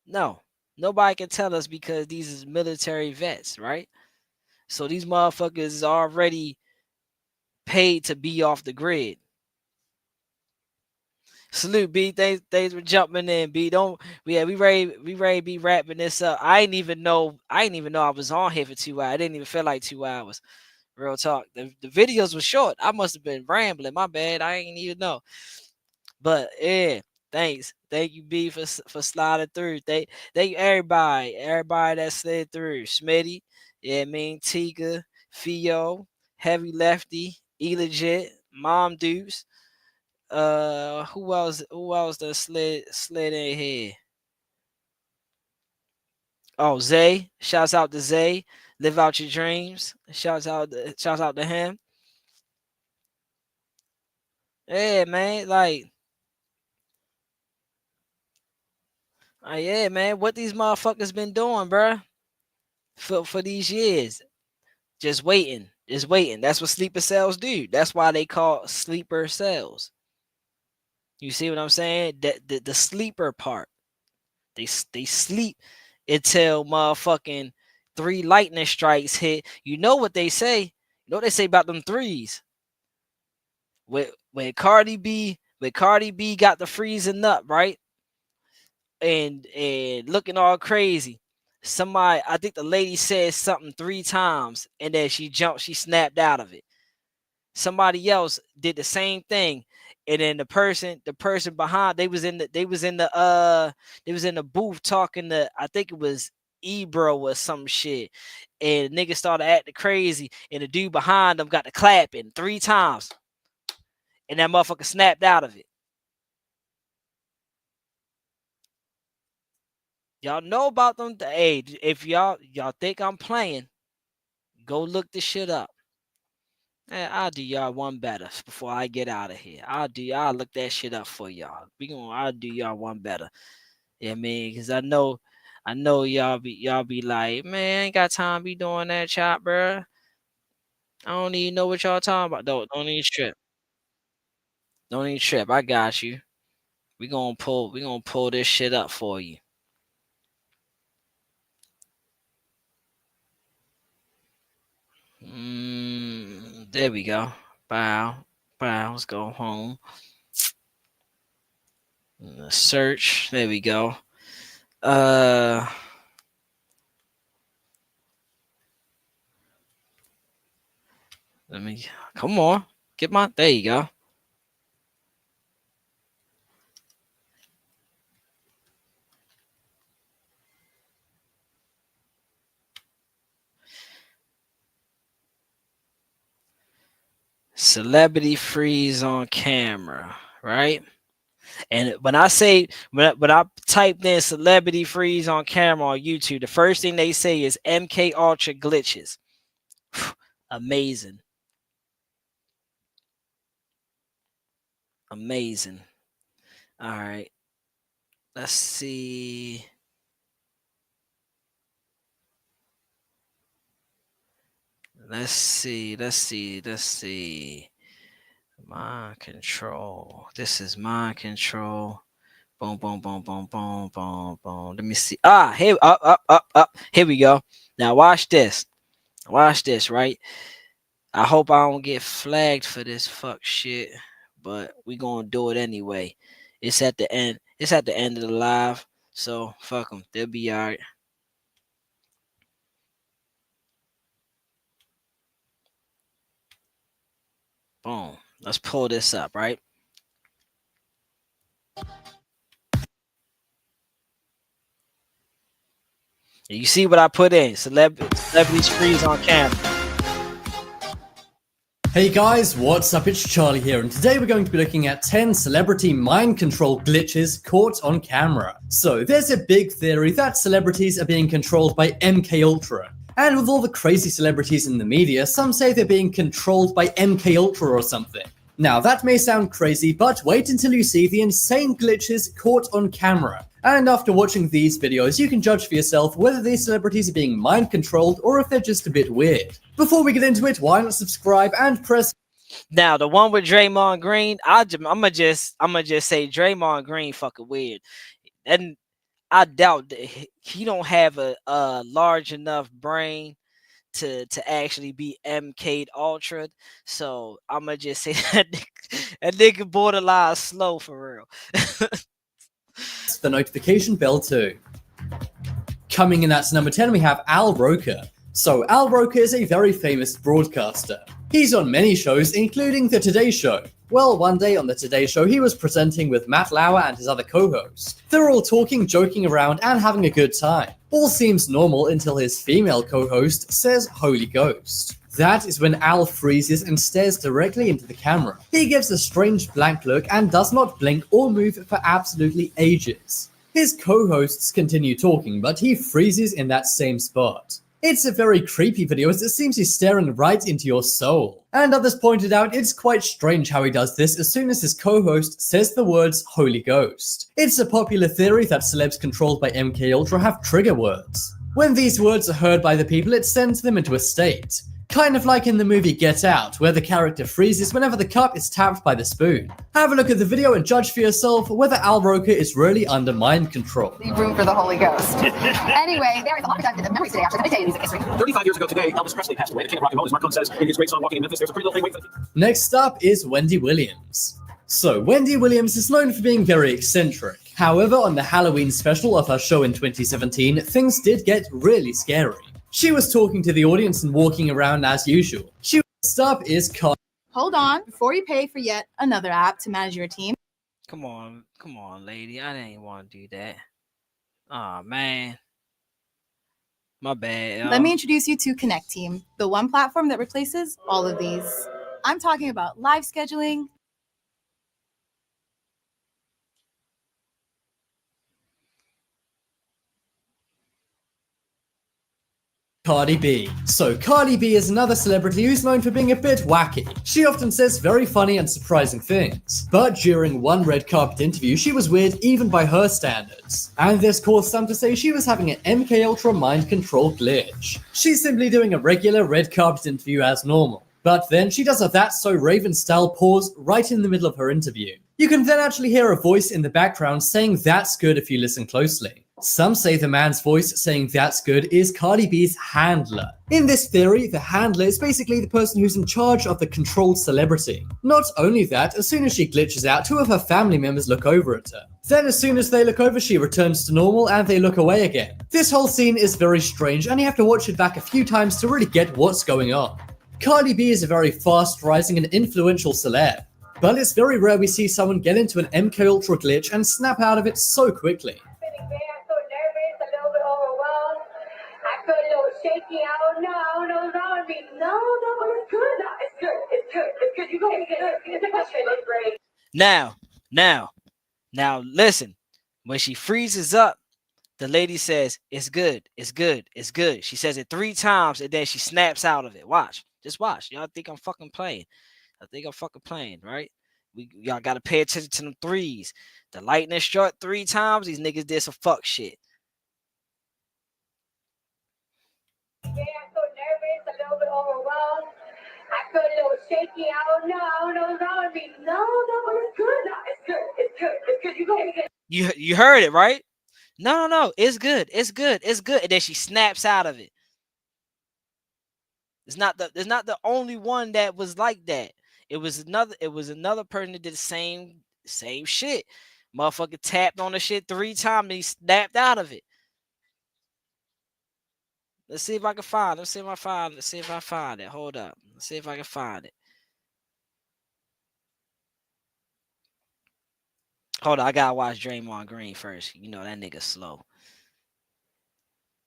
No. Nobody can tell us because these is military vets, right? So these motherfuckers is already paid to be off the grid. Salute, B. Thanks for jumping in, B. We ready to be wrapping this up. I didn't even know I was on here for 2 hours. I didn't even feel like 2 hours. Real talk. The videos were short. I must have been rambling. My bad. I ain't even know. But yeah, thanks. Thank you, B, for sliding through. Thank you, everybody that slid through. Smitty, yeah, Tika, Fio, Heavy Lefty, E Legit, Mom Dukes. Who else that slid in here? Oh, Zay. Shouts out to Zay. Live out your dreams. Shouts out to him. Yeah, man. Yeah, man. What these motherfuckers been doing, bruh? For these years. Just waiting. Just waiting. That's what sleeper cells do. That's why they call sleeper cells. You see what I'm saying? The sleeper part. They sleep until motherfucking 3 lightning strikes hit. You know what they say? You know what they say about them threes? When Cardi B got the freezing up, right? And looking all crazy. Somebody, I think the lady said something 3 times, and then she snapped out of it. Somebody else did the same thing, and then the person behind, they was in the booth talking to, I think it was Ebro or some shit, and the nigga started acting crazy, and the dude behind them got the clapping 3 times, and that motherfucker snapped out of it. Y'all know about them? Hey, if y'all think I'm playing, go look this shit up. I'll do y'all one better before I get out of here. I'll look that shit up for y'all. I'll do y'all one better. Yeah, man, because I know y'all be like, man, I ain't got time to be doing that, chop, bro. I don't even know what y'all talking about. Don't even trip. Don't even trip. I got you. We gonna pull this shit up for you. There we go. Bow. Let's go home. Search. There we go. Let me come on. There you go. Celebrity freeze on camera, right? And when I typed in celebrity freeze on camera on YouTube, the first thing they say is MK Ultra glitches. Amazing. Amazing. All right. Let's see. Let's see. Mind control. This is mind control. Boom, boom, boom, boom, boom, boom, boom. Let me see. Here, up. Here we go. Now watch this. Right? I hope I don't get flagged for this fuck shit, but we gonna do it anyway. It's at the end. It's at the end of the live, so fuck them. They'll be alright. Boom. Let's pull this up, right? You see what I put in? Celebrities freeze on camera. Hey guys, what's up? It's Charlie here, and today we're going to be looking at 10 celebrity mind control glitches caught on camera. So there's a big theory that celebrities are being controlled by MK Ultra. And with all the crazy celebrities in the media, some say they're being controlled by MK Ultra or something. Now that may sound crazy, but wait until you see the insane glitches caught on camera. And after watching these videos, you can judge for yourself whether these celebrities are being mind controlled or if they're just a bit weird. Before we get into it, why not subscribe and press. Now the one with Draymond Green, I'ma just say Draymond Green fucking weird, and I doubt that he don't have a large enough brain to actually be MK Ultra. So I'ma just say that nigga borderline slow for real. The notification bell too. Coming in at number 10, we have Al Roker. So Al Roker is a very famous broadcaster. He's on many shows, including The Today Show. Well, one day on The Today Show, he was presenting with Matt Lauer and his other co-host. They're all talking, joking around, and having a good time. All seems normal until his female co-host says Holy Ghost. That is when Al freezes and stares directly into the camera. He gives a strange blank look and does not blink or move for absolutely ages. His co-hosts continue talking, but he freezes in that same spot. It's a very creepy video as it seems he's staring right into your soul. And others pointed out it's quite strange how he does this as soon as his co-host says the words Holy Ghost. It's a popular theory that celebs controlled by MK Ultra have trigger words. When these words are heard by the people, it sends them into a state. Kind of like in the movie Get Out, where the character freezes whenever the cup is tapped by the spoon. Have a look at the video and judge for yourself whether Al Roker is really under mind control. Leave room for the Holy Ghost. Anyway, there is a lot of the memories today, actually. Let me tell you music history. 35 years ago today, Elvis Presley passed away. The king of rock and roll, as Marcone says in his great song Walking in Memphis. There's a pretty little thing waiting for the... Next up is Wendy Williams. So, Wendy Williams is known for being very eccentric. However, on the Halloween special of her show in 2017, things did get really scary. She was talking to the audience and walking around as usual. Next up is Hold on, before you pay for yet another app to manage your team. Come on, lady. I didn't want to do that. Oh man, my bad. Y'all. Let me introduce you to Connect Team, the one platform that replaces all of these. I'm talking about live scheduling. Cardi B. So Cardi B is another celebrity who's known for being a bit wacky. She often says very funny and surprising things. But during one red carpet interview, she was weird even by her standards. And this caused some to say she was having an MK Ultra mind control glitch. She's simply doing a regular red carpet interview as normal. But then she does a That's So Raven style pause right in the middle of her interview. You can then actually hear a voice in the background saying that's good if you listen closely. Some say the man's voice saying that's good is Cardi B's handler. In this theory, the handler is basically the person who's in charge of the controlled celebrity. Not only that, as soon as she glitches out, two of her family members look over at her. Then as soon as they look over, she returns to normal and they look away again. This whole scene is very strange and you have to watch it back a few times to really get what's going on. Cardi B is a very fast rising and influential celeb. But it's very rare we see someone get into an MK Ultra glitch and snap out of it so quickly. Shaky, I don't know. No, it's good. It's good. You go ahead and get the question. It's great. Now, listen. When she freezes up, the lady says, it's good. She says it 3 times and then she snaps out of it. Just watch. Y'all think I'm fucking playing. I think I'm fucking playing, right? Y'all gotta pay attention to them threes. The lightning struck 3 times. These niggas did some fuck shit. Yeah, I'm so nervous, a little bit overwhelmed. I feel a little shaky. I don't know. No, it's good. You go ahead and get. You heard it, right? No. It's good. And then she snaps out of it. It's not the only one that was like that. It was another person that did the same shit. Motherfucker tapped on the shit 3 times and he snapped out of it. Let's see if I can find it. Let's see if I find it. Hold up. Let's see if I can find it. Hold on. I gotta watch Draymond Green first. You know that nigga slow.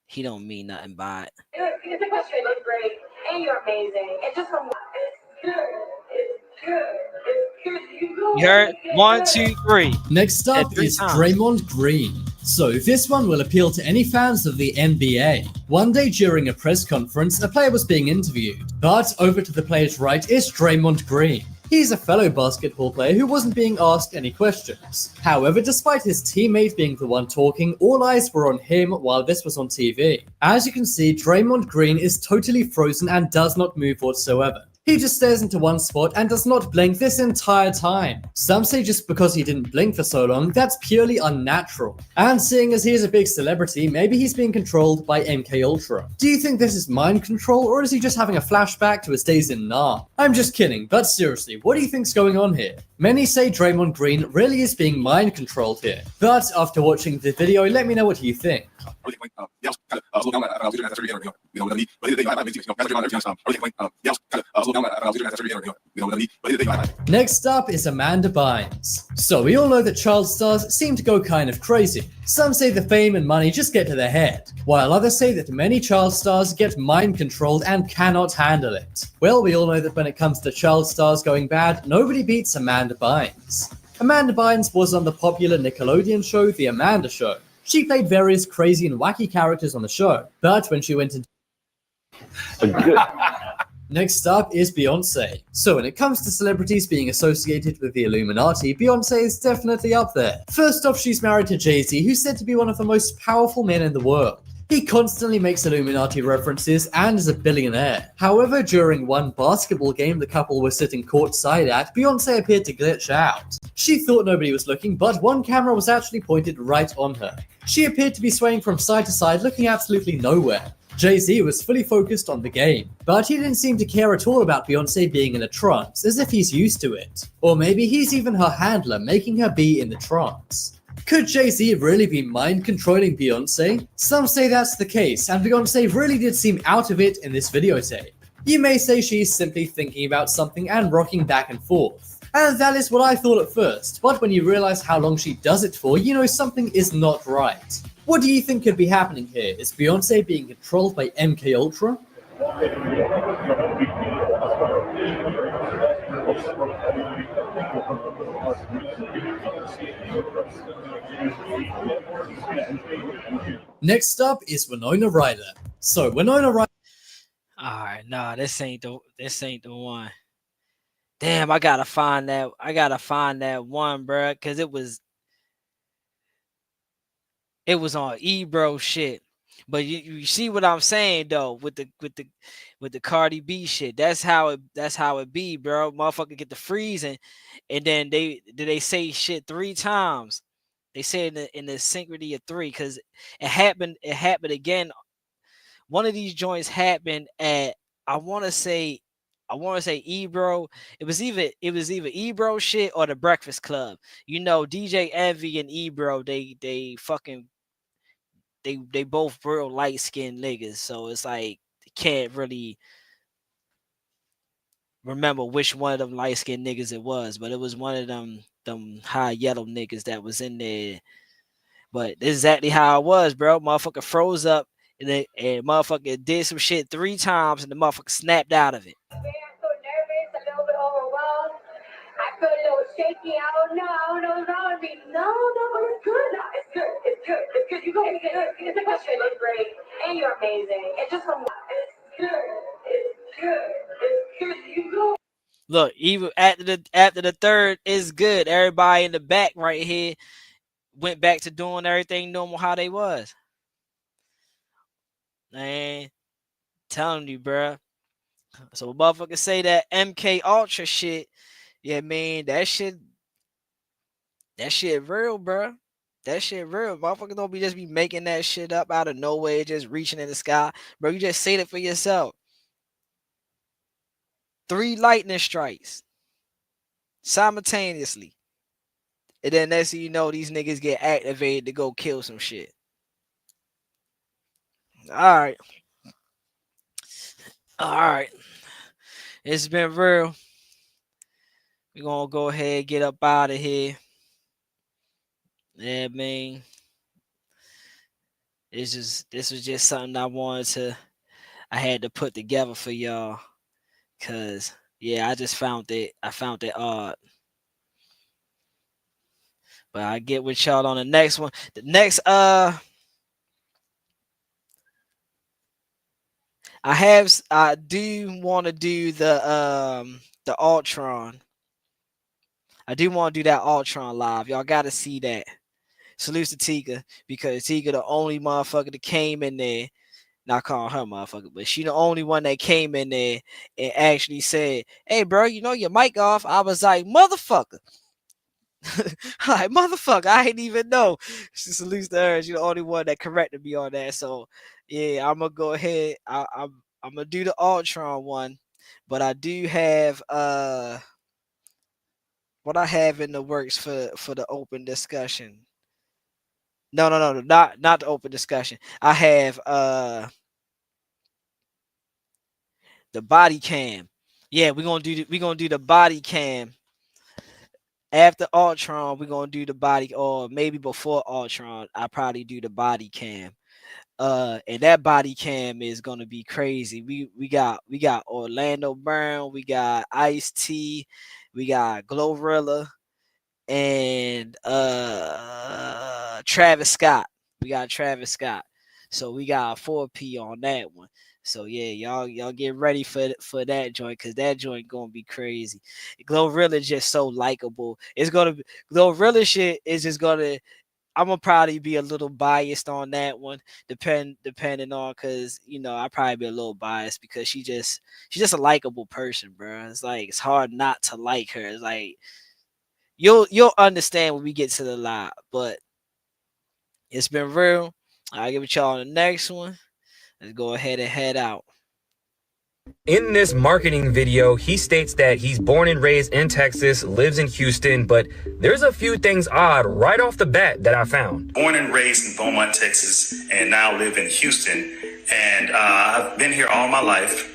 He don't mean nothing by it. It's a question. It's great, and you're amazing. And just from it's good. It's good. It's good. You go. You heard? 1, 2, 3. Next up Said 3 is times. Draymond Green. So this one will appeal to any fans of the NBA. One day during a press conference, a player was being interviewed. But over to the player's right is Draymond Green. He's a fellow basketball player who wasn't being asked any questions. However, despite his teammate being the one talking, all eyes were on him while this was on TV. As you can see, Draymond Green is totally frozen and does not move whatsoever. He just stares into one spot and does not blink this entire time. Some say just because he didn't blink for so long, that's purely unnatural. And seeing as he is a big celebrity, maybe he's being controlled by MKUltra. Do you think this is mind control, or is he just having a flashback to his days in Nam? I'm just kidding, but seriously, what do you think's going on here? Many say Draymond Green really is being mind controlled here. But after watching the video, let me know what you think. Next up is Amanda Bynes. So we all know that child stars seem to go kind of crazy. Some say the fame and money just get to their head, while others say that many child stars get mind controlled and cannot handle it. Well, we all know that when it comes to child stars going bad, nobody beats Amanda Bynes. Amanda Bynes was on the popular Nickelodeon show The Amanda Show. She played various crazy and wacky characters on the show, but when she went into Next up is Beyonce. So when it comes to celebrities being associated with the Illuminati, Beyonce is definitely up there. First off, she's married to Jay-Z, who's said to be one of the most powerful men in the world. He constantly makes Illuminati references and is a billionaire. However, during one basketball game the couple was sitting courtside at, Beyonce appeared to glitch out. She thought nobody was looking, but one camera was actually pointed right on her. She appeared to be swaying from side to side, looking absolutely nowhere. Jay-Z was fully focused on the game, but he didn't seem to care at all about Beyonce being in a trance, as if he's used to it. Or maybe he's even her handler, making her be in the trance. Could Jay-Z really be mind-controlling Beyonce? Some say that's the case, and Beyonce really did seem out of it in this videotape. You may say she's simply thinking about something and rocking back and forth. And that is what I thought at first, but when you realize how long she does it for, you know something is not right. What do you think could be happening here? Is Beyonce being controlled by MKUltra? Next up is Winona Ryder. So Winona Ryder. Alright, nah, this ain't the one. Damn, I gotta find that one, bruh, cause it was on Ebro shit. But you see what I'm saying though with the Cardi B shit. That's how it be, bro. Motherfucker get the freezing, and then they say shit 3 times. They say in the synchrony of 3, because it happened again. One of these joints happened at I want to say Ebro. It was either Ebro shit or the Breakfast Club. You know, DJ Envy and Ebro, they fucking they both real light skinned niggas. So it's like can't really remember which one of them light skinned niggas it was, but it was one of them high yellow niggas that was in there. But this is exactly how it was, bro. Motherfucker froze up and motherfucker did some shit 3 times and the motherfucker snapped out of it. I'm so nervous, a little bit overwhelmed. I feel a little shaky. I don't know what's wrong with me. No, it's good. No, it's good. It's good. It's good. You go. It's good. It's a question. It's great, and you're amazing. It's just from it's good. It's good. It's good. You go. Look, even after the third is good. Everybody in the back right here went back to doing everything normal how they was. Man, telling you, bruh. So motherfuckers say that MKUltra shit. Yeah, man, that shit real, bruh. That shit real. Motherfuckers don't just be making that shit up out of nowhere, just reaching in the sky. Bro, you just say it for yourself. 3 lightning strikes simultaneously. And then next thing you know, these niggas get activated to go kill some shit. All right. It's been real. We're going to go ahead and get up out of here. Yeah, man. this was just something I had to put together for y'all, cause yeah, I found it odd. But I get with y'all on the next one. The next I do want to do the Ultron. I do want to do that Ultron live. Y'all got to see that. Salute to Tika, because Tika the only motherfucker that came in there. Not calling her motherfucker, but she the only one that came in there and actually said, "Hey, bro, you know your mic off." I was like, "Motherfucker." Like, motherfucker, I didn't even know. She salutes to her. She's the only one that corrected me on that. So yeah, I'm gonna go ahead. I'm gonna do the Ultron one, but I do have what I have in the works for the open discussion. No, not the open discussion. I have the body cam. Yeah, we're gonna do the body cam. After Ultron, we're gonna do the body, or maybe before Ultron, I'll probably do the body cam. And that body cam is gonna be crazy. We got Orlando Brown, we got Ice-T, we got Glorilla, and Travis Scott. We got Travis Scott. So we got a 4P on that one. So yeah, y'all get ready for that joint, because that joint gonna be crazy. Glorilla just so likable. Glorilla shit is just gonna. I'm gonna probably be a little biased on that one, depending on, because I probably be a little biased because she's just a likable person, bro. It's like it's hard not to like her. It's like you'll understand when we get to the live, but it's been real. I'll give it y'all on the next one. Let's go ahead and head out. In this marketing video, he states that he's born and raised in Texas, lives in Houston, but there's a few things odd right off the bat that I found. Born and raised in Beaumont, Texas, and now live in Houston. And I've been here all my life,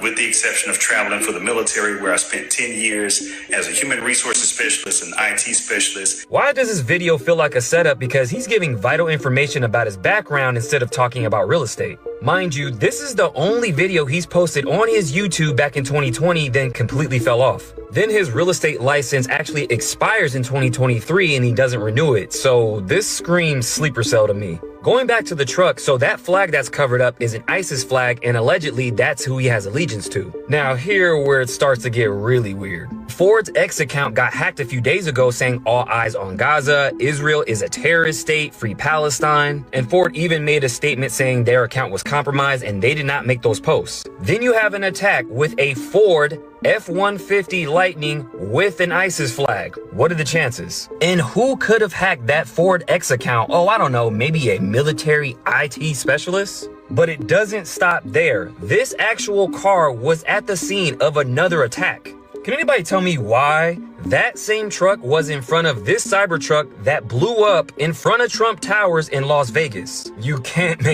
with the exception of traveling for the military, where I spent 10 years as a human resources specialist and IT specialist. Why does this video feel like a setup? Because he's giving vital information about his background instead of talking about real estate. Mind you, this is the only video he's posted on his YouTube back in 2020, then completely fell off. Then his real estate license actually expires in 2023 and he doesn't renew it. So this screams sleeper cell to me. Going back to the truck, so that flag that's covered up is an ISIS flag, and allegedly that's who he has allegiance to. Now here where it starts to get really weird. Ford's X account got hacked a few days ago saying all eyes on Gaza, Israel is a terrorist state, free Palestine, and Ford even made a statement saying their account was compromised and they did not make those posts. Then you have an attack with a Ford F-150 Lightning with an ISIS flag. What are the chances? And who could have hacked that Ford X account? Oh, I don't know, maybe a military IT specialist? But it doesn't stop there. This actual car was at the scene of another attack. Can anybody tell me why that same truck was in front of this Cybertruck that blew up in front of Trump Towers in Las Vegas? You can't make